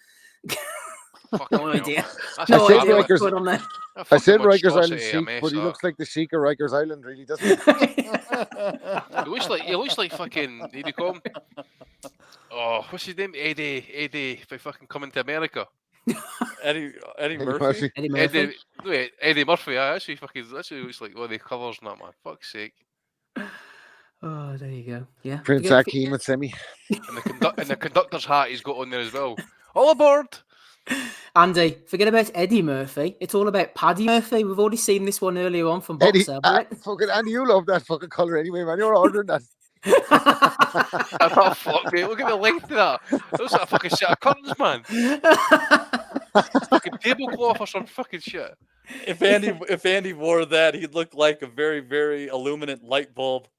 No idea. No idea what's going on there. I said Rikers Island Sheik, but he looks like the Sheik of Rikers Island, really, doesn't he? He looks like fucking, what do you call him? Oh, what's his name? Eddie, if I fucking come into America. Eddie Murphy? Eddie Murphy, actually looks like one of the colours and that, man. Fuck's sake. Oh, there you go. Yeah. Prince Akeem and Semi. And the conductor's hat he's got on there as well. All aboard! Andy, forget about Eddie Murphy. It's all about Paddy Murphy. We've already seen this one earlier on from Boxer. Fucking Andy, you love that fucking colour anyway, man. You're ordering that. Oh, fuck, mate. Look at the length of that. Those are a fucking set of curtains, man. Fucking tablecloth or some fucking shit. If Andy wore that, he'd look like a very, very illuminant light bulb.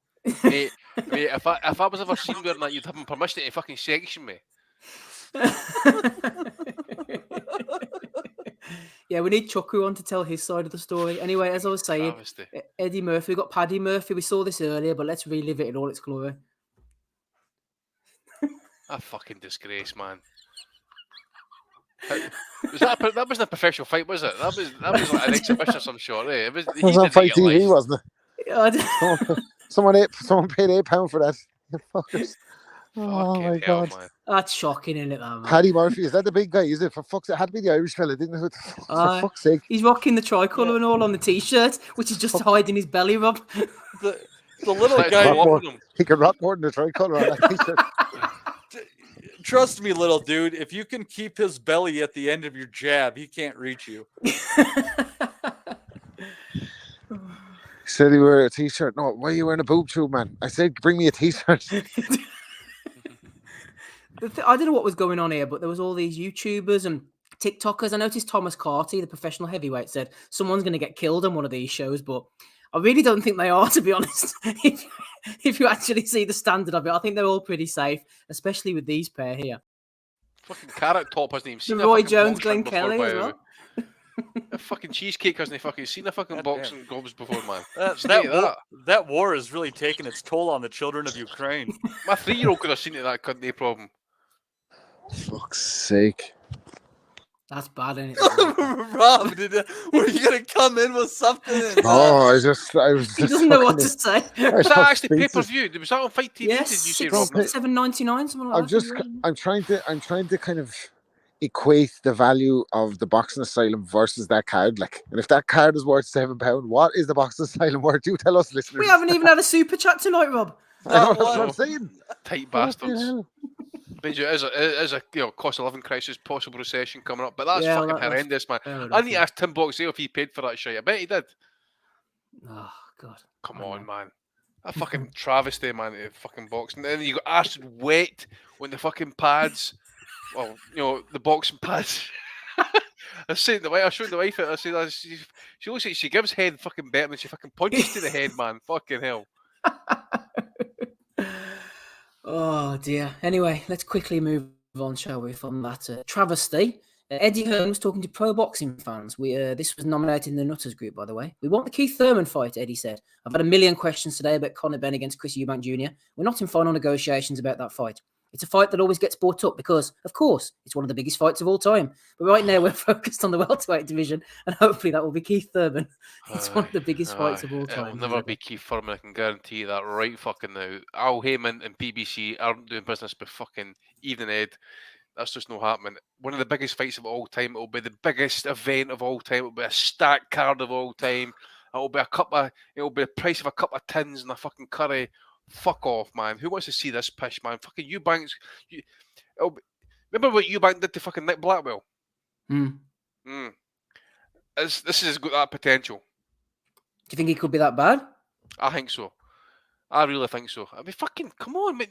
Mate, if I was ever seen wearing that, you'd have permission to fucking section me. Yeah, we need Chukwu on to tell his side of the story. Anyway, as I was saying, Eddie Murphy, we got Paddy Murphy. We saw this earlier, but let's relive it in all its glory. A fucking disgrace, man. That wasn't a professional fight, was it? That was like an exhibition of some sort. Eh? It was on Fight TV, wasn't it? Someone paid £8 for that. Oh my God. Man. That's shocking, isn't it, that, man? Paddy Murphy, is that the big guy? Is it? For fuck's sake, it had to be the Irish fella, didn't it? For fuck's sake. He's rocking the tricolour and all on the t-shirt, which is just hiding his belly rub. The little guy. He can rock more than the tricolour on that t-shirt. Trust me, little dude, if you can keep his belly at the end of your jab, he can't reach you. He said he wore a t-shirt. No, why are you wearing a boob tube, man? I said, bring me a t-shirt. I don't know what was going on here, but there was all these YouTubers and TikTokers. I noticed Thomas Carty, the professional heavyweight, said someone's going to get killed on one of these shows, but I really don't think they are, to be honest. If you actually see the standard of it, I think they're all pretty safe, especially with these pair here. Fucking Carrot Top hasn't even seen Roy Jones, Glenn Kelly as well. A fucking cheesecake hasn't fucking seen a fucking boxing gloves before, man. That war has really taken its toll on the children of Ukraine. My 3-year-old could have seen it, that couldn't be a problem. Fuck's sake. That's bad, isn't it? Rob, were you going to come in with something? Oh, I was just. He doesn't know what to say. Was that actually pay-per-view? Was that on Fight TV? Yes, did you say, Rob? $7.99, something like that. I'm trying to kind of equate the value of the Boxing Asylum versus that card. Like, and if that card is worth £7, what is the Boxing Asylum worth? You tell us, listeners. We haven't even had a super chat tonight, Rob. I know, that's what I'm saying. Tight bastards. Benji, it is a cost of living crisis, possible recession coming up, but that's Yeah, fucking well, that's horrendous, man. fair I enough, need yeah. to ask Tim Boxdale if he paid for that shit. I bet he did. Oh God. Come on, man. A fucking travesty, man, the fucking box. And then you got acid wet when the fucking pads. Well, the boxing pads. I showed the wife it. I said, she looks like she gives head fucking better than she fucking punches to the head, man. Fucking hell. Oh dear. Anyway, let's quickly move on, shall we, from that travesty. Eddie Hearn was talking to pro boxing fans. This was nominated in the Nutters group, by the way. We want the Keith Thurman fight, Eddie said. I've had a million questions today about Conor Benn against Chris Eubank Jr. We're not in final negotiations about that fight. It's a fight that always gets brought up because, of course, it's one of the biggest fights of all time. But right now we're focused on the welterweight division, and hopefully that will be Keith Thurman. It's one of the biggest fights of all time. It'll never be Keith Thurman, I can guarantee you that right fucking now. Al Heyman and PBC aren't doing business with fucking Evening Ed. That's just not happening. One of the biggest fights of all time. It'll be the biggest event of all time. It'll be a stacked card of all time. It'll be the price of a cup of tins and a fucking curry. Fuck off, man. Who wants to see this pish, man? Fucking Eubanks. Remember what Eubank did to fucking Nick Blackwell? This has got that potential. Do you think he could be that bad? I think so. I really think so. I mean, fucking, come on, man.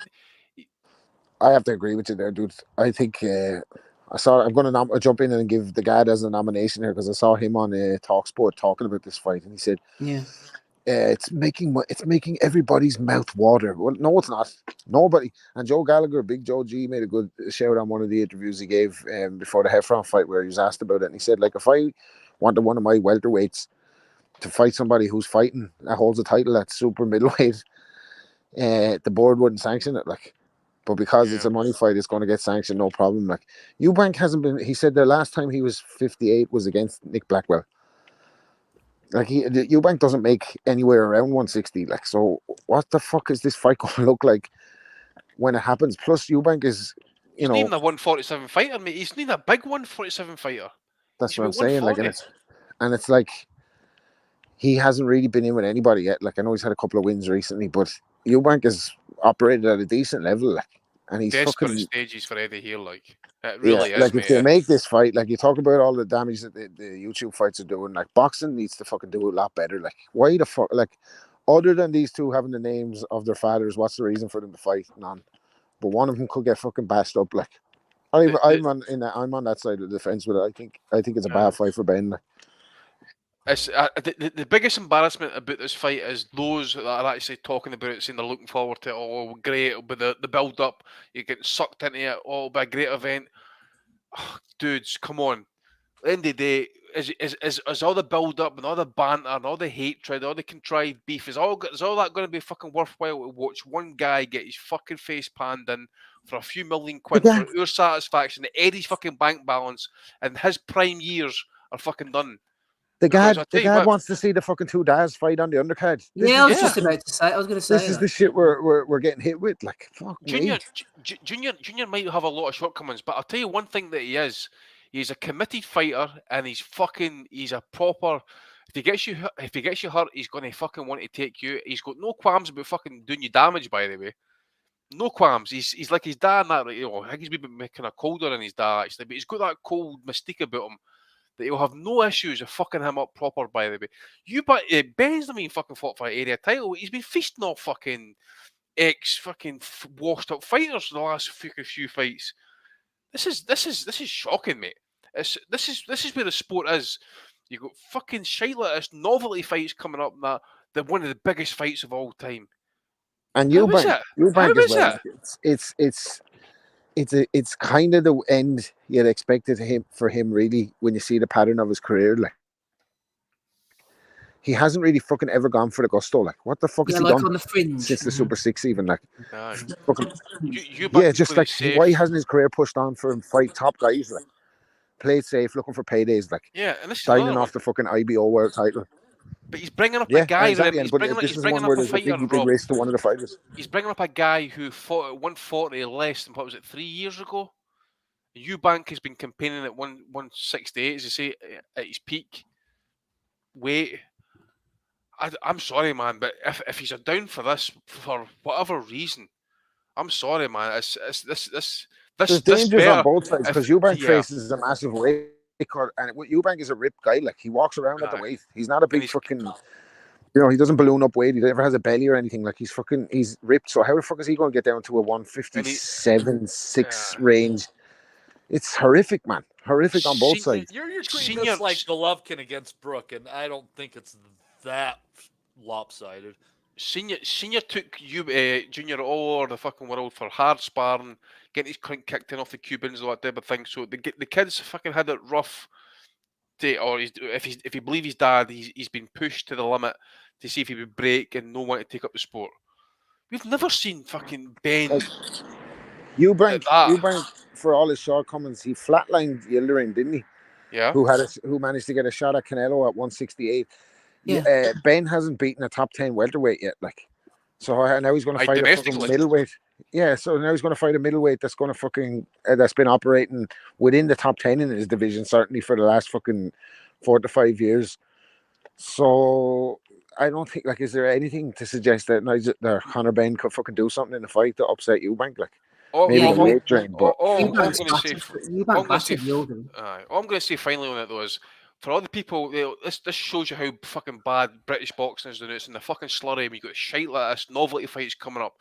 I have to agree with you there, dude. I think I'm going to jump in and give the guy as a nomination here because I saw him on TalkSport talking about this fight, and he said, "Yeah, it's making everybody's mouth water." Well, no, it's not. Nobody. And Joe Gallagher, Big Joe G, made a good shout on one of the interviews he gave before the Hefron fight, where he was asked about it, and he said, like, if I wanted one of my welterweights to fight somebody who's fighting that holds a title at super middleweight, the board wouldn't sanction it, like. But because it's a money fight, it's going to get sanctioned, no problem. Like, Eubank hasn't been. He said the last time he was 58 was against Nick Blackwell. Like, Eubank doesn't make anywhere around 160. Like, so what the fuck is this fight going to look like when it happens? Plus, Eubank is, He's not even a 147 fighter, mate. He's not even a big 147 fighter. That's what I'm saying. Like, and it's like he hasn't really been in with anybody yet. Like, I know he's had a couple of wins recently, but Eubank is operated at a decent level, like, and he's desperate fucking stages for Eddie here, like it really is. Like, mate, if they make this fight, like, you talk about all the damage that the YouTube fights are doing, like, boxing needs to fucking do a lot better. Like, why the fuck, like, other than these two having the names of their fathers, what's the reason for them to fight? None. But one of them could get fucking bashed up. Like, I'm on that side of the fence with it. I think it's a bad fight for Benn. Like. It's the biggest embarrassment about this fight is those that are actually talking about it, saying they're looking forward to it. Oh, great! It'll be the build up. You're getting sucked into it. Oh, it'll be a great event. Oh, dudes, come on. At the end of the day, is all the build up and all the banter and all the hatred, all the contrived beef, is all that going to be fucking worthwhile to watch one guy get his fucking face panned in for a few million quid for your satisfaction? Eddie's fucking bank balance and his prime years are fucking done. The guy wants to see the fucking two dads fight on the undercard. I was just about to say. I was going to say this is the shit we're getting hit with. Like, fuck Junior might have a lot of shortcomings, but I'll tell you one thing that he is. He's a committed fighter, and he's a proper. If he gets you hurt, he's going to fucking want to take you. He's got no qualms about fucking doing you damage. By the way, no qualms. He's like his dad. That, I think he's been kind of colder than his dad actually, but he's got that cold mystique about him. That he'll have no issues of fucking him up proper, by the way. Benn's not been fucking fought for an area title. He's been feasting off fucking washed up fighters for the last few fights. This is shocking, mate. This is where the sport is. You got fucking shite like this novelty fights coming up. They're one of the biggest fights of all time. And Eubank as well. It's kind of the end you'd expected for him really when you see the pattern of his career. Like, he hasn't really fucking ever gone for the gusto. Like, what the fuck has he done on the fringe since the Super 6 even? Like, fucking, just like why hasn't his career pushed on for him fight top guys? Like, played safe, looking for paydays. Like, and this signing off the fucking IBO world title. But he's bringing up a guy. Exactly. He's bringing up a fighter. Big race to one of the fighters. He's bringing up a guy who fought at 140 less than 3 years ago. Eubank has been campaigning at 168, as you say, at his peak weight. I'm sorry, man, but if he's down for this for whatever reason, I'm sorry, man. This There's dangers on both sides because Eubank faces a massive weight cut, and Eubank is a ripped guy. Like he walks around at the weight. He's not a big fucking. You know, he doesn't balloon up weight. He never has a belly or anything. Like he's ripped. So how the fuck is he going to get down to a 157.6 range? It's horrific, man. Horrific on both sides. You're treating this like Golovkin against Brook, and I don't think it's that lopsided. Senior took Junior all over the fucking world for hard sparring, getting his clink kicked in off the Cubans, all that type of thing. So the kids fucking had it rough. If he believed his dad, he's been pushed to the limit to see if he would break and no one to take up the sport. We've never seen fucking Benn. Eubank, for all his shortcomings, he flatlined Yildirim, didn't he? Yeah. Who managed to get a shot at Canelo at 168. Yeah. Benn hasn't beaten a top 10 welterweight yet. Like, so now he's going to fight a fucking middleweight. Yeah, so now he's going to fight a middleweight that's going to fucking that's been operating within the top 10 in his division, certainly for the last fucking 4 to 5 years. So I don't think, like, is there anything to suggest that Conor Benn could fucking do something in the fight to upset Eubank? Like, maybe the weight drain, but all I'm going to say finally on it though is, for all the people, this shows you how fucking bad British boxing is doing. It's in the fucking slurry, and you got shite like this novelty fights coming up.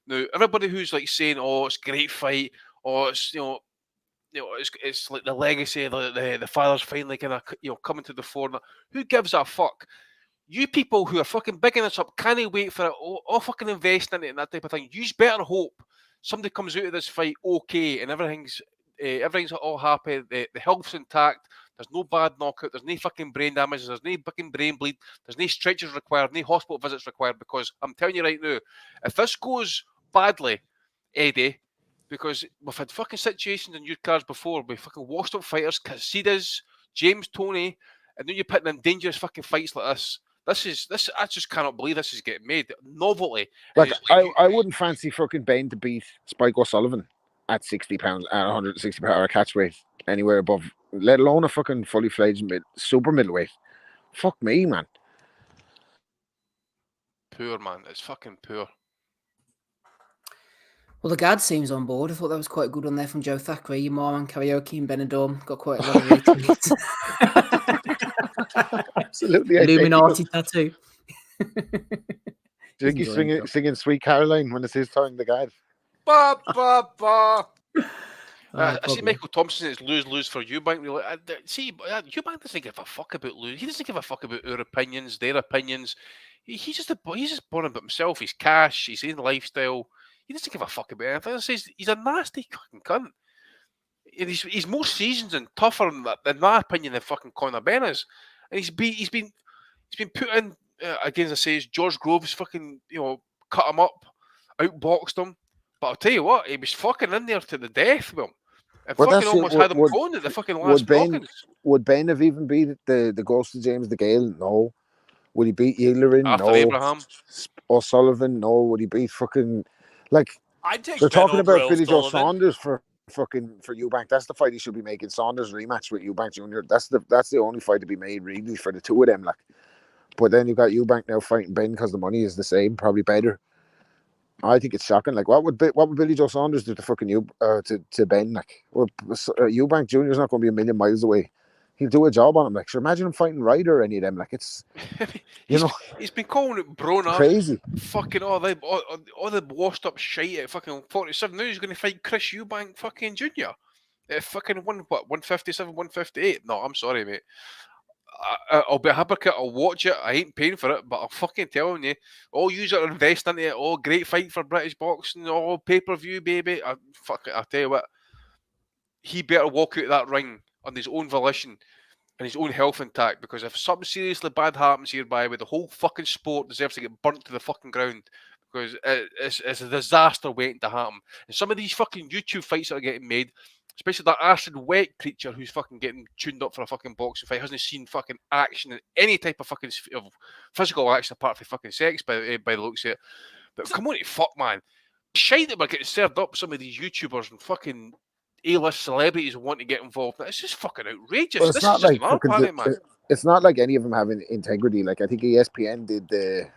Now, everybody who's like saying, "Oh, it's a great fight," or it's it's like the legacy of the fathers finally kind of coming to the fore. Who gives a fuck? You people who are fucking bigging this up can't wait for it. All fucking invest in it and that type of thing. You better hope somebody comes out of this fight okay and everything's all happy. The health's intact. There's no bad knockout. There's no fucking brain damage. There's no fucking brain bleed. There's no stretchers required. No hospital visits required. Because I'm telling you right now, if this goes badly, Eddie, because we've had fucking situations in your cards before with fucking washed up fighters, Casidas, James Toney, and then you're putting in dangerous fucking fights like this. This. I just cannot believe this is getting made. Novelty. Like I wouldn't fancy fucking Benn to beat Spike O'Sullivan at 60 pounds, at 160 pounds, or a catch weight anywhere above, let alone a fucking fully fledged super middleweight. Fuck me, man. Poor, man. It's fucking poor. Well, the Gad seems on board. I thought that was quite a good one there from Joe Thackeray. You and Karaoke and Benidorm got quite a lot of retweets. Absolutely. Illuminati tattoo. Do you think he's singing Sweet Caroline when it's his turn, the Gad? Ba, ba, ba. I see Michael Thompson, it's lose for Eubank. Eubank doesn't give a fuck about lose. He doesn't give a fuck about our opinions, their opinions. He's just born about himself. He's cash. He's in lifestyle. He doesn't give a fuck about anything. He's a nasty fucking cunt. He's more seasoned and tougher, in my opinion, than fucking Conor Benn is. And he's been put in against, I say, George Groves fucking cut him up, outboxed him. But I'll tell you what, he was fucking in there to the death with him. And fucking almost had him going at the fucking last knockings. Would Benn have even beat the Ghost of James the Gale? No. Would he beat Yildirim? After No. Abraham? O'Sullivan? No. Would he beat fucking, like, I'd take they're Benn talking over about Billy Joe O'Sullivan. Saunders for Eubank. That's the fight he should be making. Saunders rematch with Eubank Jr. That's the only fight to be made really for the two of them. Like, but then you've got Eubank now fighting Benn because the money is the same, probably better. I think it's shocking. Like, what would Billy Joe Saunders do to fucking to Benn? Like, well, Eubank Jr. is not going to be a million miles away. He'll do a job on him. Like, sure, imagine him fighting Ryder or any of them. Like, it's he's been calling it Broner. Crazy. Fucking all the washed up shite at fucking 47. Now he's going to fight Chris Eubank fucking Jr. At fucking 157, 158. No, I'm sorry, mate. I'll be a hypocrite. I'll watch it. I ain't paying for it, but I'm fucking telling you, all you are investing into it. Oh, great fight for British boxing. Oh, pay-per-view, baby. I'll tell you what. He better walk out of that ring on his own volition and his own health intact, because if something seriously bad happens hereby, with the whole fucking sport deserves to get burnt to the fucking ground, because it's a disaster waiting to happen. And some of these fucking YouTube fights that are getting made, especially that acid wet creature who's fucking getting tuned up for a fucking boxing fight, hasn't seen fucking action in any type of fucking physical action apart from fucking sex by the looks of it. But come on, fuck, man. Shite that we're getting served up some of these YouTubers and fucking A-list celebrities who want to get involved. It's just fucking outrageous. Well, this is just an party, man. It's not like any of them having integrity. Like, I think ESPN did the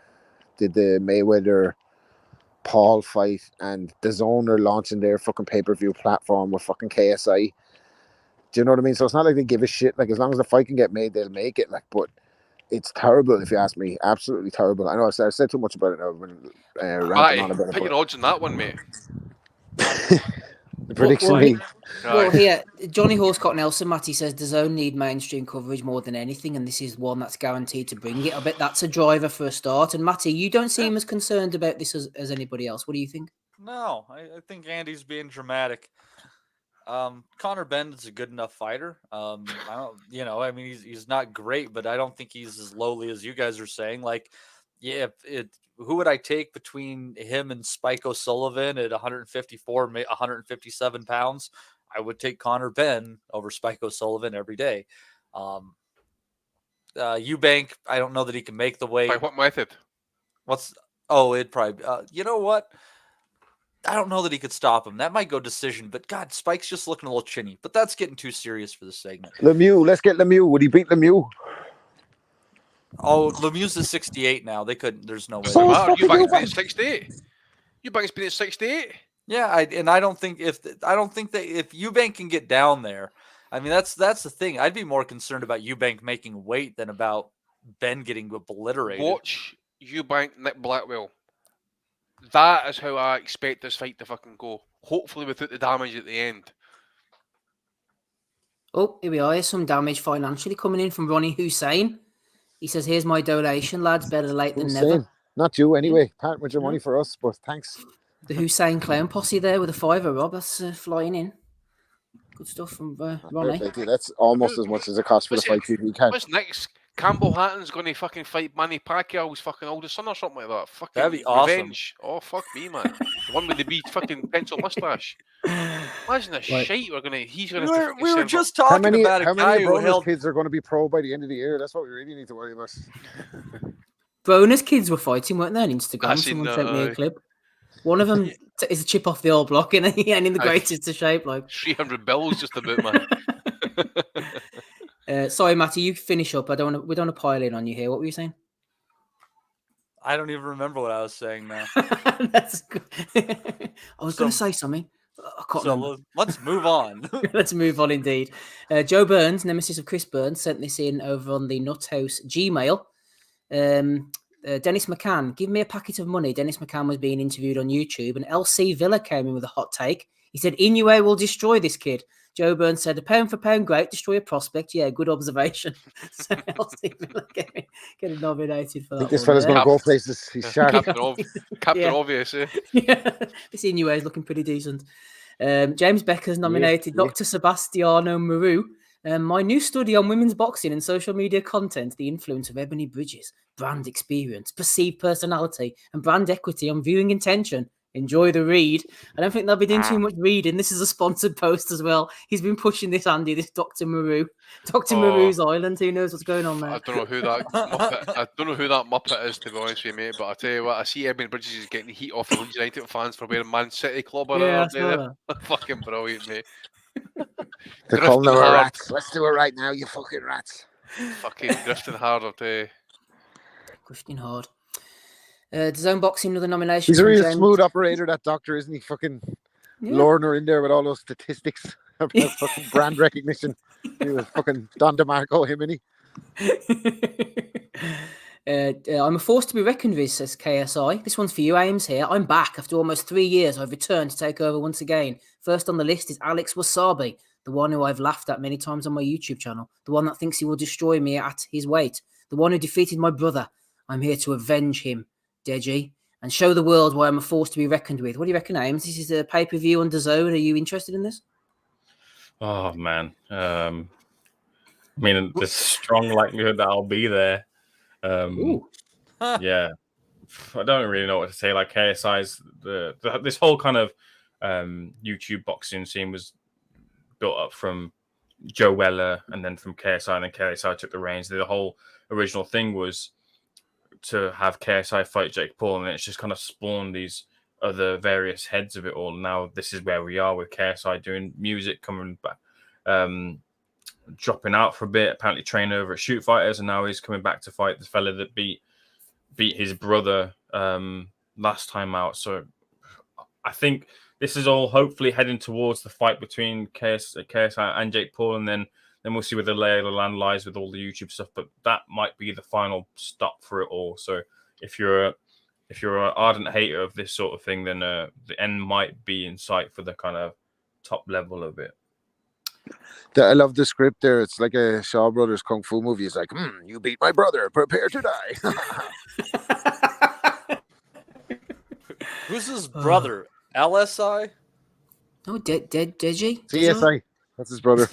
Mayweather Paul fight and DAZN are launching their fucking pay-per-view platform with fucking KSI. Do you know what I mean? So it's not like they give a shit. Like, as long as the fight can get made, they'll make it. Like, but it's terrible if you ask me. Absolutely terrible. I know I've said too much about it now. I've been ranting on about it. Take your odds on that one, mate. The prediction league. Well, here, Johnny Horscott Nelson, Matty says DAZN need mainstream coverage more than anything, and this is one that's guaranteed to bring it. I bet that's a driver for a start. And Matty, you don't seem as concerned about this as anybody else. What do you think? No, I think Andy's being dramatic. Conor Benn is a good enough fighter. I don't, I mean, he's not great, but I don't think he's as lowly as you guys are saying. Like, yeah, who would I take between him and Spike O'Sullivan at 154, 157 pounds? I would take Conor Benn over Spike O'Sullivan every day. Eubank, I don't know that he can make the weight. By what method? It'd probably, you know what? I don't know that he could stop him. That might go decision, but God, Spike's just looking a little chinny. But that's getting too serious for this segment. Lemieux, let's get Lemieux. Would he beat Lemieux? Oh, Lemieux's at 68 now. They couldn't. There's no way. Eubank's been at 68. Eubank's been at 68. Yeah, I don't think that if Eubank can get down there, I mean that's the thing. I'd be more concerned about Eubank making weight than about Benn getting obliterated. Watch Eubank Nick Blackwell. That is how I expect this fight to fucking go. Hopefully without the damage at the end. Oh, here we are. Here's some damage financially coming in from Ronnie Hussein. He says, here's my donation, lads. Better late than never. Not you anyway. Part with your money for us, but thanks. The Hussein Clown Posse there with a $5, Rob. That's flying in. Good stuff from Ronnie. That's almost as much as it costs for the fight TV card. What's next? Campbell Hatton's going to fucking fight Manny Pacquiao's fucking oldest son or something like that. Fucking that'd be awesome. Revenge. Oh, fuck me, man. The one with the big fucking pencil mustache. Imagine the shite he's going to We were just talking about how many Broner's kids are going to be pro by the end of the year? That's what we really need to worry about. Broner's kids were fighting, weren't they, on Instagram? Someone sent me a clip. One of them is a chip off the old block and in the greatest of shape. Like 300 bills just about, man. Sorry, Matty, you finish up. We don't want to pile in on you here. What were you saying? I don't even remember what I was saying now. That's good. I was going to say something. I can't remember. Let's move on. Let's move on indeed. Joe Burns, nemesis of Chris Burns, sent this in over on the NUTHOUSE Gmail. Dennis McCann, give me a packet of money. Dennis McCann was being interviewed on YouTube, and LC Villa came in with a hot take. He said, Inoue will destroy this kid. Joe Burns said, a pound for pound, great, destroy a prospect. Yeah, good observation. So LC Villa getting nominated for that. I think this fella's going to go places. He's sharp. Captain Obvious, eh? Yeah, this Inoue is looking pretty decent. James Becker's nominated Dr. Sebastiano Maru. My new study on women's boxing and social media content, the influence of Ebony Bridges, brand experience, perceived personality, and brand equity on viewing intention. Enjoy the read. I don't think they'll be doing too much reading. This is a sponsored post as well. He's been pushing this, Andy, this Dr. Maru. Dr. Maru's Island. Who knows what's going on there? I don't know who that Muppet is, to be honest with you, mate. But I tell you what, I see Ebony Bridges is getting heat off the Leeds United fans for wearing Man City club on there. Fucking brilliant, mate. They're calling them rats. Let's do it right now, you fucking rats. Fucking drifting hard, I'll tell you. Drifting hard. DAZN Boxing, another nomination. He's a real smooth operator, that doctor, isn't he? Fucking luring her in there with all those statistics about fucking brand recognition. He was fucking Don DeMarco, him, isn't he? I'm a force to be reckoned with, says KSI. This one's for you, Ames, here. I'm back. After almost 3 years, I've returned to take over once again. First on the list is Alex Wasabi, the one who I've laughed at many times on my YouTube channel, the one that thinks he will destroy me at his weight, the one who defeated my brother. I'm here to avenge him, Deji, and show the world why I'm a force to be reckoned with. What do you reckon, Ames? This is a pay-per-view on DAZN. Are you interested in this? Oh, man. I mean, there's strong likelihood that I'll be there. Yeah. I don't really know what to say. Like, KSI's, this whole kind of YouTube boxing scene was built up from Joe Weller and then from KSI, and then KSI took the reins. The whole original thing was to have KSI fight Jake Paul, and it's just kind of spawned these other various heads of it all. Now this is where we are with KSI doing music, coming back, dropping out for a bit, apparently training over at Shoot Fighters, and now he's coming back to fight the fella that beat his brother last time out. So I think this is all hopefully heading towards the fight between KSI and Jake Paul, and then we'll see where the lay of the land lies with all the YouTube stuff. But that might be the final stop for it all. So if you're an ardent hater of this sort of thing, then the end might be in sight for the kind of top level of it. I love the script there. It's like a Shaw Brothers kung fu movie. It's like, you beat my brother. Prepare to die. Who's his brother? LSI? Oh, Deji? CSI. That's his brother.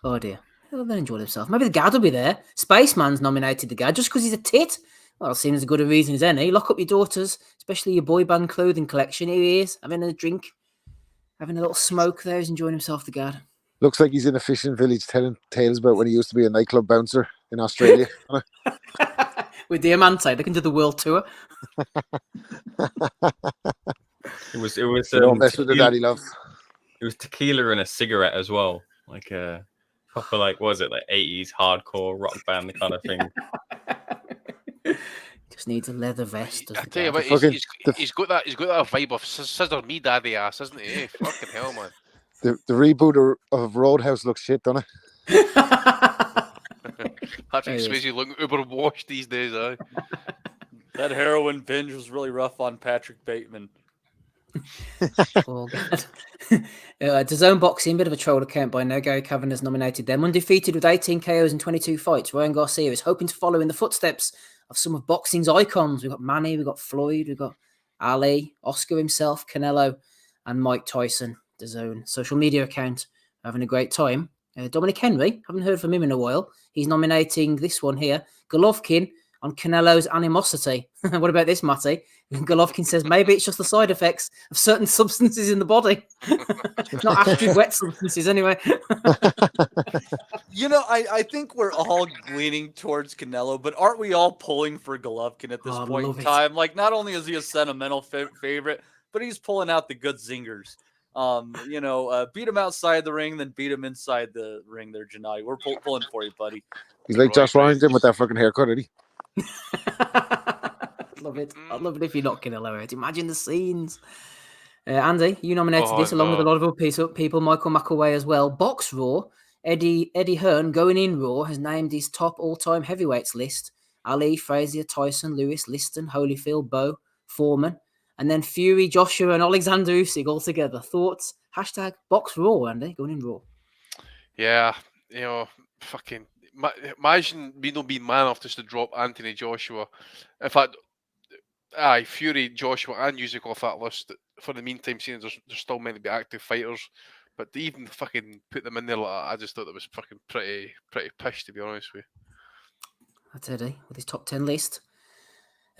Oh dear. Well, they'll enjoy themselves. Maybe the Gad will be there. Spaceman's nominated the Gad just because he's a tit. Well, it seems as good a reason as any. Lock up your daughters, especially your boy band clothing collection. Here he is, having a drink, having a little smoke there. He's enjoying himself, the Gad. Looks like he's in a fishing village telling tales about when he used to be a nightclub bouncer in Australia. With Diamante, they can do the world tour. It was Don't mess with the daddy love. It was tequila and a cigarette as well, like a proper like what was it, like 80s hardcore rock band kind of thing. Just needs a leather vest. I tell you what, he's got that vibe of scissor me daddy ass, isn't he? Fucking hell, man. The reboot of Roadhouse looks shit, doesn't it? Patrick Swayze looking uber washed these days, aye. That heroin binge was really rough on Patrick Bateman. Oh, God. DAZN Boxing, bit of a troll account by now. Gary Cavan has nominated them. Undefeated with 18 KOs in 22 fights, Ryan Garcia is hoping to follow in the footsteps of some of boxing's icons. We've got Manny, we've got Floyd, we've got Ali, Oscar himself, Canelo, and Mike Tyson. DAZN social media account having a great time. Dominic Henry, haven't heard from him in a while. He's nominating this one here, Golovkin on Canelo's animosity. What about this, Matty? Golovkin says maybe it's just the side effects of certain substances in the body. Not actually wet substances, anyway. You know, I think we're all leaning towards Canelo, but aren't we all pulling for Golovkin at this point in time? Like, not only is he a sentimental favorite, but he's pulling out the good zingers. Beat him outside the ring, then beat him inside the ring there, Janai. We're pulling for you, buddy. He's like Josh Ryan with that fucking haircut, isn't he? Love it. I'd love it if you're not Canelo out. Imagine the scenes. Andy, you nominated this along with a lot of other people, Michael McElway as well. Box Raw, Eddie Hearn going in Raw has named his top all-time heavyweights list. Ali, Frazier, Tyson, Lewis, Liston, Holyfield, Bowe, Foreman. And then Fury, Joshua, and Alexander Usyk all together. Thoughts? Hashtag Box Raw, Andy, going in Raw. Yeah, fucking imagine being man enough just to drop Anthony Joshua. In fact, Fury, Joshua, and Usyk off that list. For the meantime, seeing there's still meant to be active fighters, but to even fucking put them in there like that, I just thought that was fucking pretty pish, to be honest with you. That's Eddie with his top 10 list.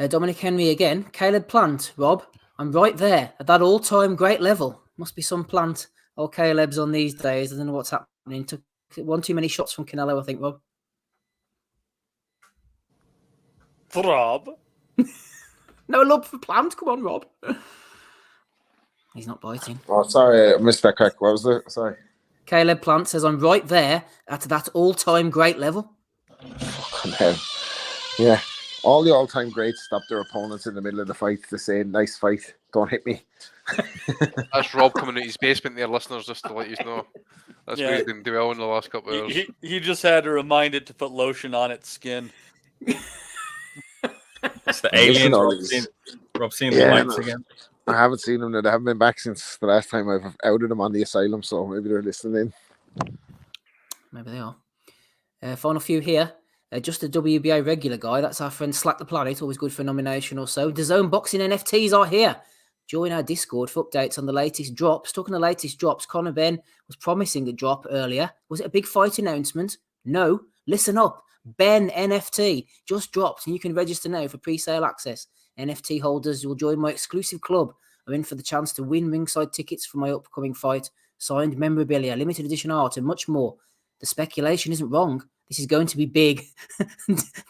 Dominic Henry again. Caleb Plant, Rob. I'm right there at that all-time great level. Must be some Plant or Caleb's on these days. I don't know what's happening. Took one too many shots from Canelo, I think, Rob. Rob? No love for Plant. Come on, Rob. He's not biting. Oh, sorry. I missed that crack. What was it? Sorry. Caleb Plant says, I'm right there at that all-time great level. Fucking hell. Yeah. All the all-time greats stop their opponents in the middle of the fight to say, nice fight, don't hit me. That's Rob coming out his basement there, listeners, just to let you know. That's what he's been doing in the last couple of hours. He just had to remind it to put lotion on its skin. It's the aliens. Rob seen the lights again. I haven't seen them. They haven't been back since the last time I've outed them on the Asylum, so maybe they're listening in. Maybe they are. Final few here. Just a WBA regular guy. That's our friend Slack the Planet. Always good for a nomination or so. DAZN Boxing NFTs are here. Join our Discord for updates on the latest drops. Talking of the latest drops, Conor Benn was promising a drop earlier. Was it a big fight announcement? No. Listen up. Benn NFT just dropped, and you can register now for pre-sale access. NFT holders will join my exclusive club. I'm in for the chance to win ringside tickets for my upcoming fight, signed memorabilia, limited edition art, and much more. The speculation isn't wrong. This is going to be big.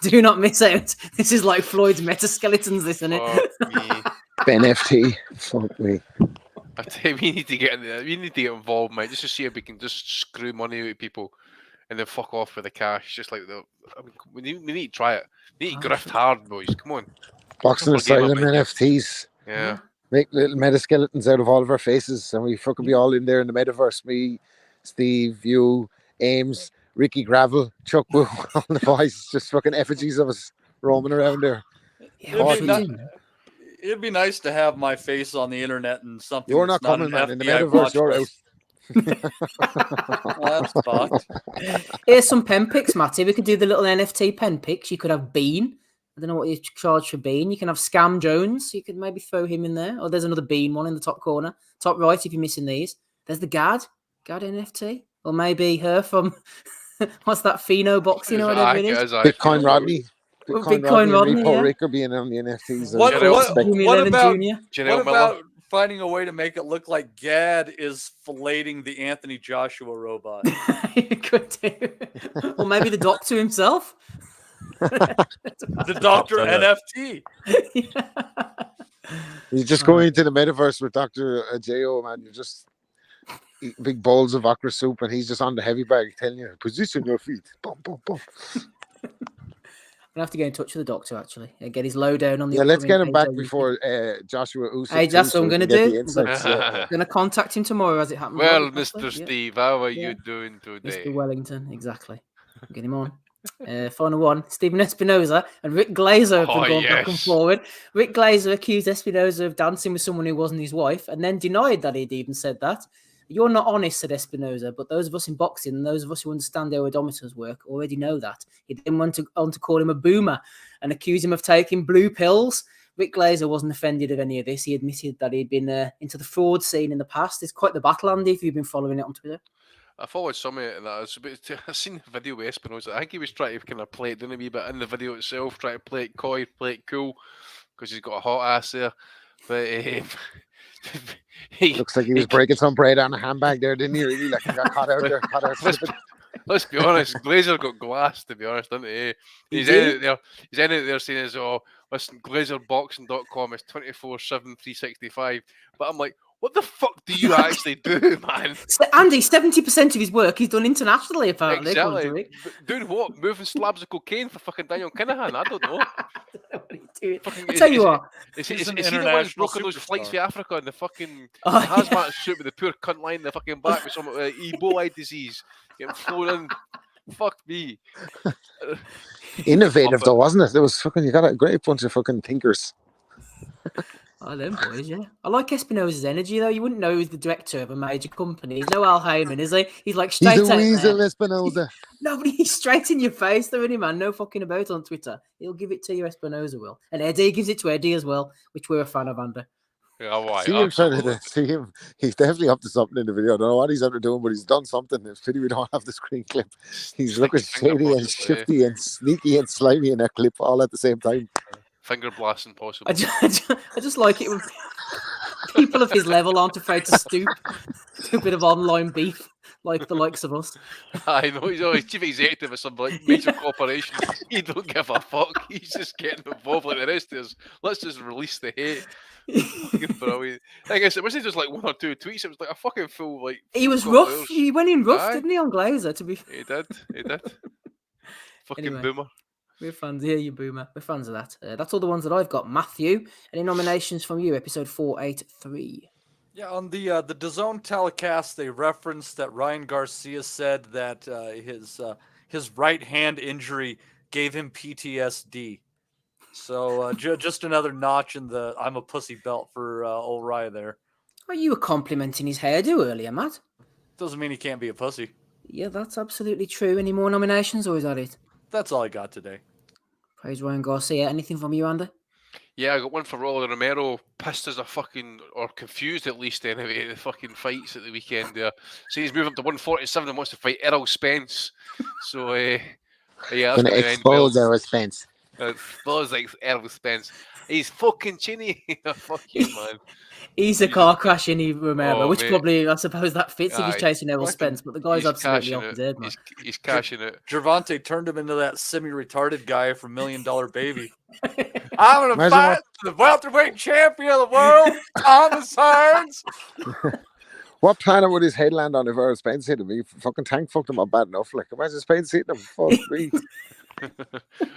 Do not miss out. This is like Floyd's Metaskeletons, isn't it? Ben FT. Fuck me. I tell you, we need to get involved, mate, just to see if we can just screw money out of people and then fuck off with the cash. Just like we need to try it. We need to grift hard, boys. Come on. Boxing Asylum him, NFTs. Yeah. Make little metaskeletons out of all of our faces, and we fucking be all in there in the metaverse. Me, Steve, you, Ames, Ricky Gravel, Chuck Woo, all the boys, just fucking effigies of us roaming around there. It'd be nice to have my face on the internet and something. You're that's not coming, man. an In the FBI metaverse, watch you're out. list. That's fucked. Here's some pen picks, Matty. We could do the little NFT pen picks. You could have Bean. I don't know what you charge for Bean. You can have Scam Jones. You could maybe throw him in there. Or there's another Bean one in the top corner. Top right if you're missing these. There's the Gad NFT. Or maybe her from, what's that, Pheno Boxing or whatever it is? Bitcoin Rodney. Bitcoin Rodney, and Repo yeah. Rick are being on the NFTs. What about finding a way to make it look like Gad is filleting the Anthony Joshua robot? Could do. Or maybe the Doctor himself. The Doctor NFT. You just go into the metaverse with Dr. J.O., man. You just eat big bowls of okra soup, and he's just on the heavy bag telling you, position your feet. Boom, boom, boom. I'm going to have to get in touch with the Doctor, actually, and get his lowdown on the. Yeah, let's get him back AJ before Joshua Usyk. Hey, that's what I'm going to do. I'm going to contact him tomorrow as it happens. Well, Mr. Steve, how are you doing today? Mr. Wellington, exactly. Get him on. Final one, Stephen Espinoza and Rick Glazer have been going back and forward. Rick Glazer accused Espinoza of dancing with someone who wasn't his wife and then denied that he'd even said that. You're not honest, said Espinoza, but those of us in boxing and those of us who understand how odometers work already know that. He then went on to call him a boomer and accuse him of taking blue pills. Rick Glazer wasn't offended of any of this. He admitted that he'd been into the fraud scene in the past. It's quite the battle, Andy, if you've been following it on Twitter. I followed some of it and I've seen the video with Espinoza. I think he was trying to kind of play it, didn't he? But in the video itself, trying to play it coy, play it cool, because he's got a hot ass there. But looks like he was breaking some bread on a handbag there, didn't he? Really, like he got caught out there. Let's be honest, Glazer got glass, to be honest, didn't he? He's in it there. He's in it there saying, "Oh, listen, GlazerBoxing.com is 24/7, 365." But I'm like, what the fuck do you actually do, man? So Andy, 70% of his work he's done internationally, apparently. Exactly. Doing what? Moving slabs of cocaine for fucking Daniel Kinahan? I don't know. I'll tell you what. Is he the one who's broken those flights to Africa in the fucking hazmat suit with the poor cunt lying in the fucking back with some Ebola disease getting flown in? Fuck me. Innovative though, wasn't it? There was fucking, you got a great bunch of fucking thinkers. I them boys, yeah. I like Espinoza's energy though. You wouldn't know he's the director of a major company. He's no Al Heyman, is he? He's like straight He's a out weasel, there. Espinoza. Nobody, he's straight in your face, though, isn't he, man? No fucking about on Twitter. He'll give it to you, Espinoza will. And Eddie gives it to Eddie as well, which we're a fan of, Andy. Yeah, see him. He's definitely up to something in the video. I don't know what he's under doing, but he's done something. It's pity we don't have the screen clip. He's looking shady and shifty and sneaky and slimy in that clip all at the same time. Finger blasting possible. I just like it when people of his level aren't afraid to stoop to a bit of online beef, like the likes of us. I know, he's always chief executive of some like major corporation. He don't give a fuck. He's just getting involved like the rest of us. Let's just release the hate. Fucking brilliant. I guess it wasn't just like one or two tweets. It was like a fucking full like. He was rough. Hours. He went in rough, didn't he, on Glazer? To be. He did. Fucking anyway. boomer. We're fans. Yeah, you boomer. We're fans of that. That's all the ones that I've got. Matthew, any nominations from you? Episode 483. Yeah, on the DAZN telecast, they referenced that Ryan Garcia said that his right hand injury gave him PTSD. So just another notch in the "I'm a pussy" belt for old Ryan there. Oh, you were complimenting his hairdo earlier, Matt. Doesn't mean he can't be a pussy. Yeah, that's absolutely true. Any more nominations, or is that it? That's all I got today. Praise Ryan Garcia. Anything from you, Andy? Yeah, I got one for Rolly Romero. Pissed as a fucking, or confused at least anyway, the fucking fights at the weekend there. So he's moving up to 147 and wants to fight Errol Spence. So, yeah. Going to expose Errol Spence. Expose like Errol Spence. He's fucking chinny. Fuck you, man. He's a car crash in Romero, which mate. Probably, I suppose, that fits if he's chasing Errol Spence, but the guy's absolutely off his head, man. He's cashing it. Gervonta turned him into that semi-retarded guy from $1 Million Baby. I'm going to fight the welterweight champion of the world, Thomas Hearns. What planet would his head land on if Errol Spence hit him? He fucking tank fucked him up bad enough. Like, imagine Spence hitting him. Fuck me.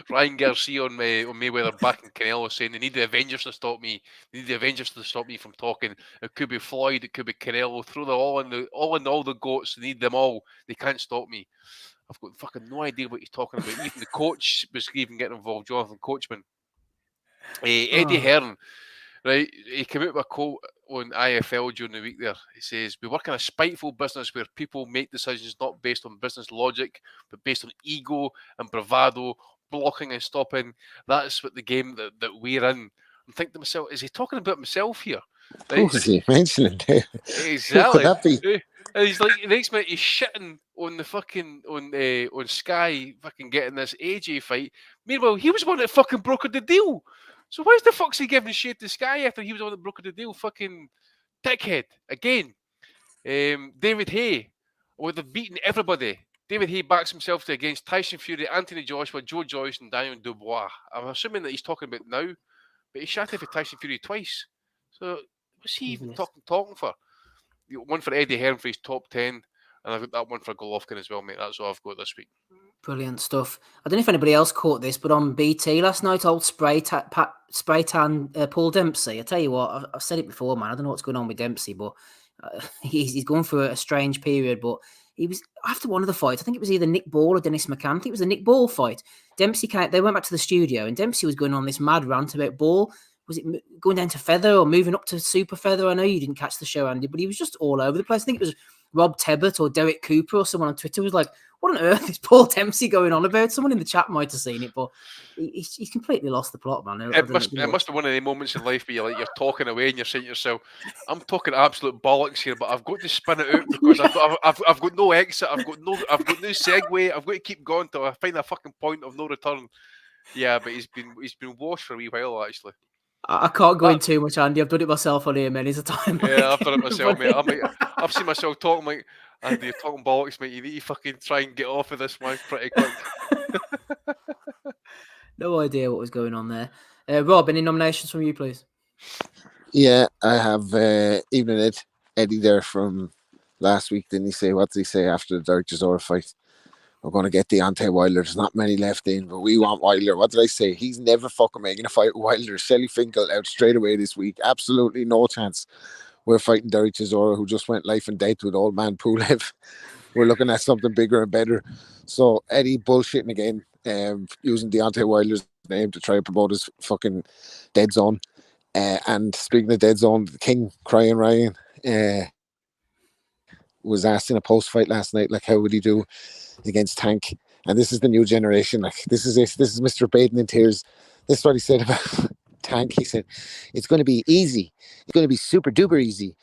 Ryan Garcia on Mayweather back in Canelo saying they need the Avengers to stop me. They need the Avengers to stop me from talking. It could be Floyd, it could be Canelo. Throw them all the goats. They need them all. They can't stop me. I've got fucking no idea what he's talking about. Even the coach was even getting involved, Jonathan Coachman. Eddie Hearn, right? He came out with a quote on IFL during the week there. He says, "We work in a spiteful business where people make decisions not based on business logic, but based on ego and bravado, blocking and stopping. That's what the game that we're in." I'm thinking to myself, is he talking about himself here? Right? Who was he mentioning? Exactly. Who could that be? And he's like, the next minute he's shitting on the fucking on Sky, fucking getting this AJ fight. Meanwhile, he was the one that fucking brokered the deal. So why the fuck's he giving shit to Sky after he was the one that brokered the deal? Fucking dickhead again. David Hay, with have beaten everybody. David Hay backs himself against Tyson Fury, Anthony Joshua, Joe Joyce, and Daniel Dubois. I'm assuming that he's talking about now, but he shattered for Tyson Fury twice. So what's he even talking for? One for Eddie Hearn for his top 10, and I've got that one for Golovkin as well, mate. That's all I've got this week. Brilliant stuff. I don't know if anybody else caught this, but on BT last night, old spray tan Paul Dempsey. I tell you what, I've said it before, man. I don't know what's going on with Dempsey, but he's going through a strange period. But he was after one of the fights. I think it was either Nick Ball or Dennis McCann. I think it was the Nick Ball fight. Dempsey they went back to the studio, and Dempsey was going on this mad rant about Ball. Was it going down to feather or moving up to super feather? I know you didn't catch the show, Andy, but he was just all over the place. I think it was Rob Tebbett or Derek Cooper or someone on Twitter was like, what on earth is Paul Dempsey going on about? Someone in the chat might have seen it, but he's completely lost the plot, man. It must be one of the moments in life where you're talking away and you're saying to yourself, I'm talking absolute bollocks here, but I've got to spin it out because I've got no exit, I've got no segue, I've got to keep going till I find a fucking point of no return. Yeah, but he's been washed for a wee while, actually. I can't go in too much, Andy. I've done it myself on here many a time. Yeah, I've done it myself, mate. I've seen myself talking like, Andy, you're talking bollocks, mate. You need to fucking try and get off of this, man, pretty quick. No idea what was going on there. Rob, any nominations from you, please? Yeah, I have Evening Eddie there from last week. Didn't he say, what did he say after the Derek Chisora fight? We're going to get Deontay Wilder. There's not many left in, but we want Wilder. What did I say? He's never fucking making a fight with Wilder. Shelly Finkel out straight away this week. Absolutely no chance. We're fighting Derek Chisora, who just went life and death with old man Pulev. We're looking at something bigger and better. So Eddie bullshitting again, using Deontay Wilder's name to try to promote his fucking dead zone. And speaking of dead zone, the King, Crying Ryan, was asked in a post-fight last night, like, how would he do against Tank? And this is the new generation. Like, this is it. This is Mr. Baden in tears. This is what he said about Tank. He said, it's going to be easy. It's going to be super duper easy.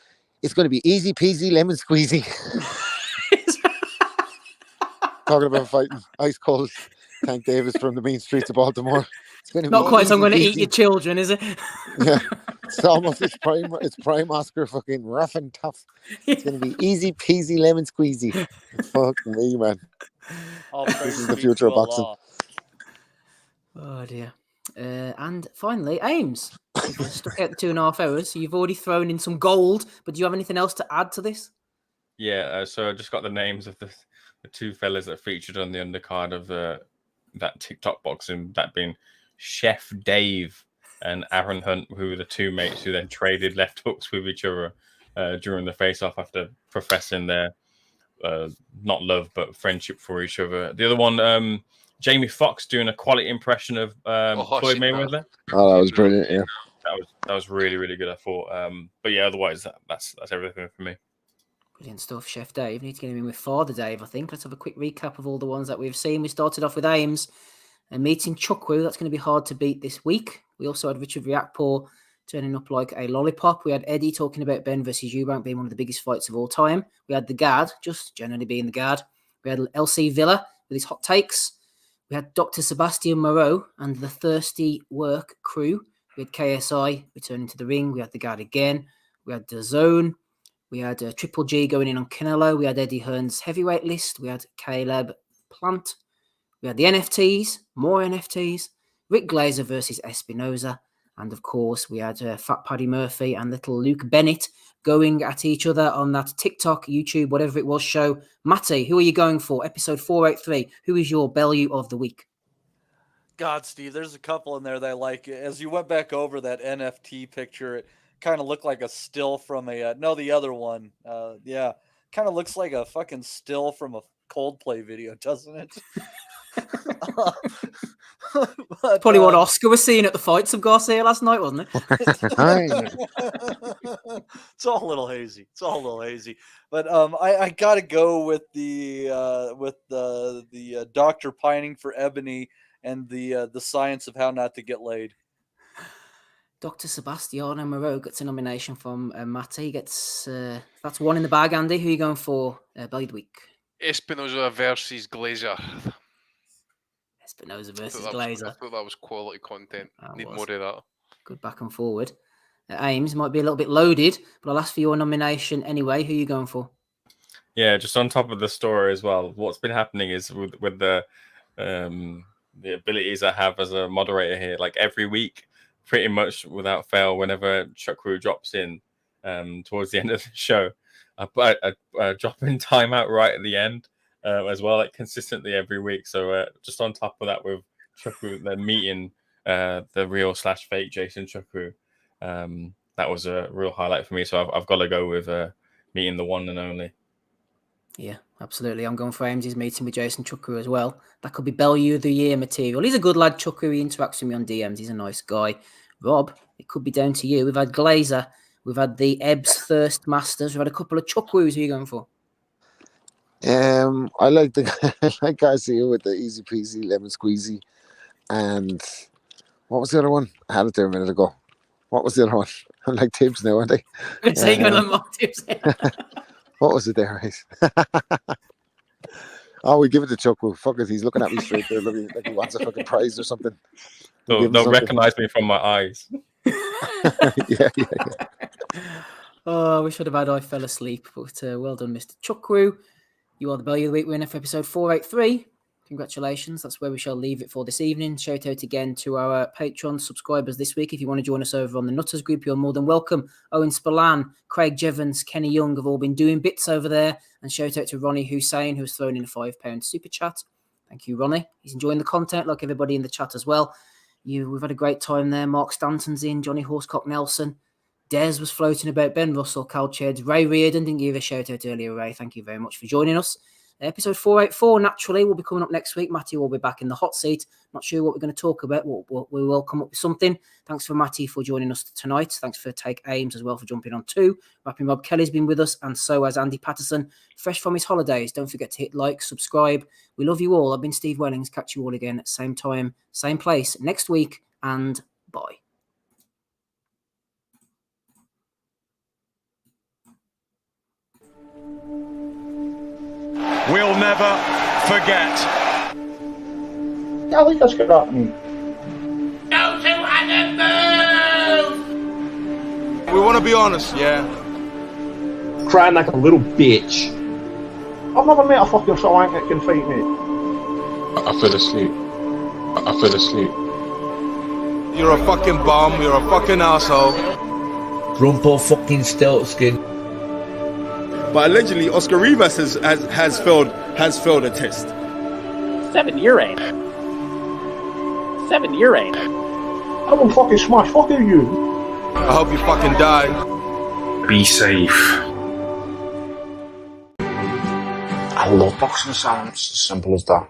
It's going to be easy peasy lemon squeezy. Talking about fighting ice cold Tank Davis from the mean streets of Baltimore. It's going to Not be quite. So I'm going to easy eat your children, is it? Yeah, it's prime Oscar fucking rough and tough. It's going to be easy peasy lemon squeezy. Fuck me, man. This is the future of boxing. Oh dear. And finally, Ames. You've stuck out the 2.5 hours, so you've already thrown in some gold, but do you have anything else to add to this? Yeah, so I just got the names of the two fellas that featured on the undercard of that TikTok boxing, that being Chef Dave and Aaron Hunt, who were the two mates who then traded left hooks with each other during the face-off after professing their not love but friendship for each other. The other one, Jamie Foxx doing a quality impression of Floyd Mayweather. Oh, that was brilliant. Yeah, that was really, really good, I thought. But yeah, otherwise that's everything for me. Brilliant stuff, Chef Dave. Need to get him in with Father Dave, I think. Let's have a quick recap of all the ones that we've seen. We started off with Ames and meeting Chukwu. That's going to be hard to beat this week. We also had Richard Riakporhe turning up like a lollipop. We had Eddie talking about Benn versus Eubank being one of the biggest fights of all time. We had the Gad, just generally being the Gad. We had LC Villa with his hot takes. We had Dr. Sebastian Moreau and the Thirsty Work crew. We had KSI returning to the ring. We had the Gad again. We had the Zone. We had Triple G going in on Canelo. We had Eddie Hearn's heavyweight list. We had Caleb Plant. We had the NFTs, more NFTs. Rick Glazer versus Espinoza. And of course, we had Fat Paddy Murphy and little Luke Bennett going at each other on that TikTok, YouTube, whatever it was show. Matty, who are you going for? Episode 483. Who is your Bellew of the week? God, Steve, there's a couple in there that I like. As you went back over that NFT picture, it kind of looked like a still from a the other one. Yeah, kind of looks like a fucking still from a Coldplay video, doesn't it? But, Probably what Oscar was seeing at the fights of Garcia last night, wasn't it? It's all a little hazy. But I gotta go with the doctor pining for ebony and the science of how not to get laid. Dr. Sebastiano Moreau gets a nomination from Matty. He gets that's one in the bag. Andy, who are you going for? Belly of the week. Espinosa versus Glazer. Espinosa versus Glazer. I thought that was quality content. Need more of that. Good back and forward. Ames might be a little bit loaded, but I'll ask for your nomination anyway. Who are you going for? Yeah, just on top of the story as well. What's been happening is with the abilities I have as a moderator here, like every week, pretty much without fail, whenever Chukwu drops in towards the end of the show, I put a drop in timeout right at the end as well, like consistently every week. So just on top of that, with Chukwu, then meeting the real / fake Jason Chukwu, that was a real highlight for me. So I've got to go with meeting the one and only. Yeah, absolutely. I'm going for Ames's meeting with Jason Chukwu as well. That could be Bellew of the Year material. He's a good lad, Chukwu. He interacts with me on DMs. He's a nice guy. Rob, it could be down to you. We've had Glazer. We've had the Ebbs Thirst Masters. We've had a couple of Chukwus. Who are you going for? I like Garcia with the easy peasy lemon squeezy. And what was the other one? I had it there a minute ago. What was the other one? I'm like Tibbs now, aren't I? Lamont Tibbs. What was it there, right? Oh, we give it to Chukwu. Fuck it, he's looking at me straight there, looking like he wants a fucking prize or something. They'll recognize me from my eyes. yeah. Oh, we should have had I Fell Asleep, but well done, Mr. Chukwu. You are the Belly of the Week winner for episode 483. Congratulations. That's where we shall leave it for this evening. Shout out again to our Patreon subscribers this week. If you want to join us over on the Nutters group, you're more than welcome. Owen Spillane, Craig Jevons, Kenny Young have all been doing bits over there. And shout out to Ronnie Hussein, who's thrown in a £5 super chat. Thank you, Ronnie. He's enjoying the content, like everybody in the chat as well. We've had a great time there. Mark Stanton's in, Johnny Horsecock Nelson. Des was floating about, Ben Russell, Cal Cheds, Ray Reardon didn't give a shout out earlier, Ray. Thank you very much for joining us. Episode 484, naturally, will be coming up next week. Matty will be back in the hot seat. Not sure what we're going to talk about. We will come up with something. Thanks for Matty for joining us tonight. Thanks for Take Ames as well for jumping on too. Rapping Rob Kelly's been with us, and so has Andy Patterson, fresh from his holidays. Don't forget to hit like, subscribe. We love you all. I've been Steve Wellings. Catch you all again at same time, same place next week, and bye. We'll never forget. I think that's good happening. Go to and move! We want to be honest, yeah? Crying like a little bitch. I've never met a fucking swank that can fight me. I fell asleep. You're a fucking bum, you're a fucking asshole. Rumpo fucking Steltskin. But allegedly, Oscar Rivas has failed a test. 7 year ain't. I will fucking smash fucking you. I hope you fucking die. Be safe. I love boxing sounds, as simple as that.